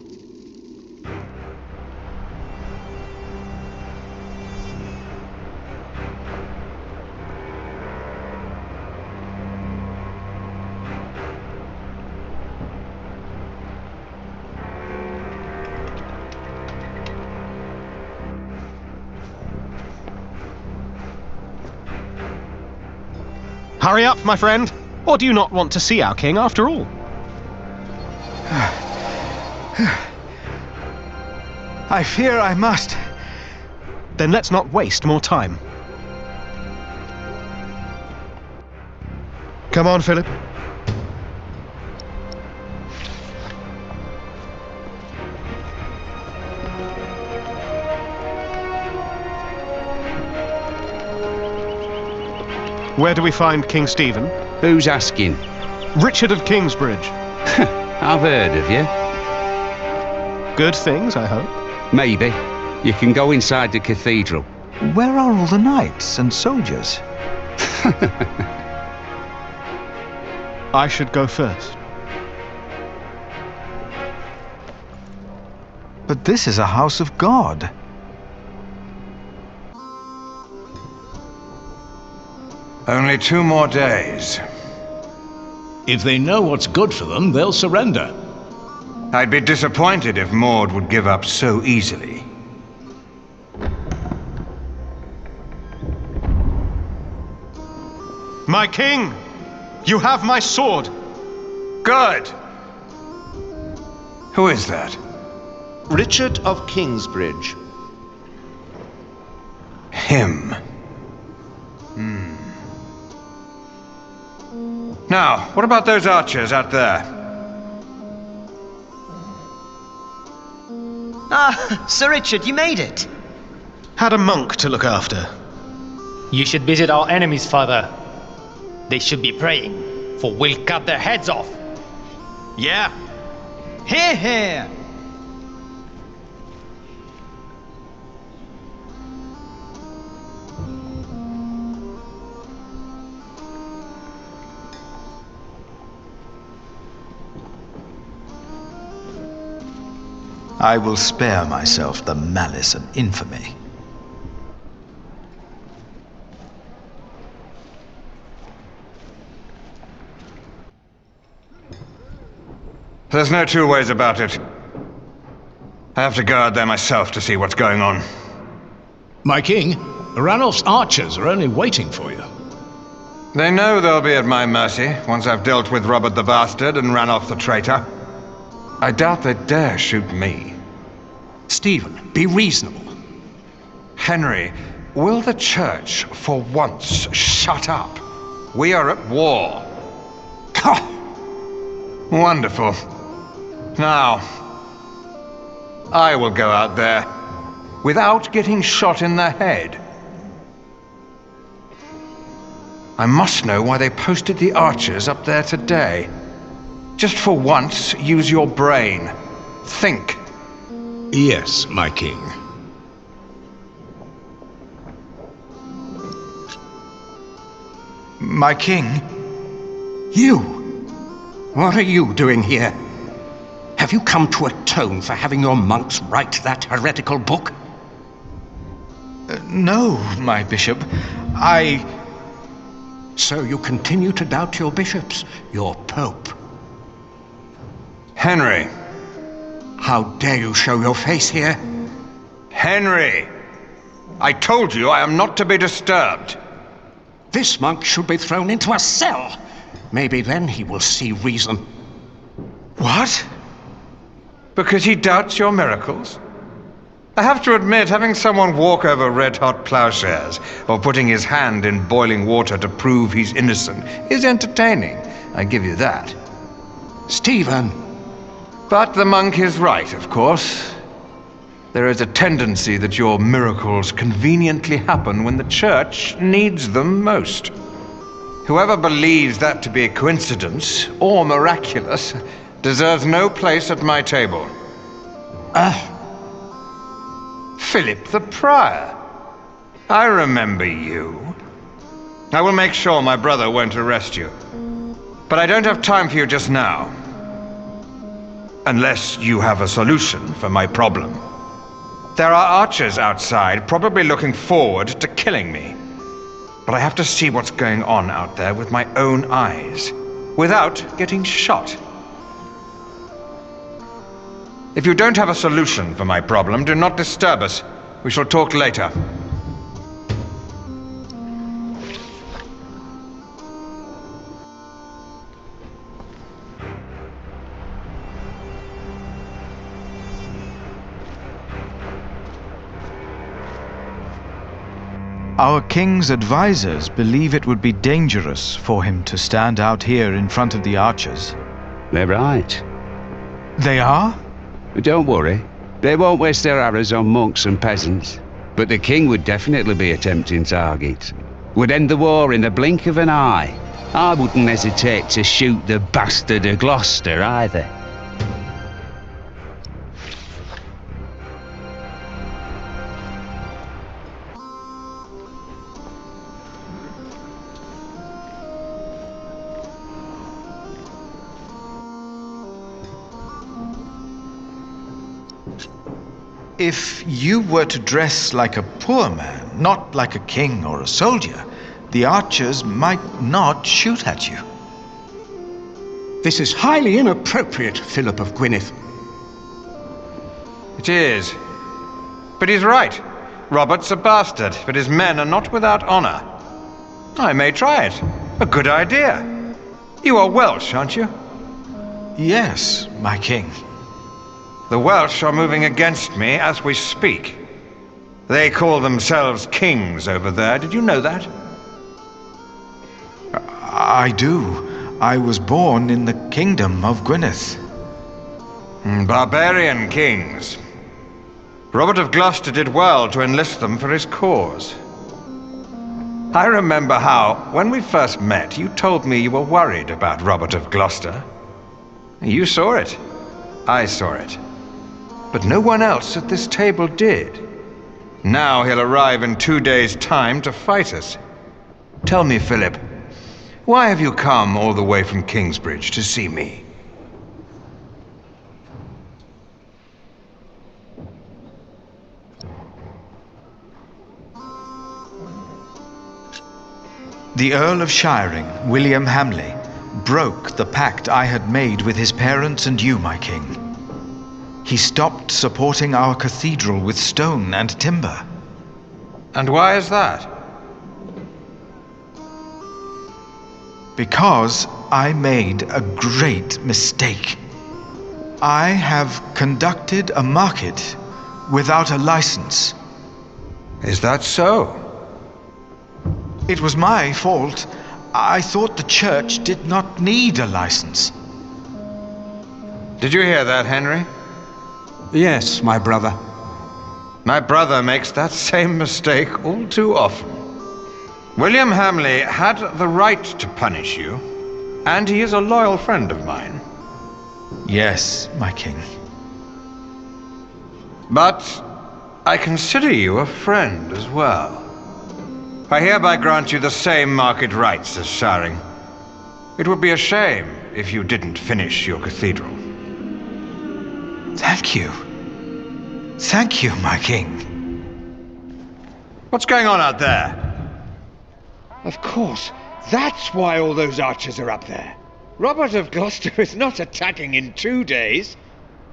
Hurry up, my friend! Or do you not want to see our king after all? I fear I must. Then let's not waste more time. Come on, Philip. Where do we find King Stephen? Who's asking? Richard of Kingsbridge. I've heard of you. Good things, I hope. Maybe. You can go inside the cathedral. Where are all the knights and soldiers? I should go first. But this is a house of God. Only 2 more days. If they know what's good for them, they'll surrender. I'd be disappointed if Maud would give up so easily. My king! You have my sword! Good! Who is that? Richard of Kingsbridge. Him. Now, what about those archers out there? Ah, Sir Richard, you made it. Had a monk to look after. You should visit our enemies, father. They should be praying, for we'll cut their heads off. Yeah. Hear, hear. I will spare myself the malice and infamy. There's no 2 ways about it. I have to go out there myself to see what's going on. My king, Ranulph's archers are only waiting for you. They know they'll be at my mercy once I've dealt with Robert the Bastard and Ranulph the traitor. I doubt they dare shoot me. Stephen, be reasonable. Henry, will the church for once shut up? We are at war. Wonderful. Now, I will go out there without getting shot in the head. I must know why they posted the archers up there today. Just for once, use your brain. Think. Yes, my king. My king? You? What are you doing here? Have you come to atone for having your monks write that heretical book? No, my bishop. So you continue to doubt your bishops, your pope? Henry. How dare you show your face here? Henry! I told you I am not to be disturbed. This monk should be thrown into a cell. Maybe then he will see reason. What? Because he doubts your miracles? I have to admit, having someone walk over red-hot plowshares or putting his hand in boiling water to prove he's innocent is entertaining. I give you that. Stephen! But the monk is right, of course. There is a tendency that your miracles conveniently happen when the church needs them most. Whoever believes that to be a coincidence or miraculous deserves no place at my table. Philip the Prior. I remember you. I will make sure my brother won't arrest you. But I don't have time for you just now. Unless you have a solution for my problem. There are archers outside, probably looking forward to killing me. But I have to see what's going on out there with my own eyes, without getting shot. If you don't have a solution for my problem, do not disturb us. We shall talk later. Our king's advisors believe it would be dangerous for him to stand out here in front of the archers. They're right. They are? But don't worry. They won't waste their arrows on monks and peasants. But the king would definitely be a tempting target. Would end the war in the blink of an eye. I wouldn't hesitate to shoot the bastard of Gloucester either. If you were to dress like a poor man, not like a king or a soldier, the archers might not shoot at you. This is highly inappropriate, Philip of Gwynedd. It is. But he's right. Robert's a bastard, but his men are not without honor. I may try it. A good idea. You are Welsh, aren't you? Yes, my king. The Welsh are moving against me as we speak. They call themselves kings over there. Did you know that? I do. I was born in the kingdom of Gwynedd. Barbarian kings. Robert of Gloucester did well to enlist them for his cause. I remember how, when we first met, you told me you were worried about Robert of Gloucester. You saw it. I saw it. But no one else at this table did. Now he'll arrive in 2 days' time to fight us. Tell me, Philip, why have you come all the way from Kingsbridge to see me? The Earl of Shiring, William Hamley, broke the pact I had made with his parents and you, my king. He stopped supporting our cathedral with stone and timber. And why is that? Because I made a great mistake. I have conducted a market without a license. Is that so? It was my fault. I thought the church did not need a license. Did you hear that, Henry? Yes, my brother. My brother makes that same mistake all too often. William Hamley had the right to punish you, and he is a loyal friend of mine. Yes, my king. But I consider you a friend as well. I hereby grant you the same market rights as Shiring. It would be a shame if you didn't finish your cathedral. Thank you. Thank you, my king. What's going on out there? Of course. That's why all those archers are up there. Robert of Gloucester is not attacking in 2 days.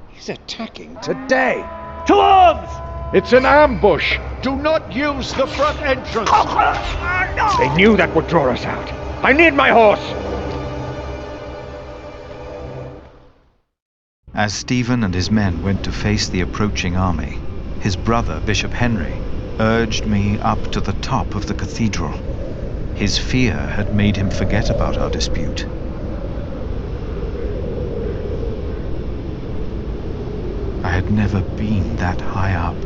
He's attacking today. To arms! It's an ambush. Do not use the front entrance. They knew that would draw us out. I need my horse. As Stephen and his men went to face the approaching army, his brother, Bishop Henry, urged me up to the top of the cathedral. His fear had made him forget about our dispute. I had never been that high up.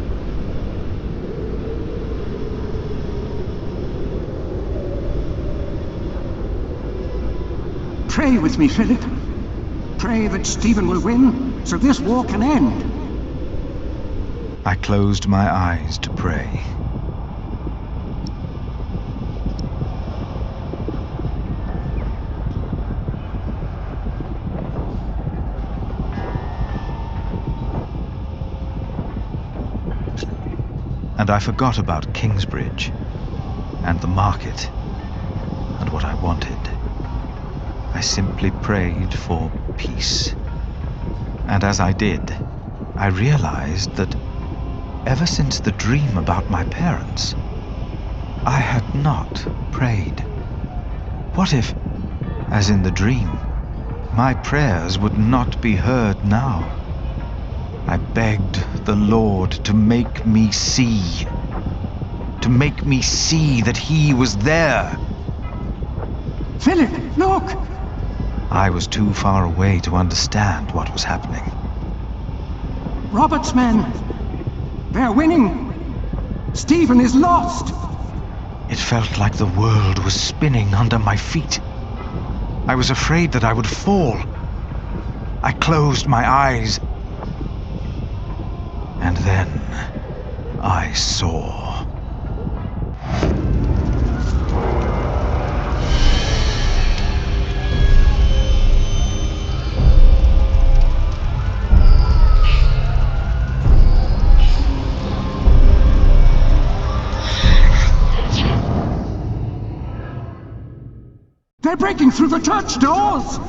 Pray with me, Philip. Pray that Stephen will win, so this war can end. I closed my eyes to pray. and I forgot about Kingsbridge, and the market, and what I wanted. I simply prayed for peace. And as I did, I realized that ever since the dream about my parents, I had not prayed. What if, as in the dream, my prayers would not be heard now? I begged the Lord to make me see that He was there. Philip, look! I was too far away to understand what was happening. Robert's men! They're winning! Stephen is lost! It felt like the world was spinning under my feet. I was afraid that I would fall. I closed my eyes. And then I saw. They're breaking through the church doors!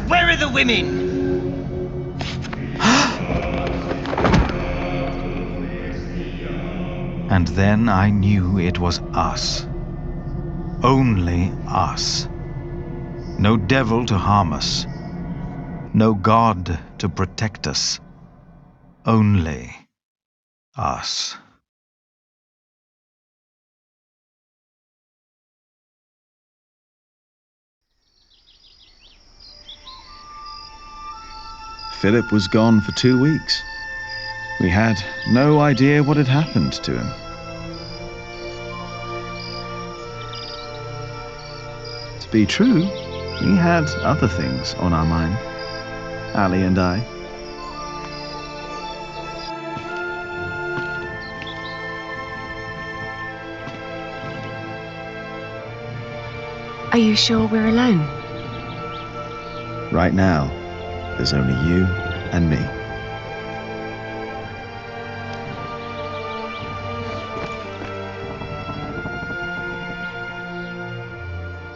Where are the women? And then I knew it was us. Only us. No devil to harm us. No God to protect us. Only us. Philip was gone for 2 weeks. We had no idea what had happened to him. To be true, we had other things on our mind, Ali and I. Are you sure we're alone? Right now, there's only you and me.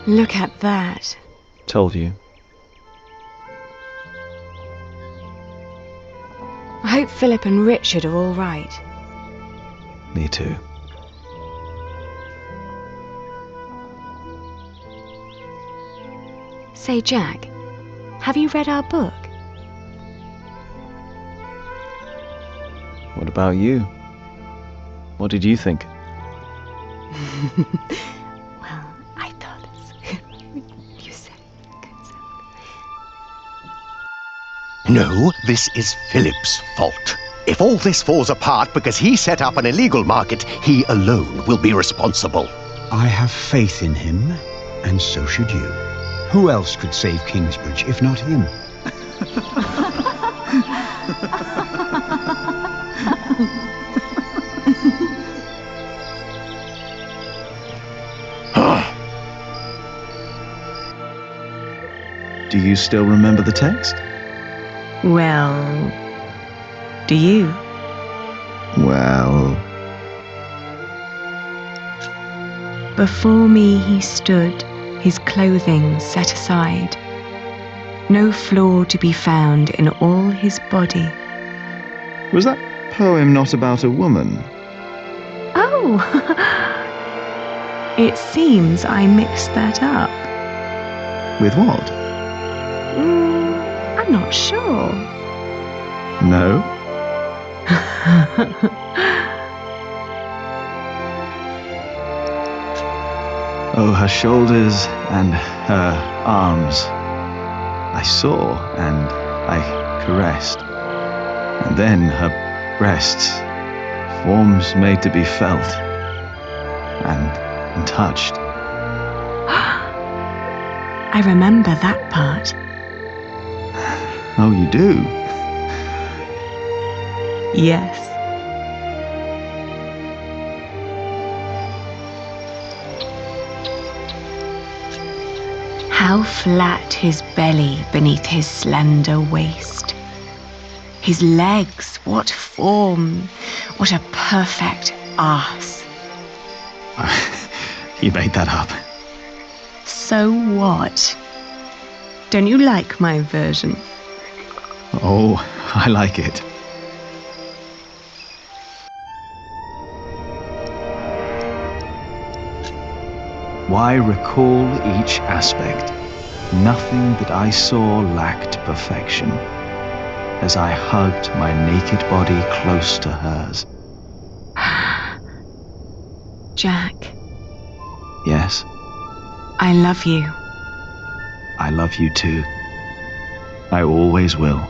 Look at that. Told you. I hope Philip and Richard are all right. Me too. Say, Jack, have you read our book? What about you? What did you think? No, this is Philip's fault. If all this falls apart because he set up an illegal market, he alone will be responsible. I have faith in him, and so should you. Who else could save Kingsbridge if not him? Do you still remember the text? Well, do you? Well... Before me he stood, his clothing set aside. No flaw to be found in all his body. Was that poem not about a woman? Oh! It seems I mixed that up. With what? I'm not sure. No? Oh, her shoulders and her arms. I saw and I caressed. And then her breasts, forms made to be felt and touched. I remember that part. Oh, you do? Yes. How flat his belly beneath his slender waist. His legs, what form, what a perfect arse. You made that up. So what? Don't you like my version? Oh, I like it. Why recall each aspect? Nothing that I saw lacked perfection. As I hugged my naked body close to hers. Jack. Yes, I love you. I love you too. I always will.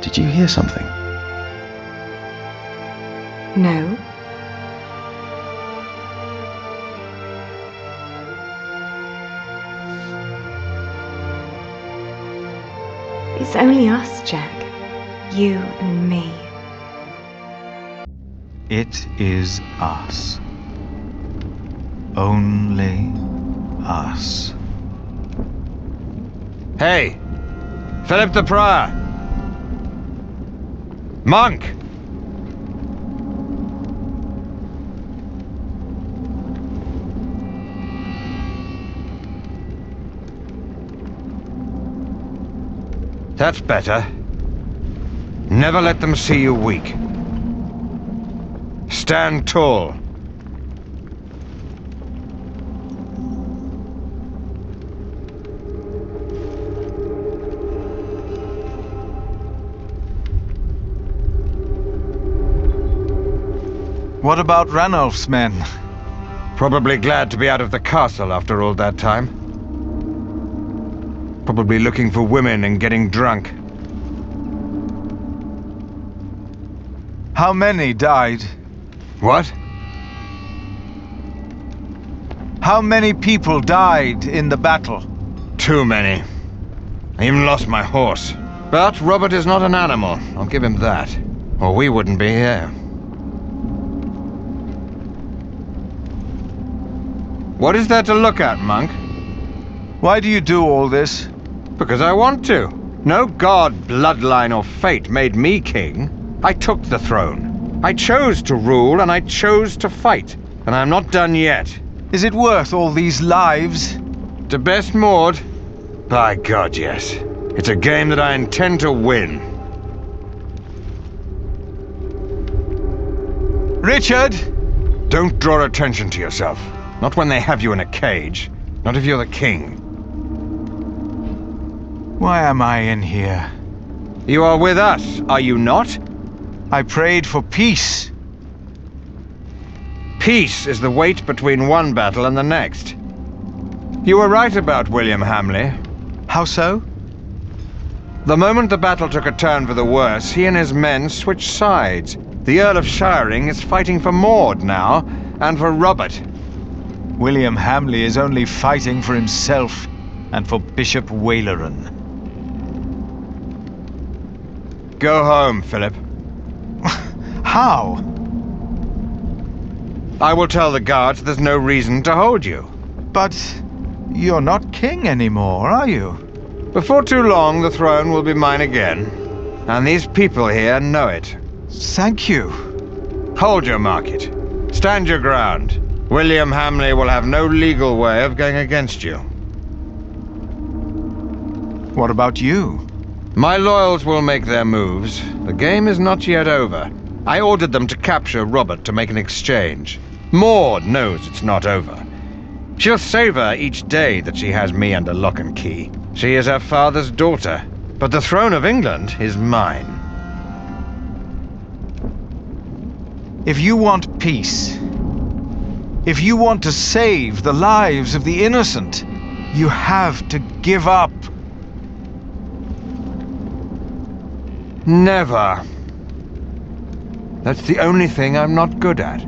Did you hear something? No. It's only us, Jack. You and me. It is us. Only us. Hey! Philip the Prior! Monk! That's better. Never let them see you weak. Stand tall. What about Ranulf's men? Probably glad to be out of the castle after all that time. Probably looking for women and getting drunk. How many died? What? How many people died in the battle? Too many. I even lost my horse. But Robert is not an animal, I'll give him that. Or we wouldn't be here. What is there to look at, monk? Why do you do all this? Because I want to. No god, bloodline, or fate made me king. I took the throne. I chose to rule, and I chose to fight. And I'm not done yet. Is it worth all these lives? To best Maud? By God, yes. It's a game that I intend to win. Richard! Don't draw attention to yourself. Not when they have you in a cage. Not if you're the king. Why am I in here? You are with us, are you not? I prayed for peace. Peace is the wait between one battle and the next. You were right about William Hamley. How so? The moment the battle took a turn for the worse, he and his men switched sides. The Earl of Shiring is fighting for Maud now, and for Robert. William Hamley is only fighting for himself and for Bishop Waleran. Go home, Philip. How? I will tell the guards there's no reason to hold you. But you're not king anymore, are you? Before too long, the throne will be mine again. And these people here know it. Thank you. Hold your market. Stand your ground. William Hamley will have no legal way of going against you. What about you? My loyals will make their moves. The game is not yet over. I ordered them to capture Robert to make an exchange. Maud knows it's not over. She'll savor each day that she has me under lock and key. She is her father's daughter, but the throne of England is mine. If you want peace, if you want to save the lives of the innocent, you have to give up. Never. That's the only thing I'm not good at.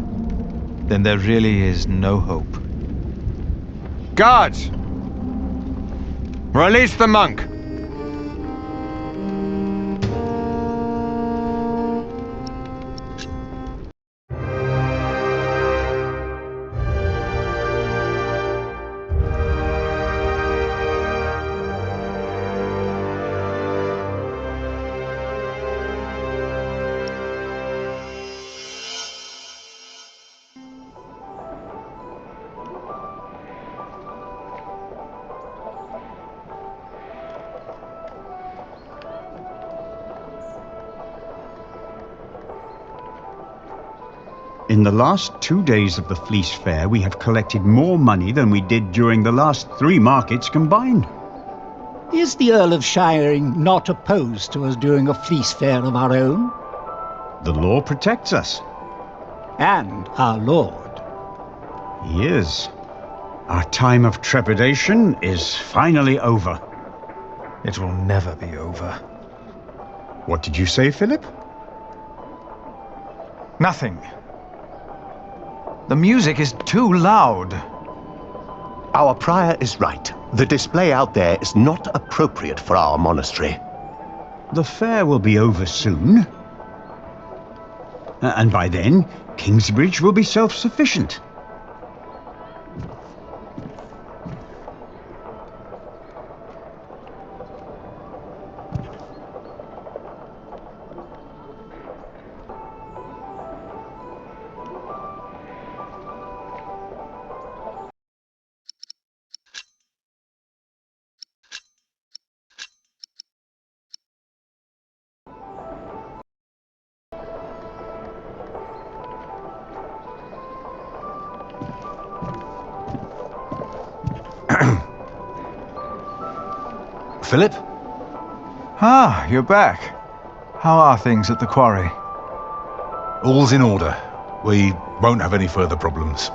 Then there really is no hope. Guards! Release the monk! In the last 2 days of the Fleece Fair, we have collected more money than we did during the last 3 markets combined. Is the Earl of Shiring not opposed to us doing a fleece fair of our own? The law protects us. And our Lord. He is. Our time of trepidation is finally over. It will never be over. What did you say, Philip? Nothing. The music is too loud. Our prior is right. The display out there is not appropriate for our monastery. The fair will be over soon. And by then, Kingsbridge will be self-sufficient. Philip? Ah, you're back. How are things at the quarry? All's in order. We won't have any further problems.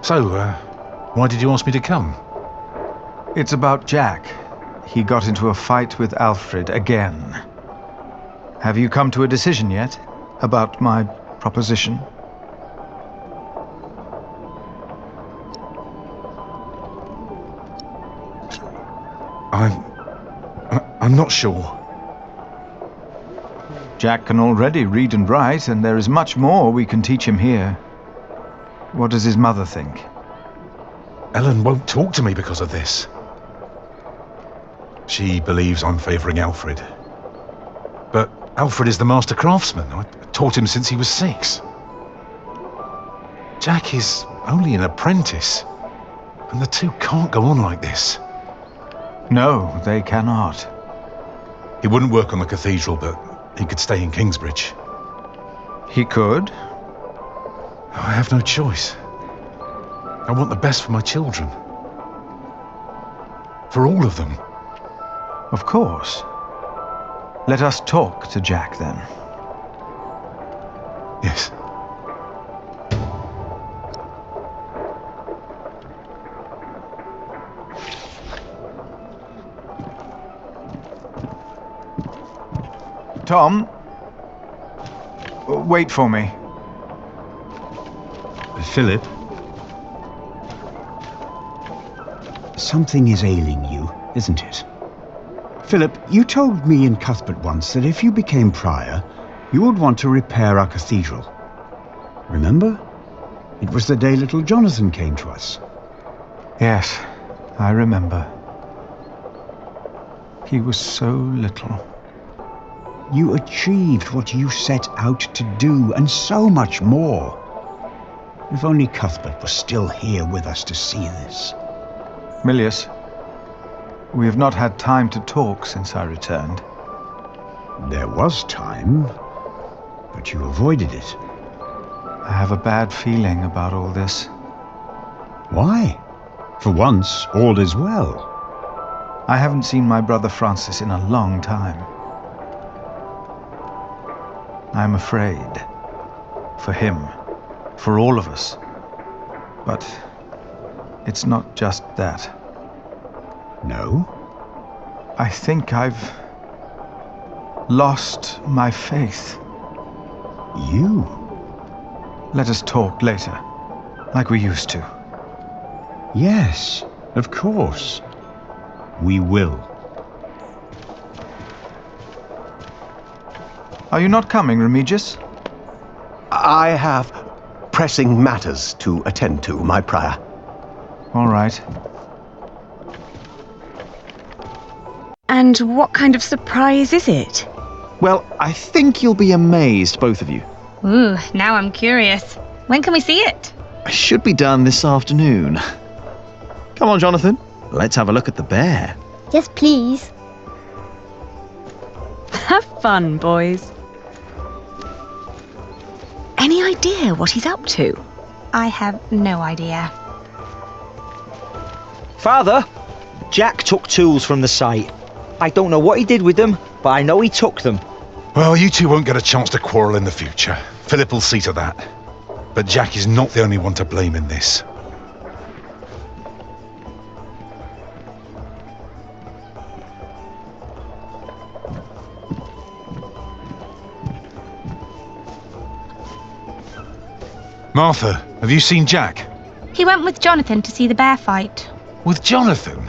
So, why did you ask me to come? It's about Jack. He got into a fight with Alfred again. Have you come to a decision yet about my proposition? I'm not sure. Jack can already read and write, and there is much more we can teach him here. What does his mother think? Ellen won't talk to me because of this. She believes I'm favouring Alfred. But Alfred is the master craftsman. I taught him since he was 6. Jack is only an apprentice, and the two can't go on like this. No, they cannot. He wouldn't work on the cathedral, but he could stay in Kingsbridge. He could? I have no choice. I want the best for my children. For all of them. Of course. Let us talk to Jack, then. Yes. Tom? Wait for me. Philip? Something is ailing you, isn't it? Philip, you told me in Cuthbert once that if you became prior, you would want to repair our cathedral. Remember? It was the day little Jonathan came to us. Yes, I remember. He was so little. You achieved what you set out to do, and so much more. If only Cuthbert was still here with us to see this. Milius, we have not had time to talk since I returned. There was time, but you avoided it. I have a bad feeling about all this. Why? For once, all is well. I haven't seen my brother Francis in a long time. I'm afraid. for him, for all of us. But it's not just that. No? I think I've lost my faith. You? Let us talk later, like we used to. Yes, of course. We will. Are you not coming, Remigius? I have pressing matters to attend to, my prior. All right. And what kind of surprise is it? Well, I think you'll be amazed, both of you. Ooh, now I'm curious. When can we see it? It should be done this afternoon. Come on, Jonathan. Let's have a look at the bear. Yes, please. Have fun, boys. Any idea what he's up to? I have no idea. Father, Jack took tools from the site. I don't know what he did with them, but I know he took them. Well, you two won't get a chance to quarrel in the future. Philip will see to that. But Jack is not the only one to blame in this. Martha, have you seen Jack? He went with Jonathan to see the bear fight. With Jonathan?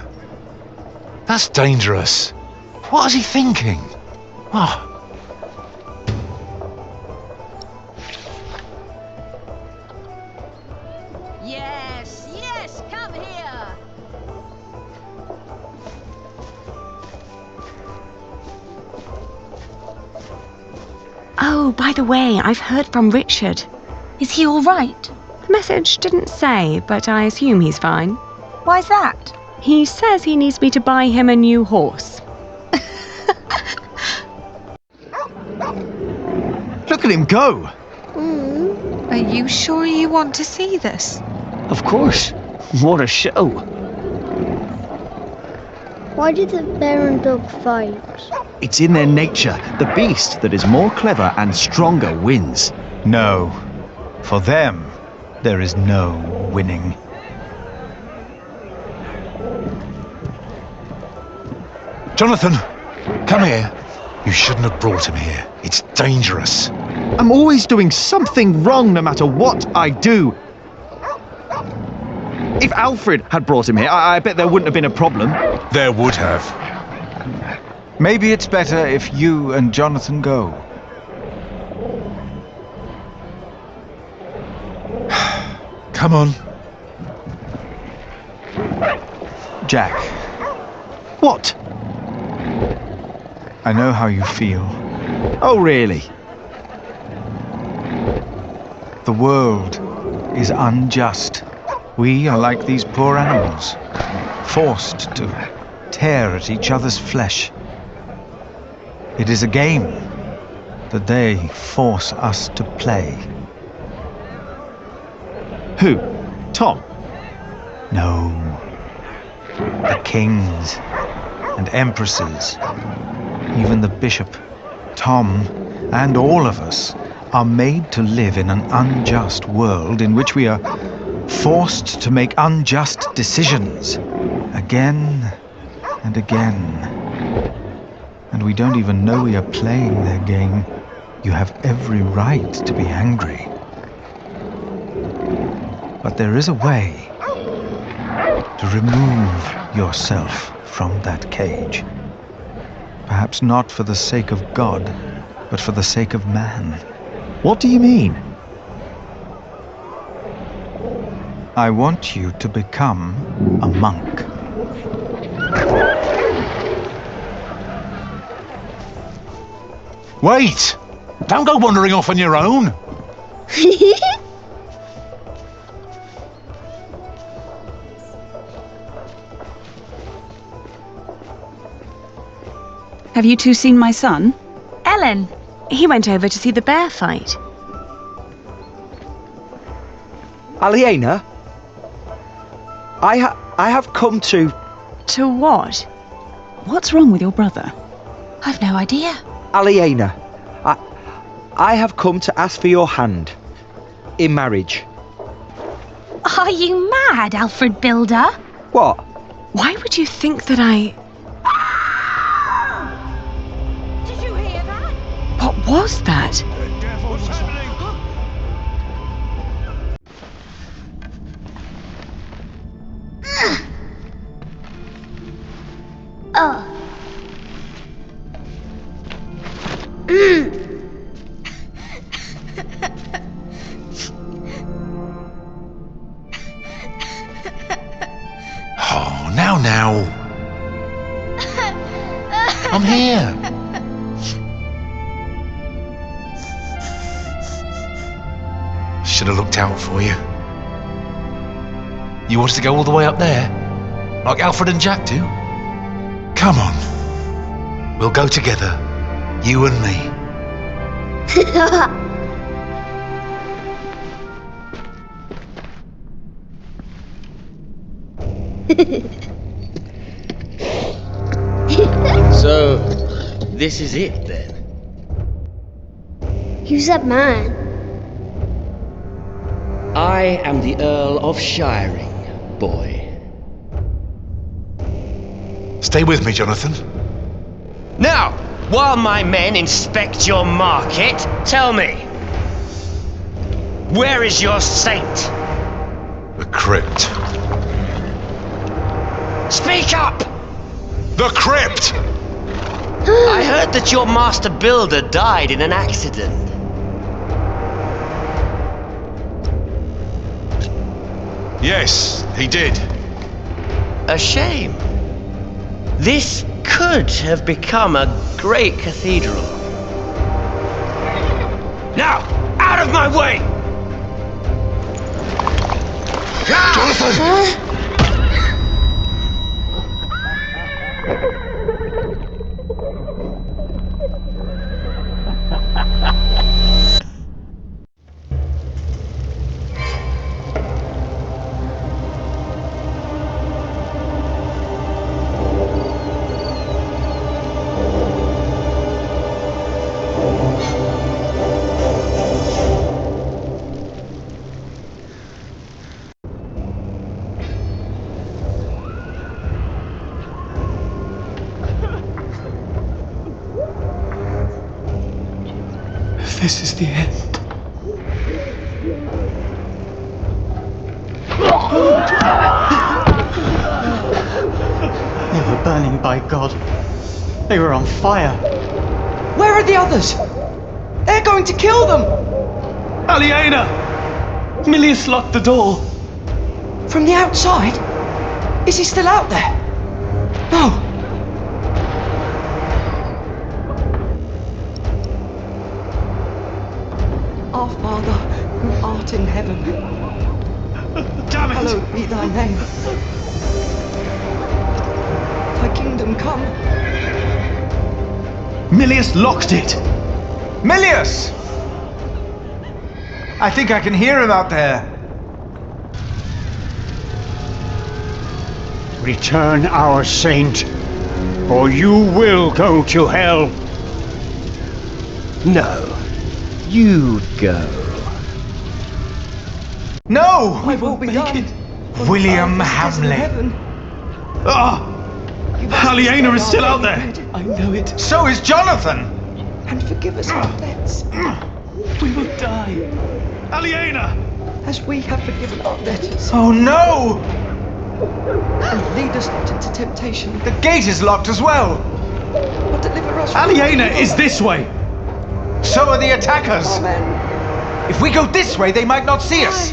That's dangerous. What is he thinking? Oh. Yes, yes, come here. Oh, by the way, I've heard from Richard. Is he all right? The message didn't say, but I assume he's fine. Why's that? He says he needs me to buy him a new horse. Look at him go! Are you sure you want to see this? Of course. What a show. Why did the bear and dog fight? It's in their nature. The beast that is more clever and stronger wins. No. For them, there is no winning. Jonathan, come here. You shouldn't have brought him here. It's dangerous. I'm always doing something wrong no matter what I do. If Alfred had brought him here, I bet there wouldn't have been a problem. There would have. Maybe it's better if you and Jonathan go. Come on. Jack. What? I know how you feel. Oh, really? The world is unjust. We are like these poor animals, forced to tear at each other's flesh. It is a game that they force us to play. Who? Tom? No. The kings and empresses, even the bishop, Tom, and all of us are made to live in an unjust world in which we are forced to make unjust decisions again and again. And we don't even know we are playing their game. You have every right to be angry. But there is a way to remove yourself from that cage. Perhaps not for the sake of God, but for the sake of man. What do you mean? I want you to become a monk. Wait! Don't go wandering off on your own! Have you two seen my son? Ellen. He went over to see the bear fight. Aliena? I have come to... To what? What's wrong with your brother? I've no idea. Aliena, I have come to ask for your hand. in marriage. Are you mad, Alfred Builder? What? Why would you think that I... Did you hear that? What was that? What's happening? Oh. Oh, now. I'm here. Should have looked out for you. You wanted to go all the way up there? Like Alfred and Jack do? Come on. We'll go together. You and me. So, this is it then? Who's that man? I am the Earl of Shiring, boy. Stay with me, Jonathan. Now, while my men inspect your market, tell me, where is your saint? The crypt. Speak up! The crypt! I heard that your master builder died in an accident. Yes, he did. A shame. This could have become a great cathedral. Now, out of my way! Jonathan! This is the end. They were burning by God. They were on fire. Where are the others? They're going to kill them! Aliena! Milius locked the door. From the outside? Is he still out there? No. Our Father, who art in heaven. Damn it! Hallowed be thy name. Thy kingdom come. Milius locked it! Milius! I think I can hear him out there. Return our saint, or you will go to hell. No. You go. No! I will be done. William Hamley. Ah! Aliena is still out there. I know it. So is Jonathan. And forgive us our debts. We will die. Aliena! As we have forgiven our debtors. Oh no! And lead us not into temptation. The gate is locked as well. But deliver us from Aliena evil. is this way. So are the attackers. Amen. If we go this way, they might not see us.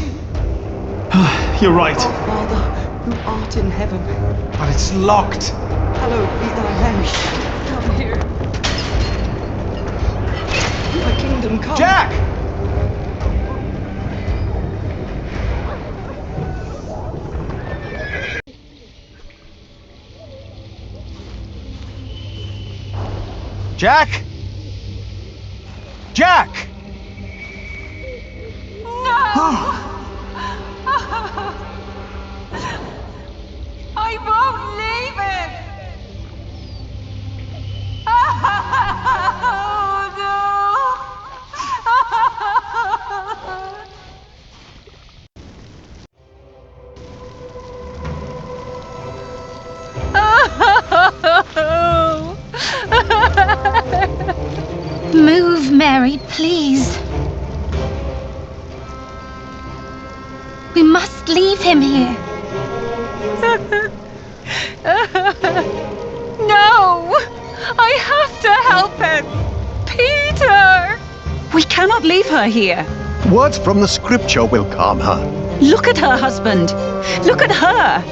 You're right. Our Father, who art in heaven. But it's locked. Hallowed be thy name. Come here. Thy kingdom come. Jack! Jack? Jack! I won't leave him! Oh, no! Move, Mary, please. We must leave him here. No! I have to help him! Peter! We cannot leave her here. Words from the scripture will calm her. Look at her, husband. Look at her.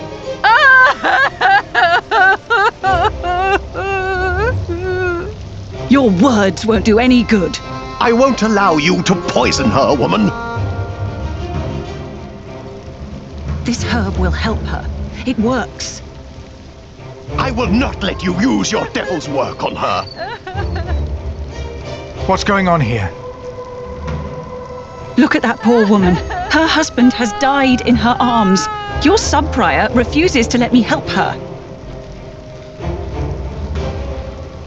Your words won't do any good. I won't allow you to poison her, woman. This herb will help her. It works. I will not let you use your devil's work on her. What's going on here? Look at that poor woman. Her husband has died in her arms. Your sub-prior refuses to let me help her.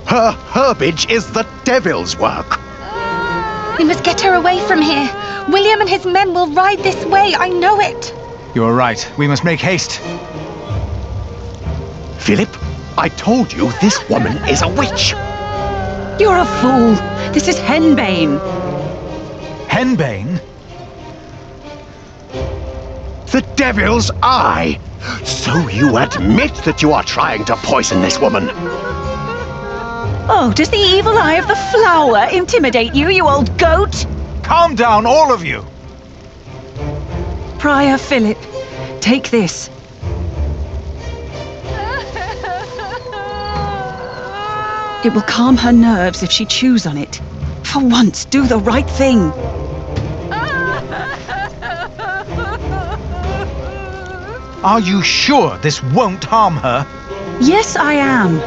Her herbage is the devil's work. We must get her away from here. William and his men will ride this way, I know it. You're right. We must make haste. Philip, I told you this woman is a witch. You're a fool. This is henbane. Henbane? The devil's eye. So you admit that you are trying to poison this woman. Oh, does the evil eye of the flower intimidate you, you old goat? Calm down, all of you. Prior Philip, take this. It will calm her nerves if she chews on it. For once, do the right thing. Are you sure this won't harm her? Yes, I am.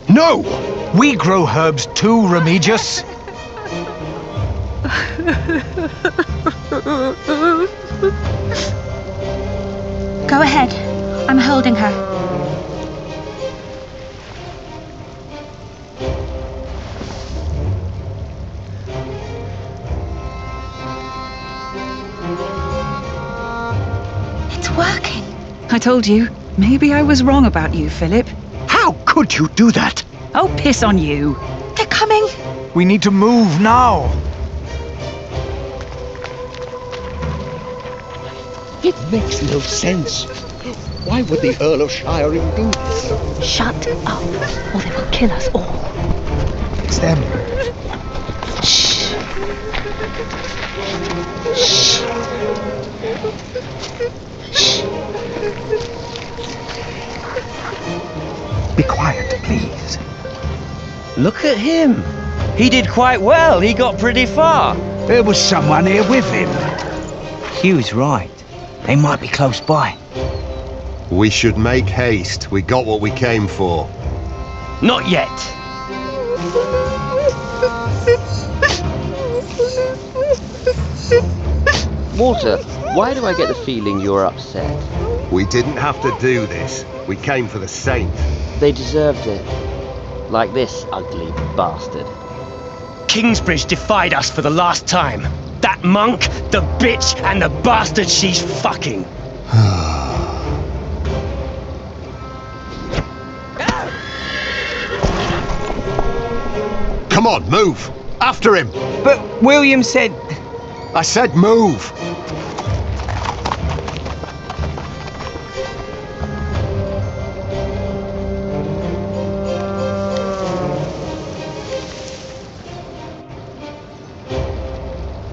No! We grow herbs too, Remigius. Go ahead. I'm holding her. It's working. I told you. Maybe I was wrong about you, Philip. How could you do that? Oh, piss on you. They're coming. We need to move now. It makes no sense. Why would the Earl of Shiring do this? Shut up, or they will kill us all. It's them. Shh. Shh. Shh. Be quiet, please. Look at him. He did quite well. He got pretty far. There was someone here with him. Hugh's right. They might be close by. We should make haste. We got what we came for. Not yet. Walter, why do I get the feeling you're upset? We didn't have to do this. We came for the saint. They deserved it. Like this ugly bastard. Kingsbridge defied us for the last time. That monk, the bitch, and the bastard she's fucking. Come on, move! After him! But William said... I said move!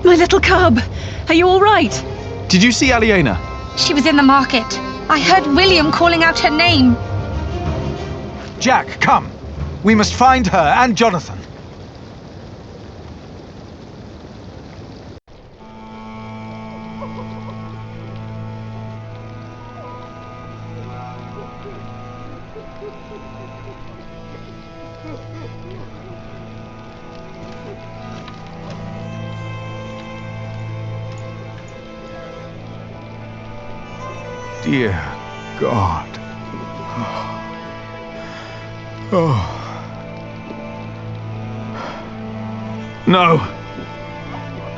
My little cub, are you all right? Did you see Aliena? She was in the market. I heard William calling out her name. Jack, come. We must find her and Jonathan. Dear God. Oh. No.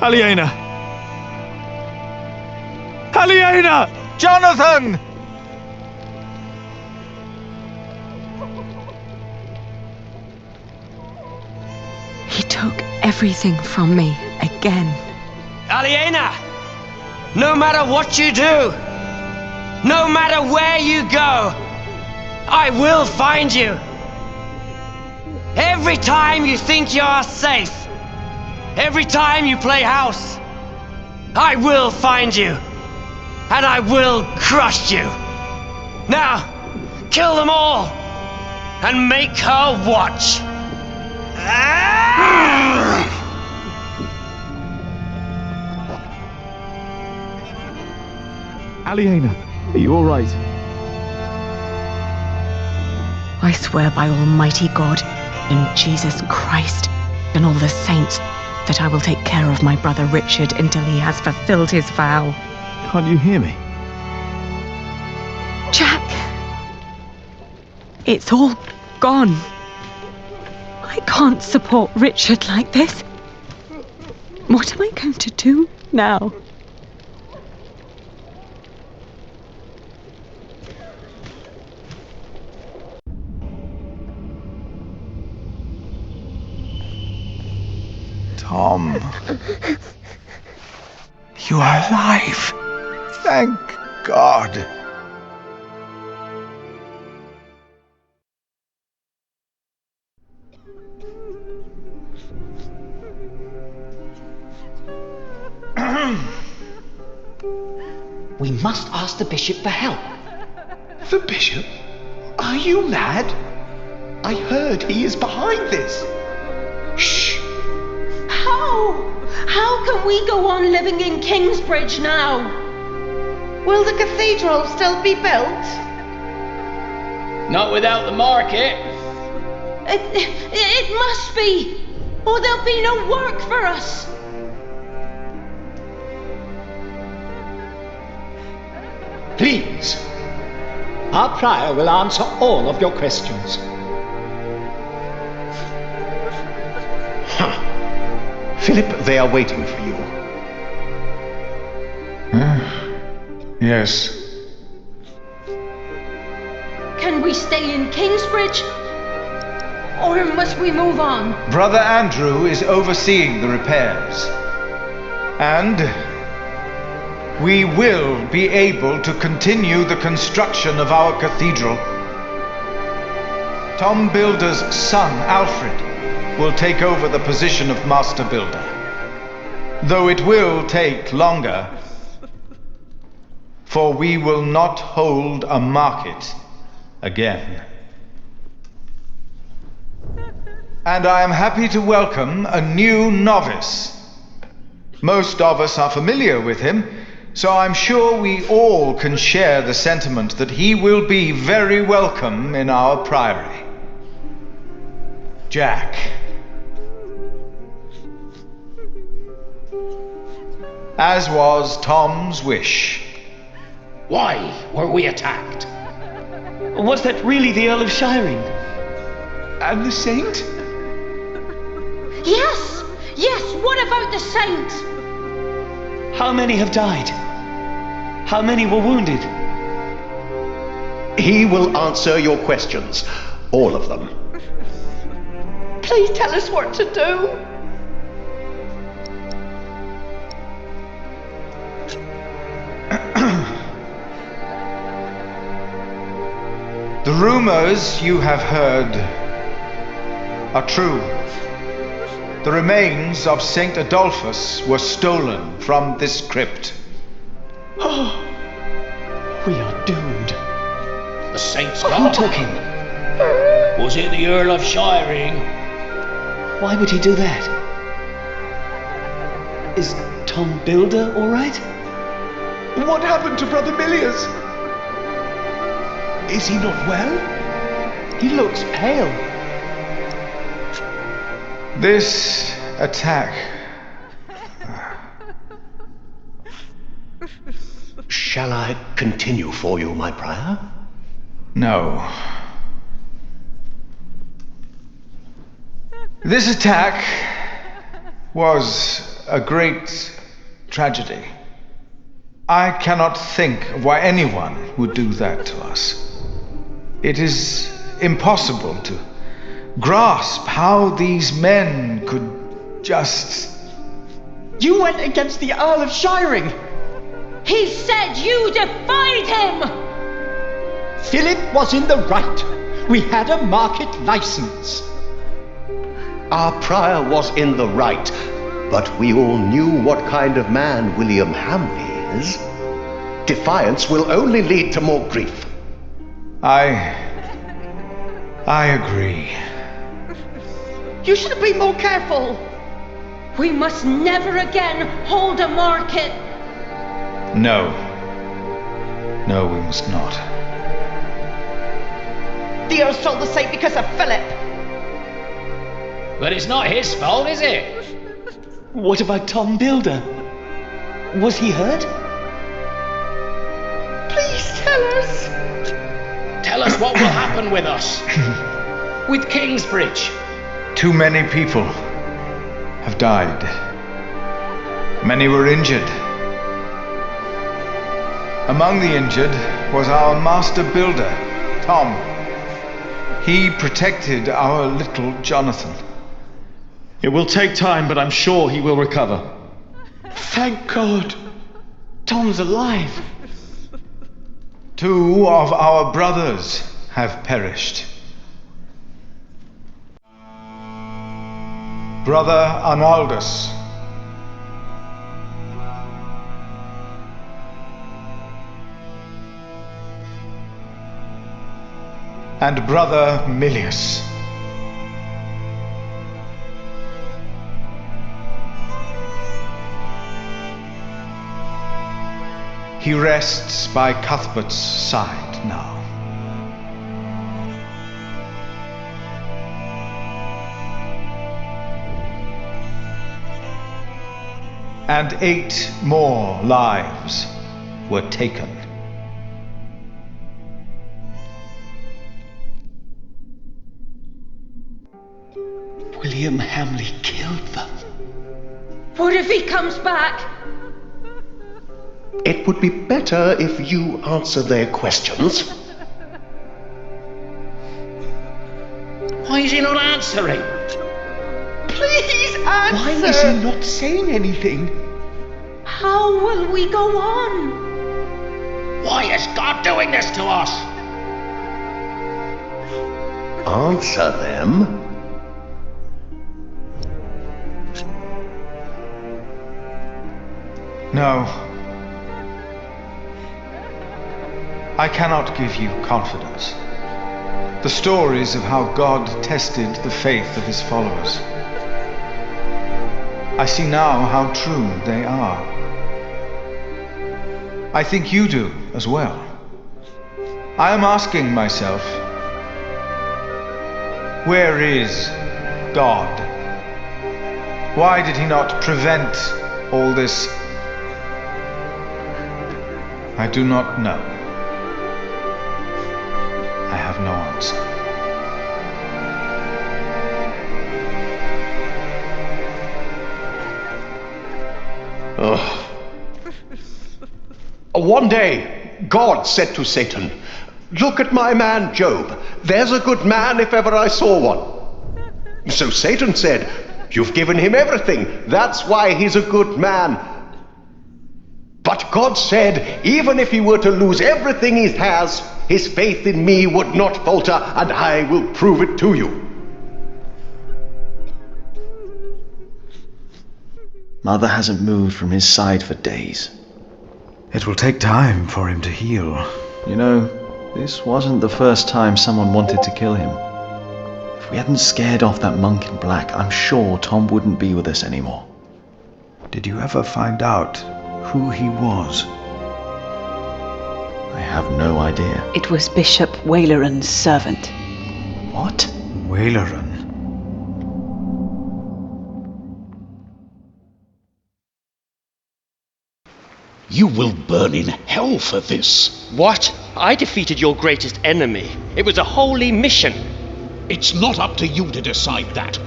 Aliena. Aliena! Jonathan! everything from me again. Aliena! No matter what you do, no matter where you go, I will find you. Every time you think you're safe, every time you play house, I will find you, and I will crush you. Now, kill them all, and make her watch. Aliena, are you all right? I swear by Almighty God, in Jesus Christ, and all the saints, that I will take care of my brother Richard until he has fulfilled his vow. Can't you hear me? Jack! It's all gone. I can't support Richard like this. What am I going to do now? Tom. You are alive. Thank God. We must ask the bishop for help. The bishop? Are you mad? I heard he is behind this. Shh. How can we go on living in Kingsbridge now? Will the cathedral still be built? Not without the market. It must be, or there'll be no work for us. Please. Our prior will answer all of your questions. Philip, they are waiting for you. Yes. Can we stay in Kingsbridge? Or must we move on? Brother Andrew is overseeing the repairs. And we will be able to continue the construction of our cathedral. Tom Builder's son, Alfred, will take over the position of Master Builder. Though it will take longer, for we will not hold a market again. And I am happy to welcome a new novice. Most of us are familiar with him, so I'm sure we all can share the sentiment that he will be very welcome in our priory. Jack. As was Tom's wish. Why were we attacked? Was that really the Earl of Shiring? And the saint? Yes! Yes, what about the saint? How many have died? How many were wounded? He will answer your questions. All of them. Please tell us what to do. The rumors you have heard are true. The remains of Saint Adolphus were stolen from this crypt. Oh, we are doomed. The saint's gone. Who took him? Was it the Earl of Shiring? Why would he do that? Is Tom Builder all right? What happened to Brother Milius? Is he not well? He looks pale. This attack... Shall I continue for you, my prior? No. This attack was a great tragedy. I cannot think of why anyone would do that to us. It is impossible to grasp how these men could just... You went against the Earl of Shiring! He said you defied him! Philip was in the right. We had a market license. Our prior was in the right, but we all knew what kind of man William Hamley is. Defiance will only lead to more grief. I agree. You should have been more careful. We must never again hold a market. No. No, we must not. The Earl sold the site because of Philip. But it's not his fault, is it? What about Tom Builder? Was he hurt? Please tell us. Tell us what will happen with us. With Kingsbridge. Too many people have died. Many were injured. Among the injured was our master builder, Tom. He protected our little Jonathan. It will take time, but I'm sure he will recover. Thank God. Tom's alive. 2 of our brothers have perished. Brother Arnaldus. And Brother Milius. He rests by Cuthbert's side now. And 8 more lives were taken. William Hamley killed them. What if he comes back? It would be better if you answer their questions. Why is he not answering? Please answer! Why is he not saying anything? How will we go on? Why is God doing this to us? Answer them. No. I cannot give you confidence. The stories of how God tested the faith of his followers. I see now how true they are. I think you do as well. I am asking myself, where is God? Why did he not prevent all this? I do not know. I have no answer. One day, God said to Satan, "Look at my man Job. There's a good man if ever I saw one." So Satan said, "You've given him everything. That's why he's a good man." But God said, even if he were to lose everything he has, his faith in me would not falter, and I will prove it to you. Mother hasn't moved from his side for days. It will take time for him to heal. You know, this wasn't the first time someone wanted to kill him. If we hadn't scared off that monk in black, I'm sure Tom wouldn't be with us anymore. Did you ever find out who he was? I have no idea. It was Bishop Waleran's servant. What? Waleran? You will burn in hell for this. What? I defeated your greatest enemy. It was a holy mission. It's not up to you to decide that.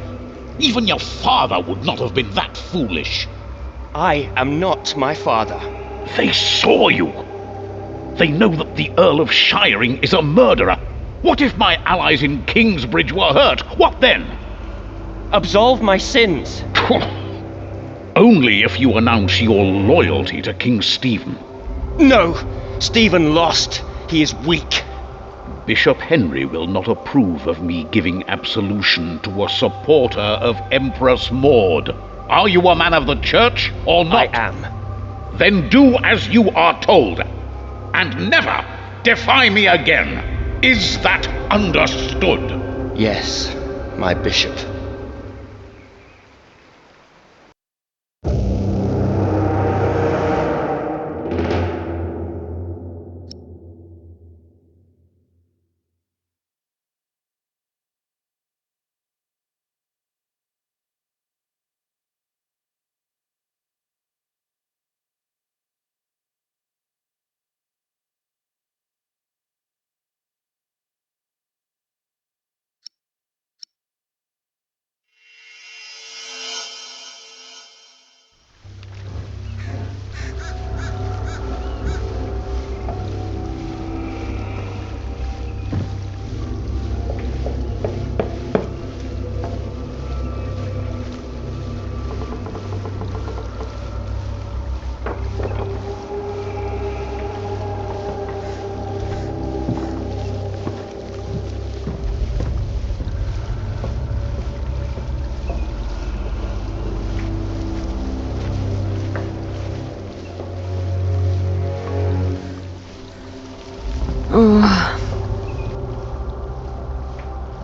Even your father would not have been that foolish. I am not my father. They saw you. They know that the Earl of Shiring is a murderer. What if my allies in Kingsbridge were hurt? What then? Absolve my sins. Only if you announce your loyalty to King Stephen. No! Stephen lost. He is weak. Bishop Henry will not approve of me giving absolution to a supporter of Empress Maud. Are you a man of the church or not? I am. Then do as you are told, and never defy me again. Is that understood? Yes, my bishop.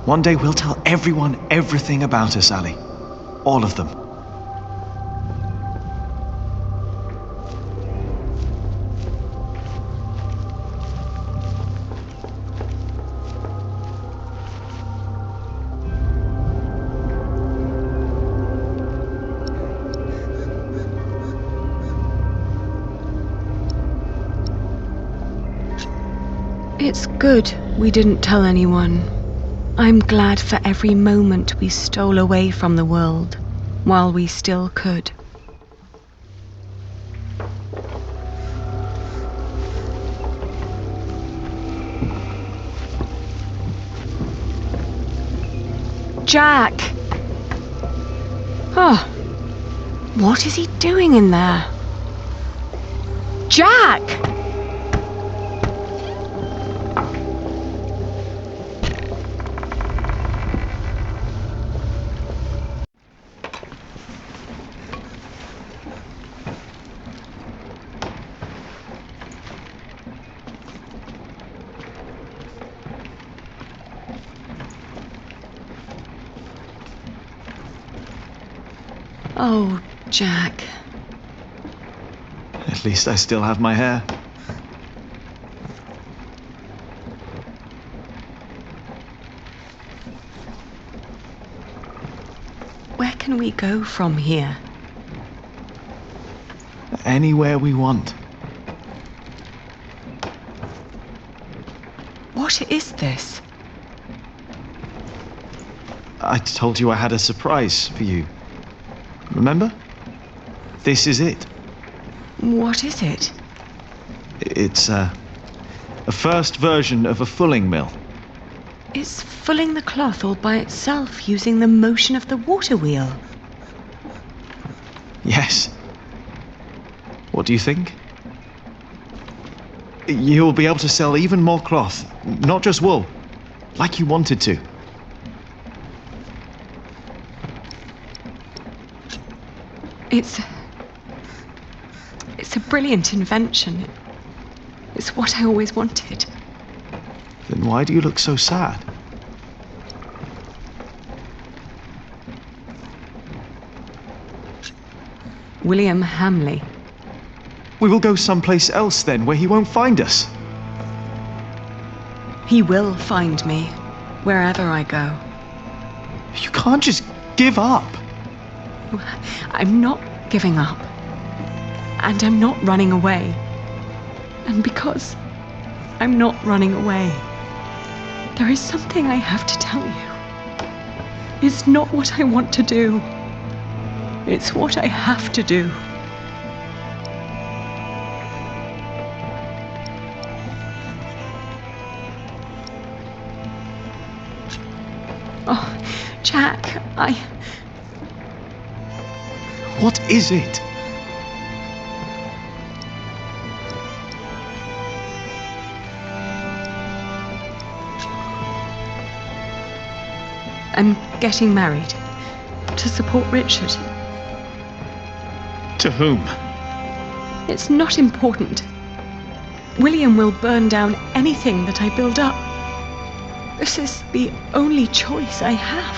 One day we'll tell everyone everything about us, Ali. All of them. It's good we didn't tell anyone. I'm glad for every moment we stole away from the world, while we still could. Jack! Oh, what is he doing in there? Jack! Oh, Jack. At least I still have my hair. Where can we go from here? Anywhere we want. What is this? I told you I had a surprise for you. Remember? This is it. What is it? It's a first version of a fulling mill. It's fulling the cloth all by itself using the motion of the water wheel. Yes. What do you think? You'll be able to sell even more cloth, not just wool, like you wanted to. It's a brilliant invention. It's what I always wanted. Then why do you look so sad? William Hamley. We will go someplace else then, where he won't find us. He will find me, wherever I go. You can't just give up. I'm not giving up. And I'm not running away. And because I'm not running away, there is something I have to tell you. It's not what I want to do. It's what I have to do. Oh, Jack, What is it? I'm getting married. To support Richard. To whom? It's not important. William will burn down anything that I build up. This is the only choice I have.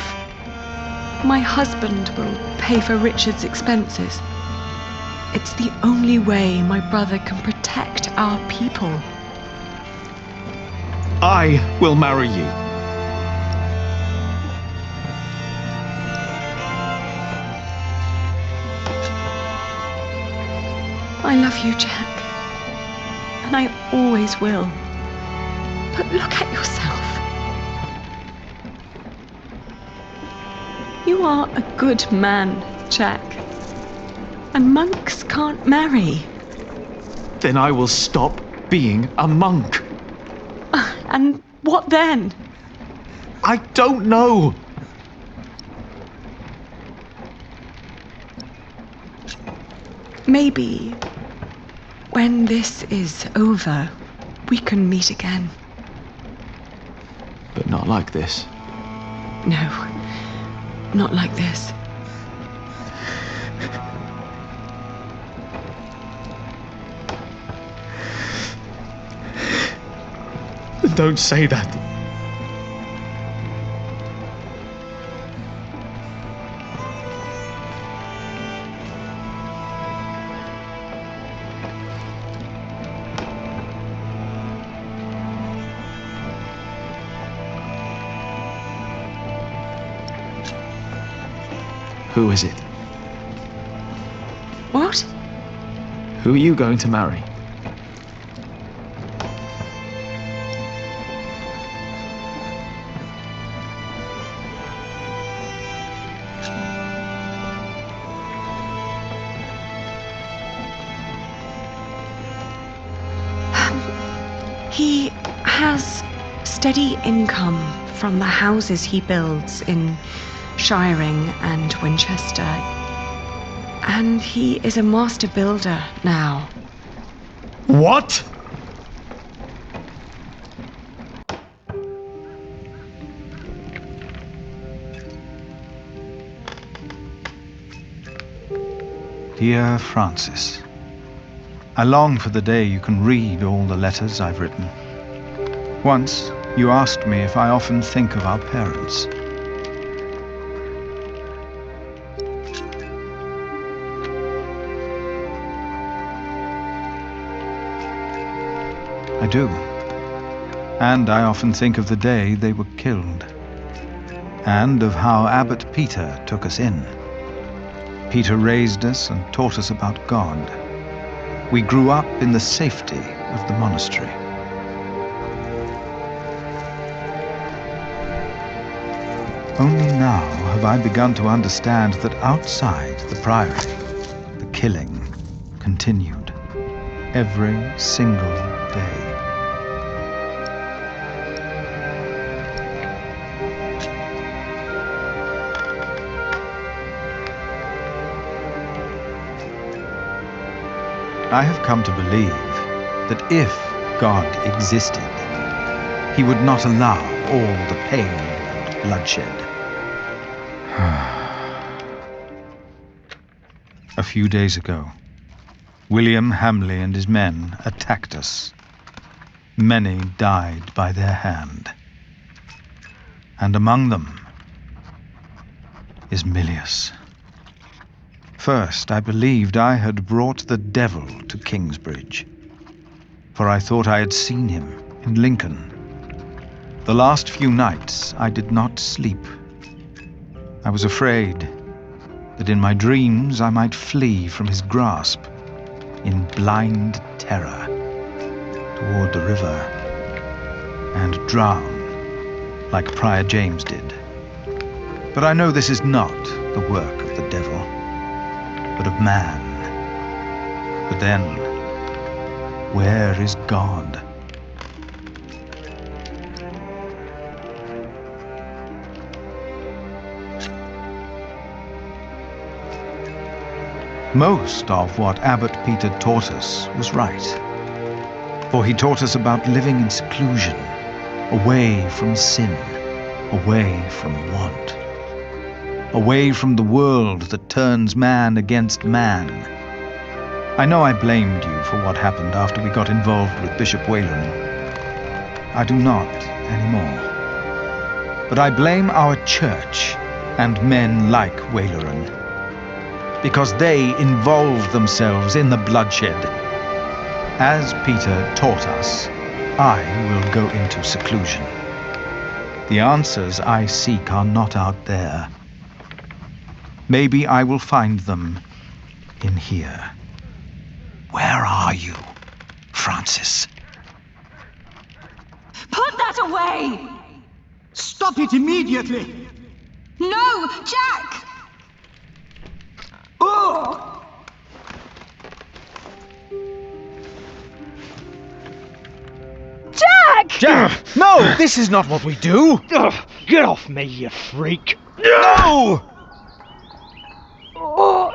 My husband will pay for Richard's expenses. It's the only way my brother can protect our people. I will marry you. I love you, Jack. And I always will. But look at yourself. You are a good man, Jack. And monks can't marry. Then I will stop being a monk. And what then? I don't know. Maybe when this is over, we can meet again. But not like this. No, not like this. Don't say that. Who is it? What? Who are you going to marry? He has steady income from the houses he builds in Shiring and Winchester. And he is a master builder now. What? Dear Francis, I long for the day you can read all the letters I've written. Once, you asked me if I often think of our parents. I do. And I often think of the day they were killed. And of how Abbot Peter took us in. Peter raised us and taught us about God. We grew up in the safety of the monastery. Only now have I begun to understand that outside the priory, the killing continued every single day. I have come to believe that if God existed, he would not allow all the pain and bloodshed. A few days ago, William Hamley and his men attacked us. Many died by their hand. And among them is Milius. First, I believed I had brought the devil to Kingsbridge, for I thought I had seen him in Lincoln. The last few nights I did not sleep. I was afraid that in my dreams I might flee from his grasp in blind terror toward the river and drown like Prior James did. But I know this is not the work of the devil, but of man. But then, where is God? Most of what Abbot Peter taught us was right. For he taught us about living in seclusion, away from sin, away from want, away from the world that turns man against man. I know I blamed you for what happened after we got involved with Bishop Wayland. I do not anymore. But I blame our church and men like Wayland, because they involved themselves in the bloodshed. As Peter taught us, I will go into seclusion. The answers I seek are not out there. Maybe I will find them in here. Where are you, Francis? Put that away! Stop it immediately! No, Jack! Oh! Jack! Jack! No! This is not what we do! Get off me, you freak! No! Oh.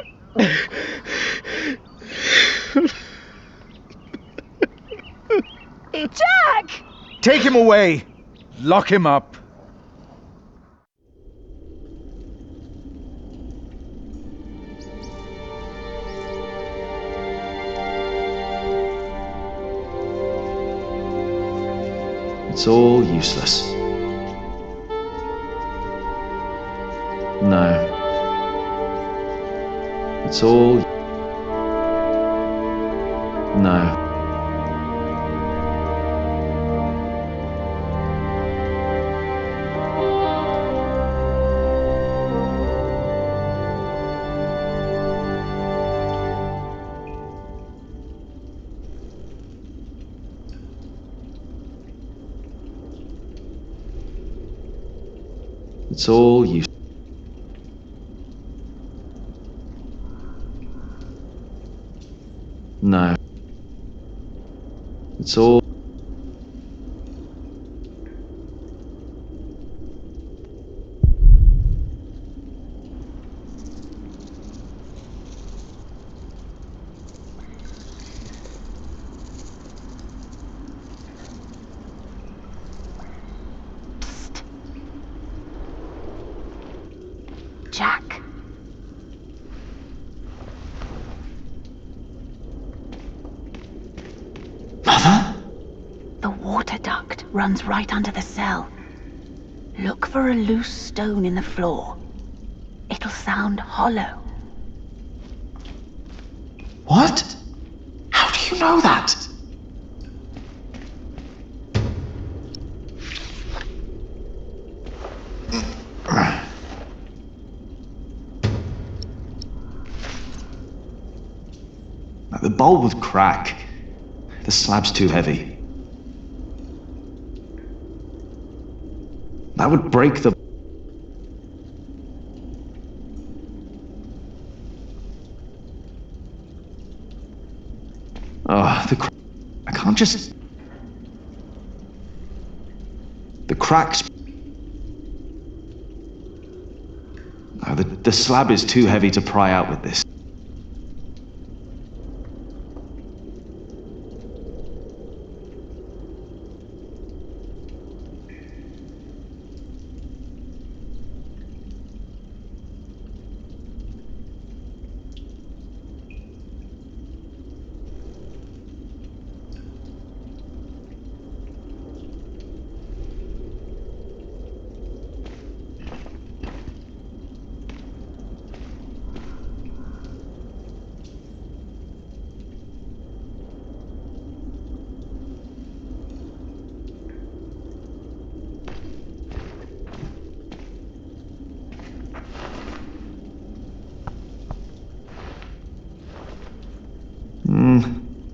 Jack! Take him away! Lock him up! It's all useless. No. It's all... No. It's all useless. No. It's all... Jack. Mother? The water duct runs right under the cell. Look for a loose stone in the floor. It'll sound hollow. What? How do you know that? The bowl would crack. The slab's too heavy. That would break the... Oh, I can't just... The cracks... No, the slab is too heavy to pry out with this.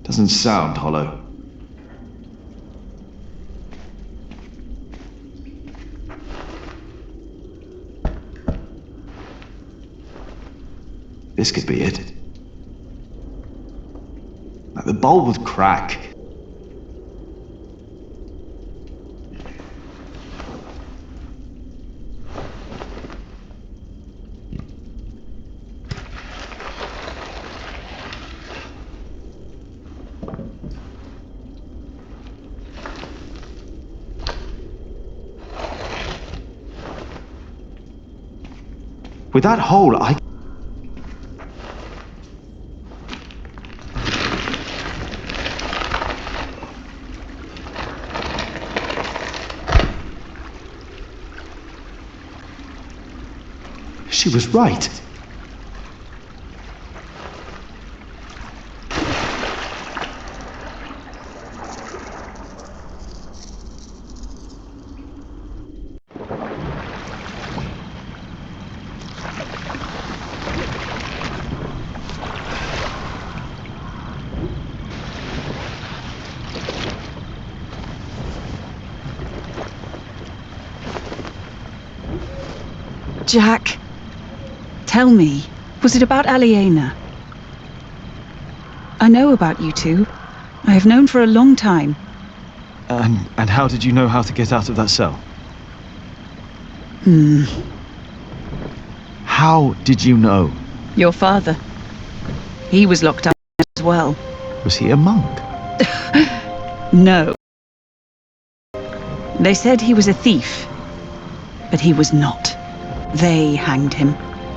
Doesn't sound hollow. This could be it. The bowl would crack. With that hole, I... She was right. Jack, tell me, was it about Aliena? I know about you two. I have known for a long time. And how did you know how to get out of that cell? How did you know? Your father. He was locked up as well. Was he a monk? No. They said he was a thief, but he was not. They hanged him,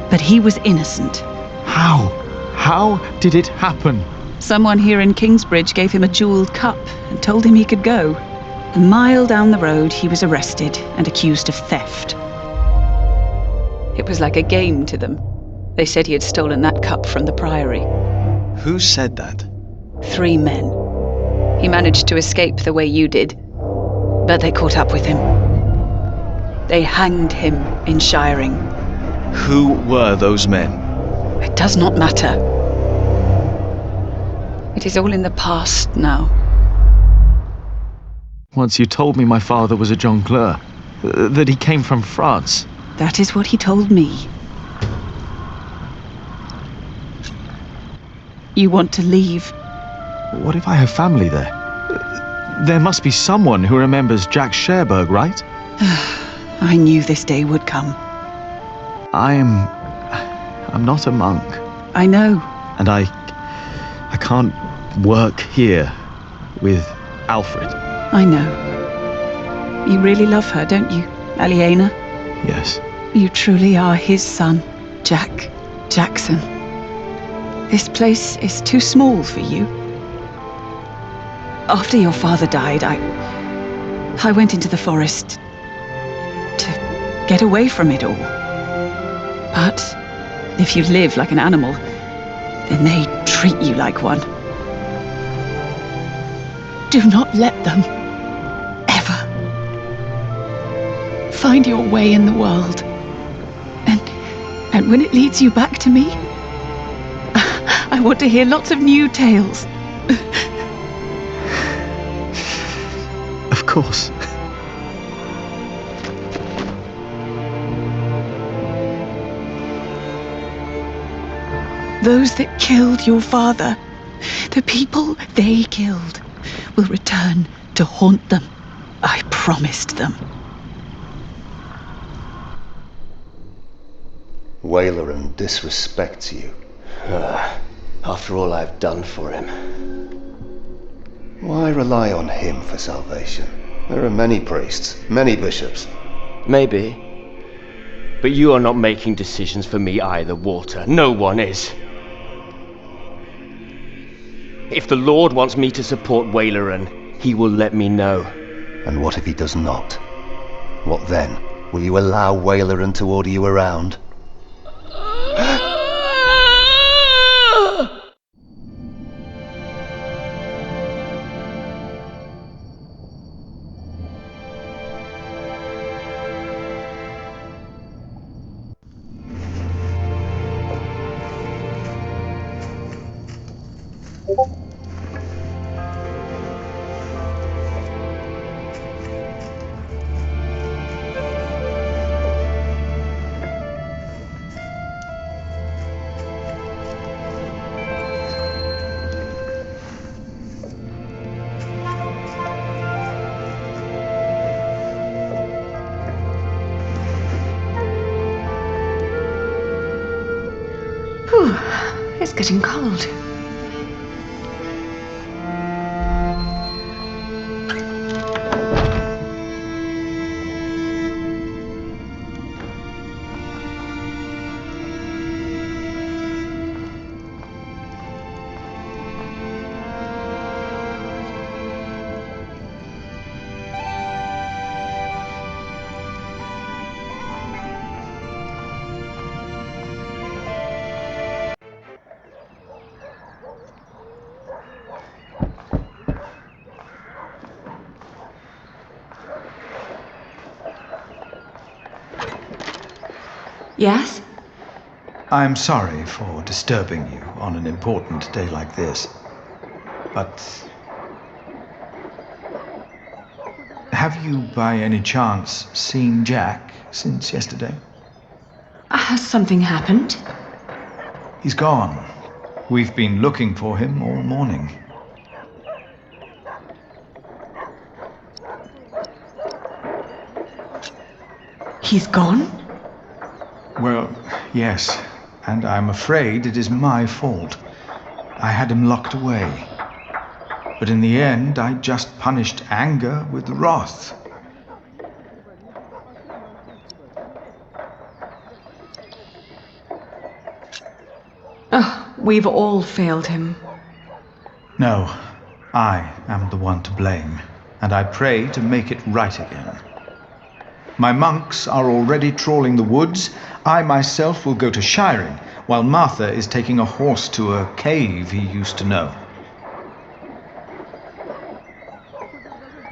but he was innocent. How? How did it happen? Someone here in Kingsbridge gave him a jeweled cup and told him he could go. A mile down the road, he was arrested and accused of theft. It was like a game to them. They said he had stolen that cup from the priory. Who said that? 3 men. He managed to escape the way you did, but they caught up with him. They hanged him in Shiring. Who were those men? It does not matter. It is all in the past now. Once you told me my father was a jongleur, that he came from France. That is what he told me. You want to leave? What if I have family there? There must be someone who remembers Jack Sherberg, right? I knew this day would come. I'm not a monk. I know. And I can't work here with Alfred. I know. You really love her, don't you, Aliena? Yes. You truly are his son, Jack Jackson. This place is too small for you. After your father died, I went into the forest to get away from it all. But if you live like an animal, then they treat you like one. Do not let them ever find your way in the world. And when it leads you back to me, I want to hear lots of new tales. Of course. Those that killed your father, the people they killed, will return to haunt them. I promised them. Wayleran disrespects you. After all I've done for him. Why rely on him for salvation? There are many priests, many bishops. Maybe. But you are not making decisions for me either, Walter. No one is. If the Lord wants me to support Wayleran, he will let me know. And what if he does not? What then? Will you allow Wayleran to order you around? Whew, it's getting cold. Yes? I'm sorry for disturbing you on an important day like this, but have you by any chance seen Jack since yesterday? Has something happened? He's gone. We've been looking for him all morning. He's gone? Well, yes, and I'm afraid it is my fault. I had him locked away. But in the end, I just punished anger with wrath. Oh, we've all failed him. No, I am the one to blame, and I pray to make it right again. My monks are already trawling the woods. I myself will go to shiring, while Martha is taking a horse to a cave he used to know.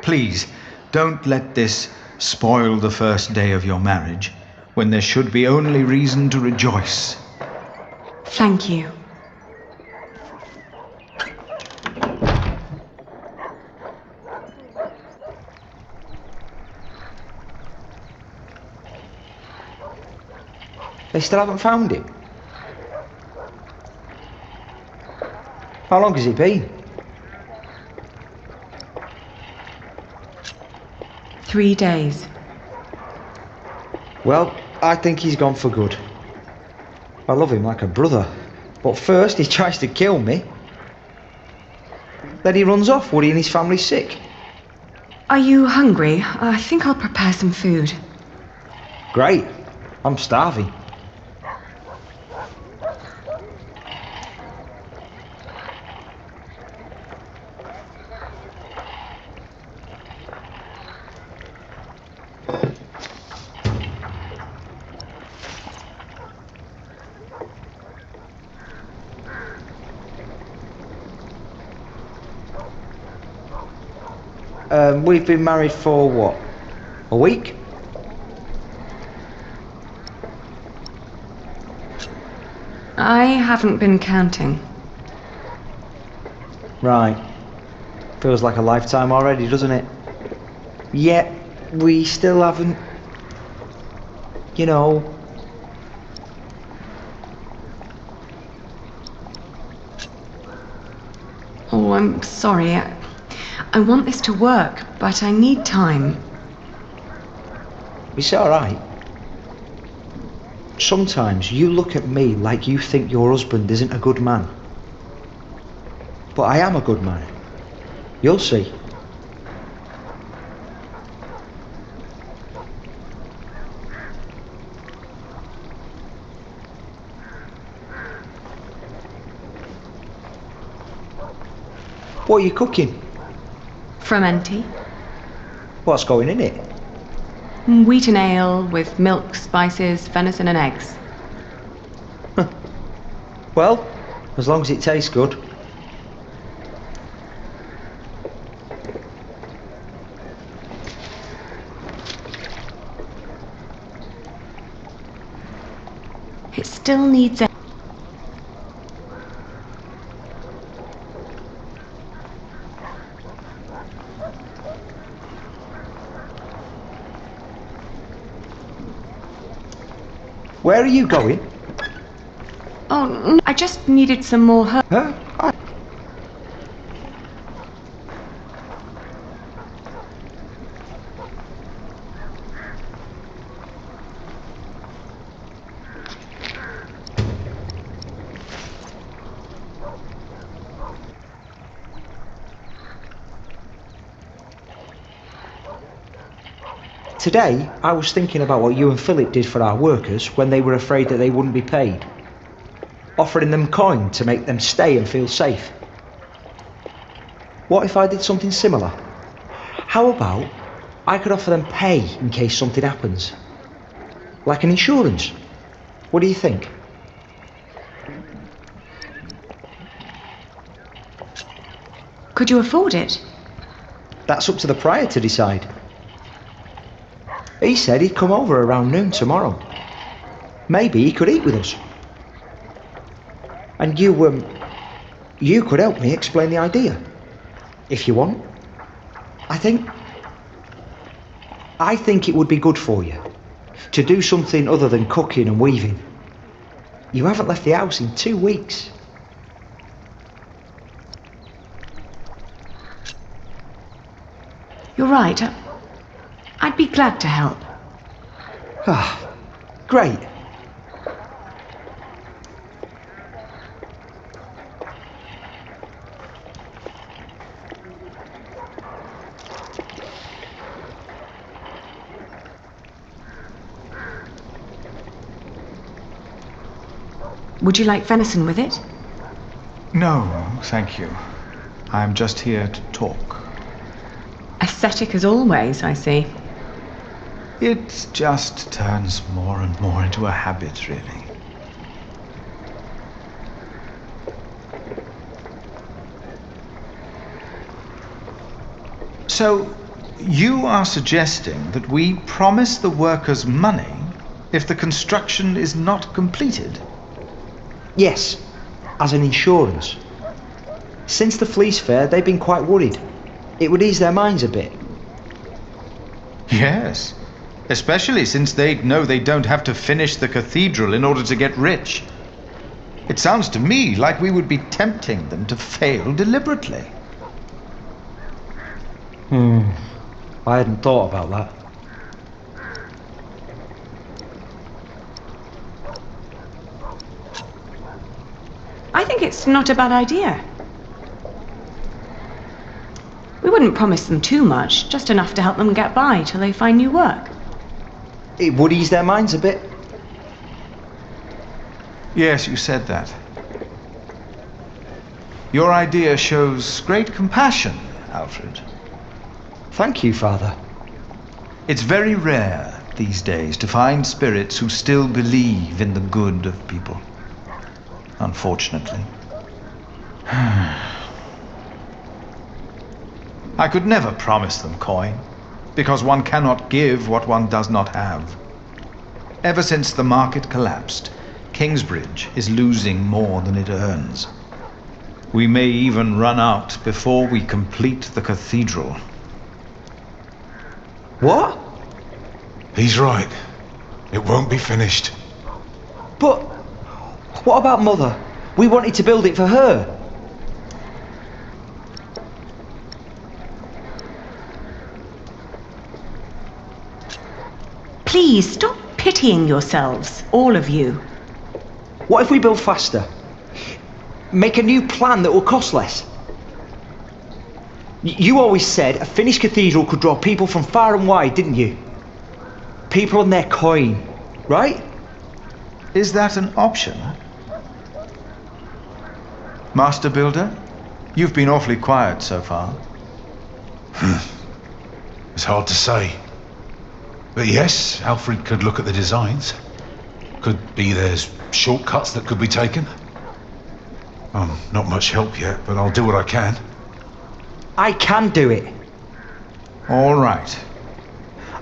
Please, don't let this spoil the first day of your marriage, when there should be only reason to rejoice. Thank you. They still haven't found him? How long has he been? 3 days. Well, I think he's gone for good. I love him like a brother. But first he tries to kill me. Then he runs off. Woody and his family's sick. Are you hungry? I think I'll prepare some food. Great. I'm starving. We've been married for what? A week? I haven't been counting. Right. Feels like a lifetime already, doesn't it? Yet, we still haven't... You know... Oh, I'm sorry. I want this to work, but I need time. It's alright. Sometimes you look at me like you think your husband isn't a good man. But I am a good man. You'll see. What are you cooking? Frumenti. What's going in it? Wheaten ale with milk, spices, venison and eggs. Well, as long as it tastes good. It still needs a... Where are you going? Oh, I just needed some more herb. Huh? Today, I was thinking about what you and Philip did for our workers when they were afraid that they wouldn't be paid. Offering them coin to make them stay and feel safe. What if I did something similar? How about I could offer them pay in case something happens? Like an insurance. What do you think? Could you afford it? That's up to the prior to decide. He said he'd come over around noon tomorrow. Maybe he could eat with us. And you could help me explain the idea, if you want. I think it would be good for you to do something other than cooking and weaving. You haven't left the house in 2 weeks. You're right. I'd be glad to help. Ah, great. Would you like venison with it? No, thank you. I'm just here to talk. Ascetic as always, I see. It just turns more and more into a habit, really. So, you are suggesting that we promise the workers money if the construction is not completed? Yes, as an insurance. Since the Fleece Fair, they've been quite worried. It would ease their minds a bit. Yes, especially since they'd know they don't have to finish the cathedral in order to get rich. It sounds to me like we would be tempting them to fail deliberately. I hadn't thought about that. I think it's not a bad idea. We wouldn't promise them too much, just enough to help them get by till they find new work. It would ease their minds a bit. Yes, you said that. Your idea shows great compassion, Alfred. Thank you, Father. It's very rare these days to find spirits who still believe in the good of people. Unfortunately. I could never promise them coin, because one cannot give what one does not have. Ever since the market collapsed, Kingsbridge is losing more than it earns. We may even run out before we complete the cathedral. What? He's right. It won't be finished. But what about Mother? We wanted to build it for her. Please, stop pitying yourselves, all of you. What if we build faster? Make a new plan that will cost less? You always said a finished cathedral could draw people from far and wide, didn't you? People on their coin, right? Is that an option? Master Builder, you've been awfully quiet so far. It's hard to say. But yes, Alfred could look at the designs. Could be there's shortcuts that could be taken. Not much help yet, but I'll do what I can. I can do it. All right.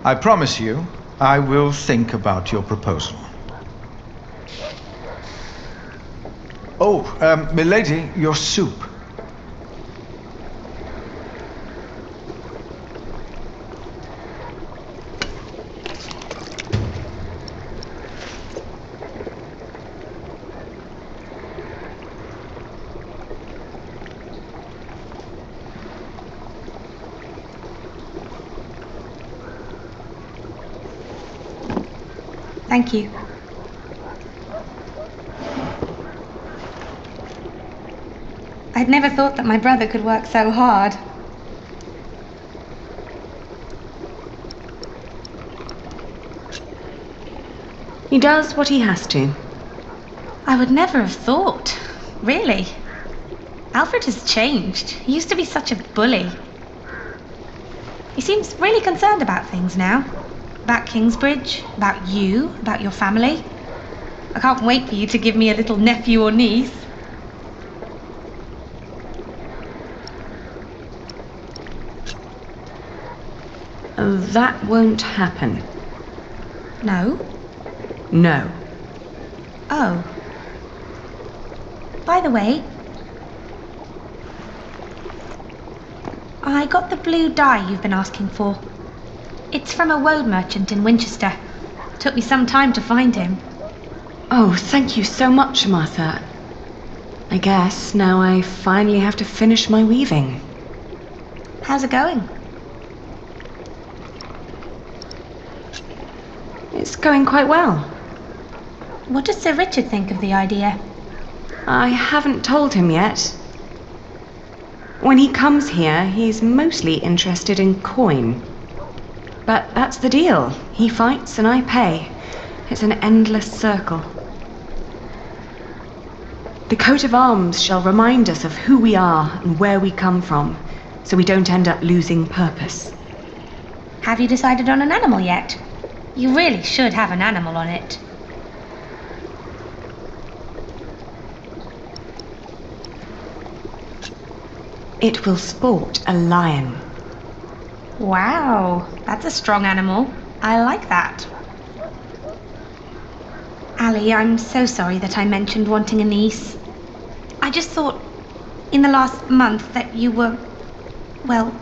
I promise you, I will think about your proposal. Oh, milady, your soup. Thank you. I'd never thought that my brother could work so hard. He does what he has to. I would never have thought. Really. Alfred has changed. He used to be such a bully. He seems really concerned about things now. About Kingsbridge, about you, about your family. I can't wait for you to give me a little nephew or niece. That won't happen. No? No. Oh. By the way, I got the blue dye you've been asking for. It's from a woad merchant in Winchester. Took me some time to find him. Oh, thank you so much, Martha. I guess now I finally have to finish my weaving. How's it going? It's going quite well. What does Sir Richard think of the idea? I haven't told him yet. When he comes here, he's mostly interested in coin. But that's the deal. He fights and I pay. It's an endless circle. The coat of arms shall remind us of who we are and where we come from, so we don't end up losing purpose. Have you decided on an animal yet? You really should have an animal on it. It will sport a lion. Wow, that's a strong animal. I like that. Ali, I'm so sorry that I mentioned wanting a niece. I just thought, in the last month, that you were, well,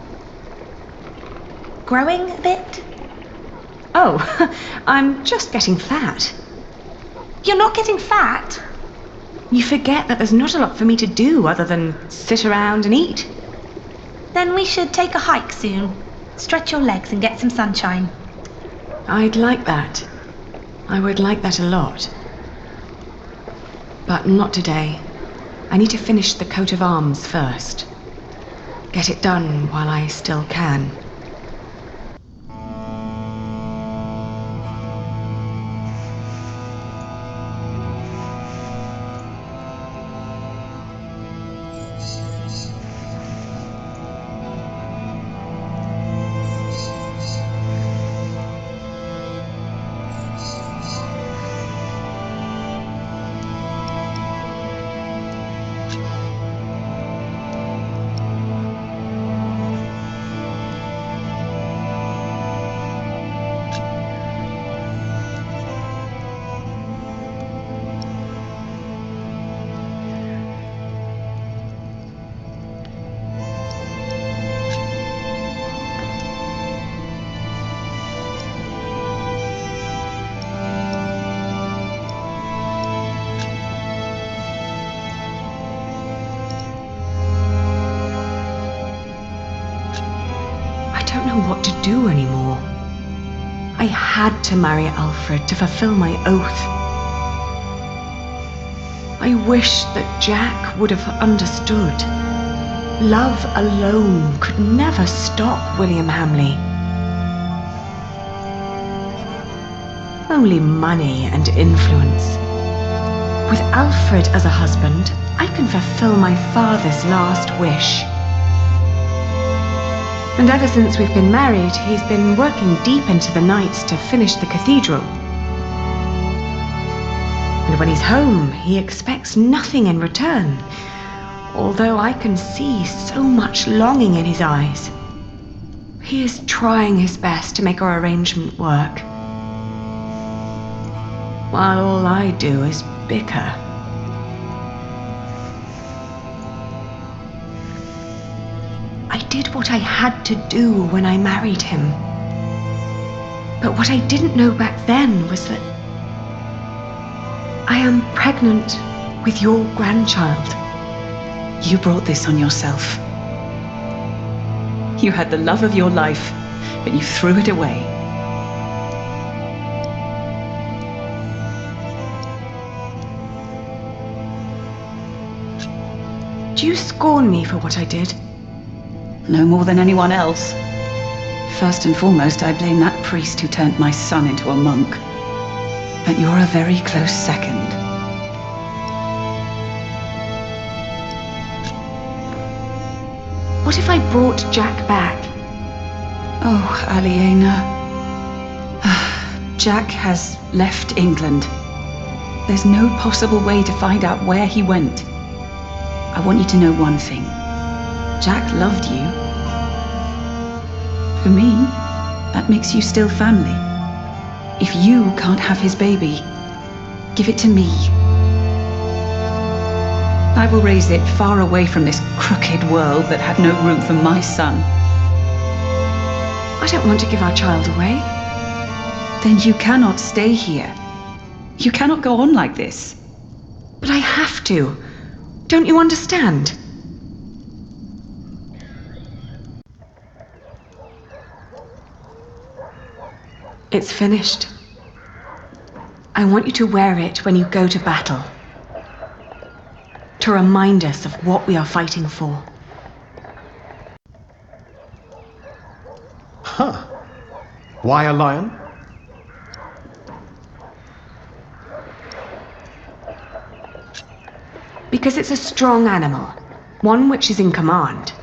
growing a bit. Oh, I'm just getting fat. You're not getting fat? You forget that there's not a lot for me to do other than sit around and eat. Then we should take a hike soon. Stretch your legs and get some sunshine. I'd like that. I would like that a lot. But not today. I need to finish the coat of arms first. Get it done while I still can. I don't know what to do anymore. I had to marry Alfred to fulfill my oath. I wish that Jack would have understood. Love alone could never stop William Hamley. Only money and influence. With Alfred as a husband, I can fulfill my father's last wish. And ever since we've been married, he's been working deep into the nights to finish the cathedral. And when he's home, he expects nothing in return, although I can see so much longing in his eyes. He is trying his best to make our arrangement work, while all I do is bicker. I did what I had to do when I married him. But what I didn't know back then was that I am pregnant with your grandchild. You brought this on yourself. You had the love of your life, but you threw it away. Do you scorn me for what I did? No more than anyone else. First and foremost, I blame that priest who turned my son into a monk. But you're a very close second. What if I brought Jack back? Oh, Aliena. Jack has left England. There's no possible way to find out where he went. I want you to know one thing. Jack loved you. For me, that makes you still family. If you can't have his baby, Give it to me. I will raise it far away from this crooked world that had no room for my son. I don't want to give our child away. Then you cannot stay here. You cannot go on like this. But I have to. Don't you understand? It's finished. I want you to wear it when you go to battle. To remind us of what we are fighting for. Huh. Why a lion? Because it's a strong animal, one which is in command.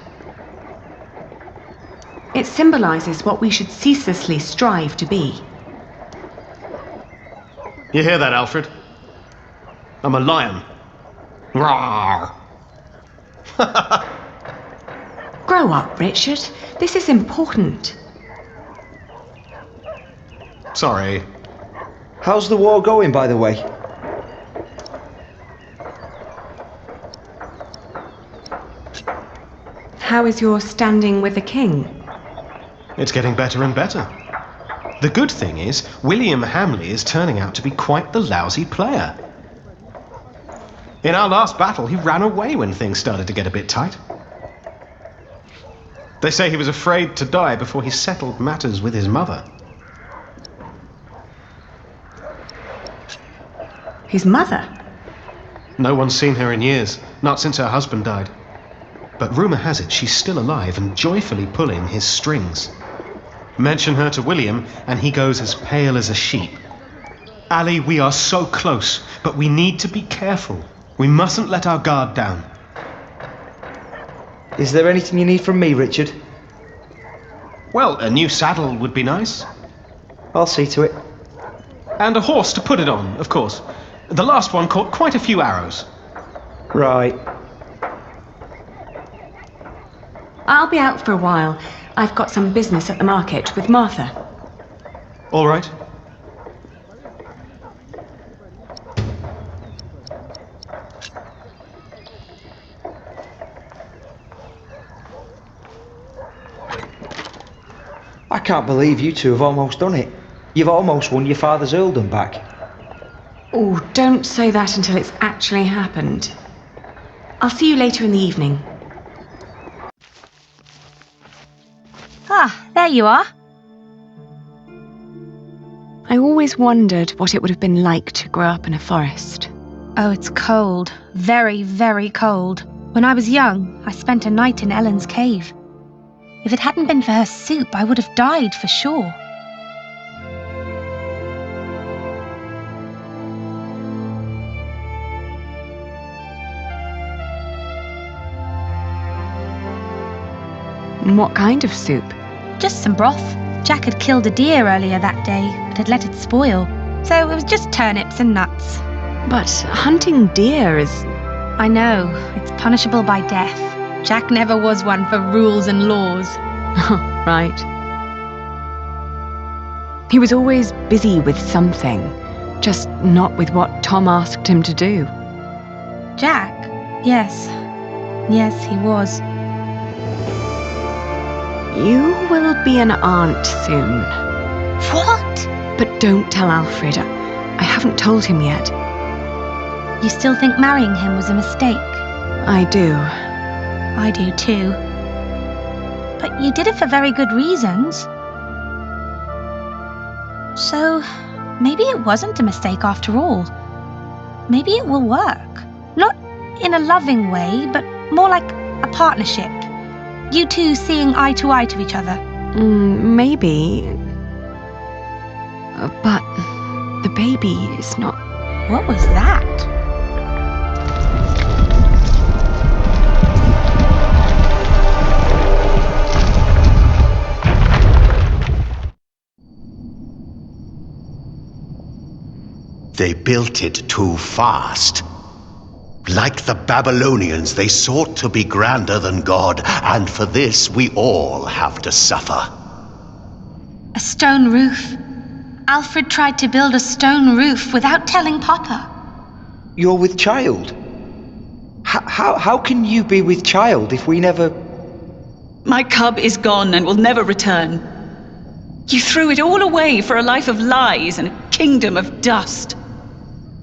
It symbolizes what we should ceaselessly strive to be. You hear that, Alfred? I'm a lion. Rawr. Grow up, Richard. This is important. Sorry. How's the war going, by the way? How is your standing with the king? It's getting better and better. The good thing is, William Hamley is turning out to be quite the lousy player. In our last battle, he ran away when things started to get a bit tight. They say he was afraid to die before he settled matters with his mother. His mother? No one's seen her in years, not since her husband died. But rumour has it she's still alive and joyfully pulling his strings. Mention her to William, and he goes as pale as a sheep. Ali, we are so close, but we need to be careful. We mustn't let our guard down. Is there anything you need from me, Richard? Well, a new saddle would be nice. I'll see to it. And a horse to put it on, of course. The last one caught quite a few arrows. Right. I'll be out for a while. I've got some business at the market with Martha. All right. I can't believe you two have almost done it. You've almost won your father's earldom back. Oh, don't say that until it's actually happened. I'll see you later in the evening. Ah, there you are. I always wondered what it would have been like to grow up in a forest. Oh, it's cold. Very, very cold. When I was young, I spent a night in Ellen's cave. If it hadn't been for her soup, I would have died for sure. What kind of soup? Just some broth. Jack had killed a deer earlier that day, but had let it spoil. So it was just turnips and nuts. But hunting deer is... I know, it's punishable by death. Jack never was one for rules and laws. Right. He was always busy with something, just not with what Tom asked him to do. Jack? Yes. Yes, he was. You will be an aunt soon. What? But don't tell Alfred. I haven't told him yet. You still think marrying him was a mistake? I do. I do too. But you did it for very good reasons. So, maybe it wasn't a mistake after all. Maybe it will work. Not in a loving way, but more like a partnership. You two seeing eye to eye to each other. Maybe. But the baby is not... What was that? They built it too fast. Like the Babylonians, they sought to be grander than God, and for this we all have to suffer. A stone roof. Alfred tried to build a stone roof without telling Papa. You're with child? How can you be with child if we never... My cub is gone and will never return. You threw it all away for a life of lies and a kingdom of dust.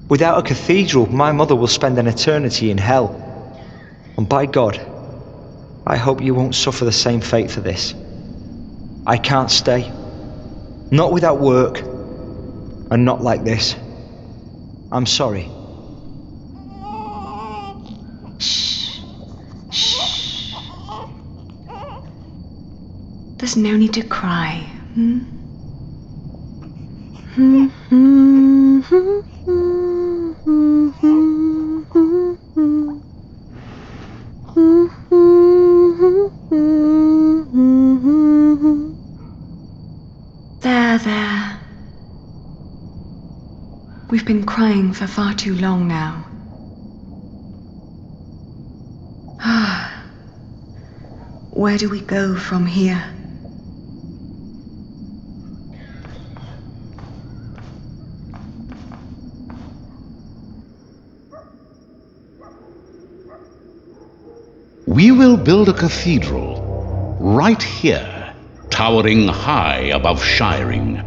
Without a cathedral, my mother will spend an eternity in hell. And by God, I hope you won't suffer the same fate for this. I can't stay. Not without work. And not like this. I'm sorry. Shh. Shh. There's no need to cry. There. We've been crying for far too long now. Where do we go from here? We will build a cathedral right here, towering high above Shiring.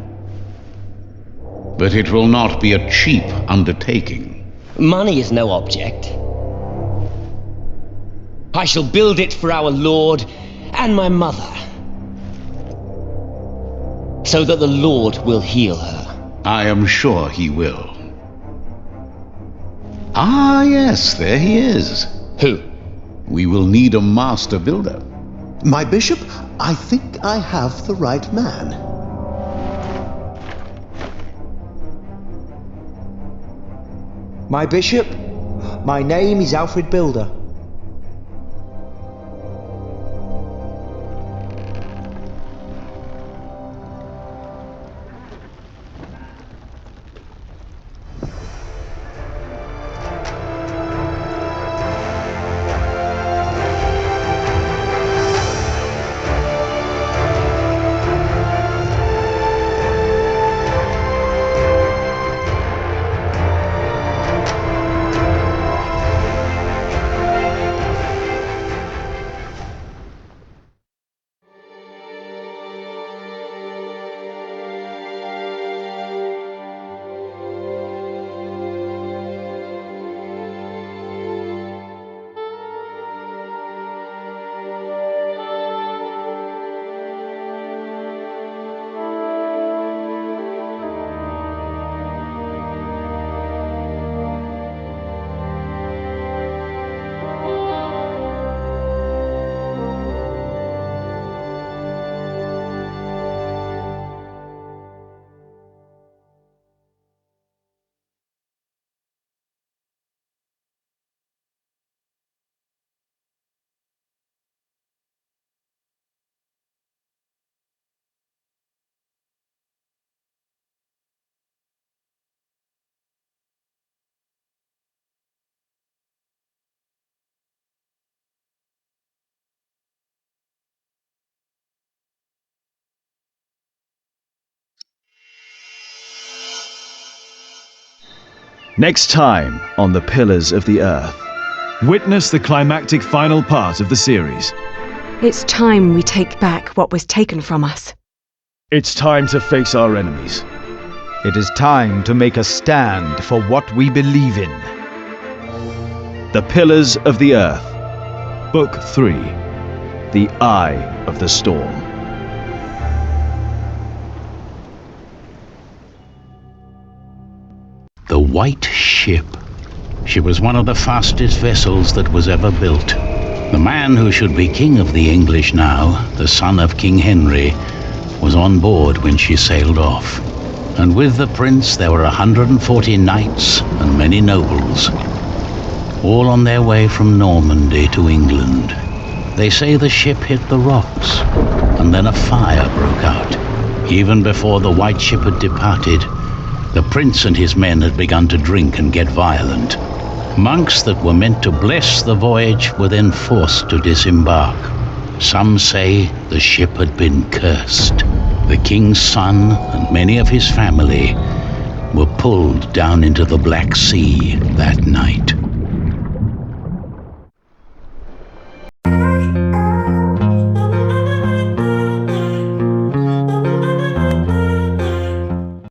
But it will not be a cheap undertaking. Money is no object. I shall build it for our Lord and my mother, so that the Lord will heal her. I am sure he will. Ah, yes, there he is. Who? We will need a master builder. My bishop, I think I have the right man. My bishop, my name is Alfred Builder. Next time on The Pillars of the Earth. Witness the climactic final part of the series. It's time we take back what was taken from us. It's time to face our enemies. It is time to make a stand for what we believe in. The Pillars of the Earth. Book 3. The Eye of the Storm. The White Ship. She was one of the fastest vessels that was ever built. The man who should be king of the English now, the son of King Henry, was on board when she sailed off. And with the prince there were 140 knights and many nobles, all on their way from Normandy to England. They say the ship hit the rocks, and then a fire broke out. Even before the White Ship had departed, the prince and his men had begun to drink and get violent. Monks that were meant to bless the voyage were then forced to disembark. Some say the ship had been cursed. The king's son and many of his family were pulled down into the Black Sea that night.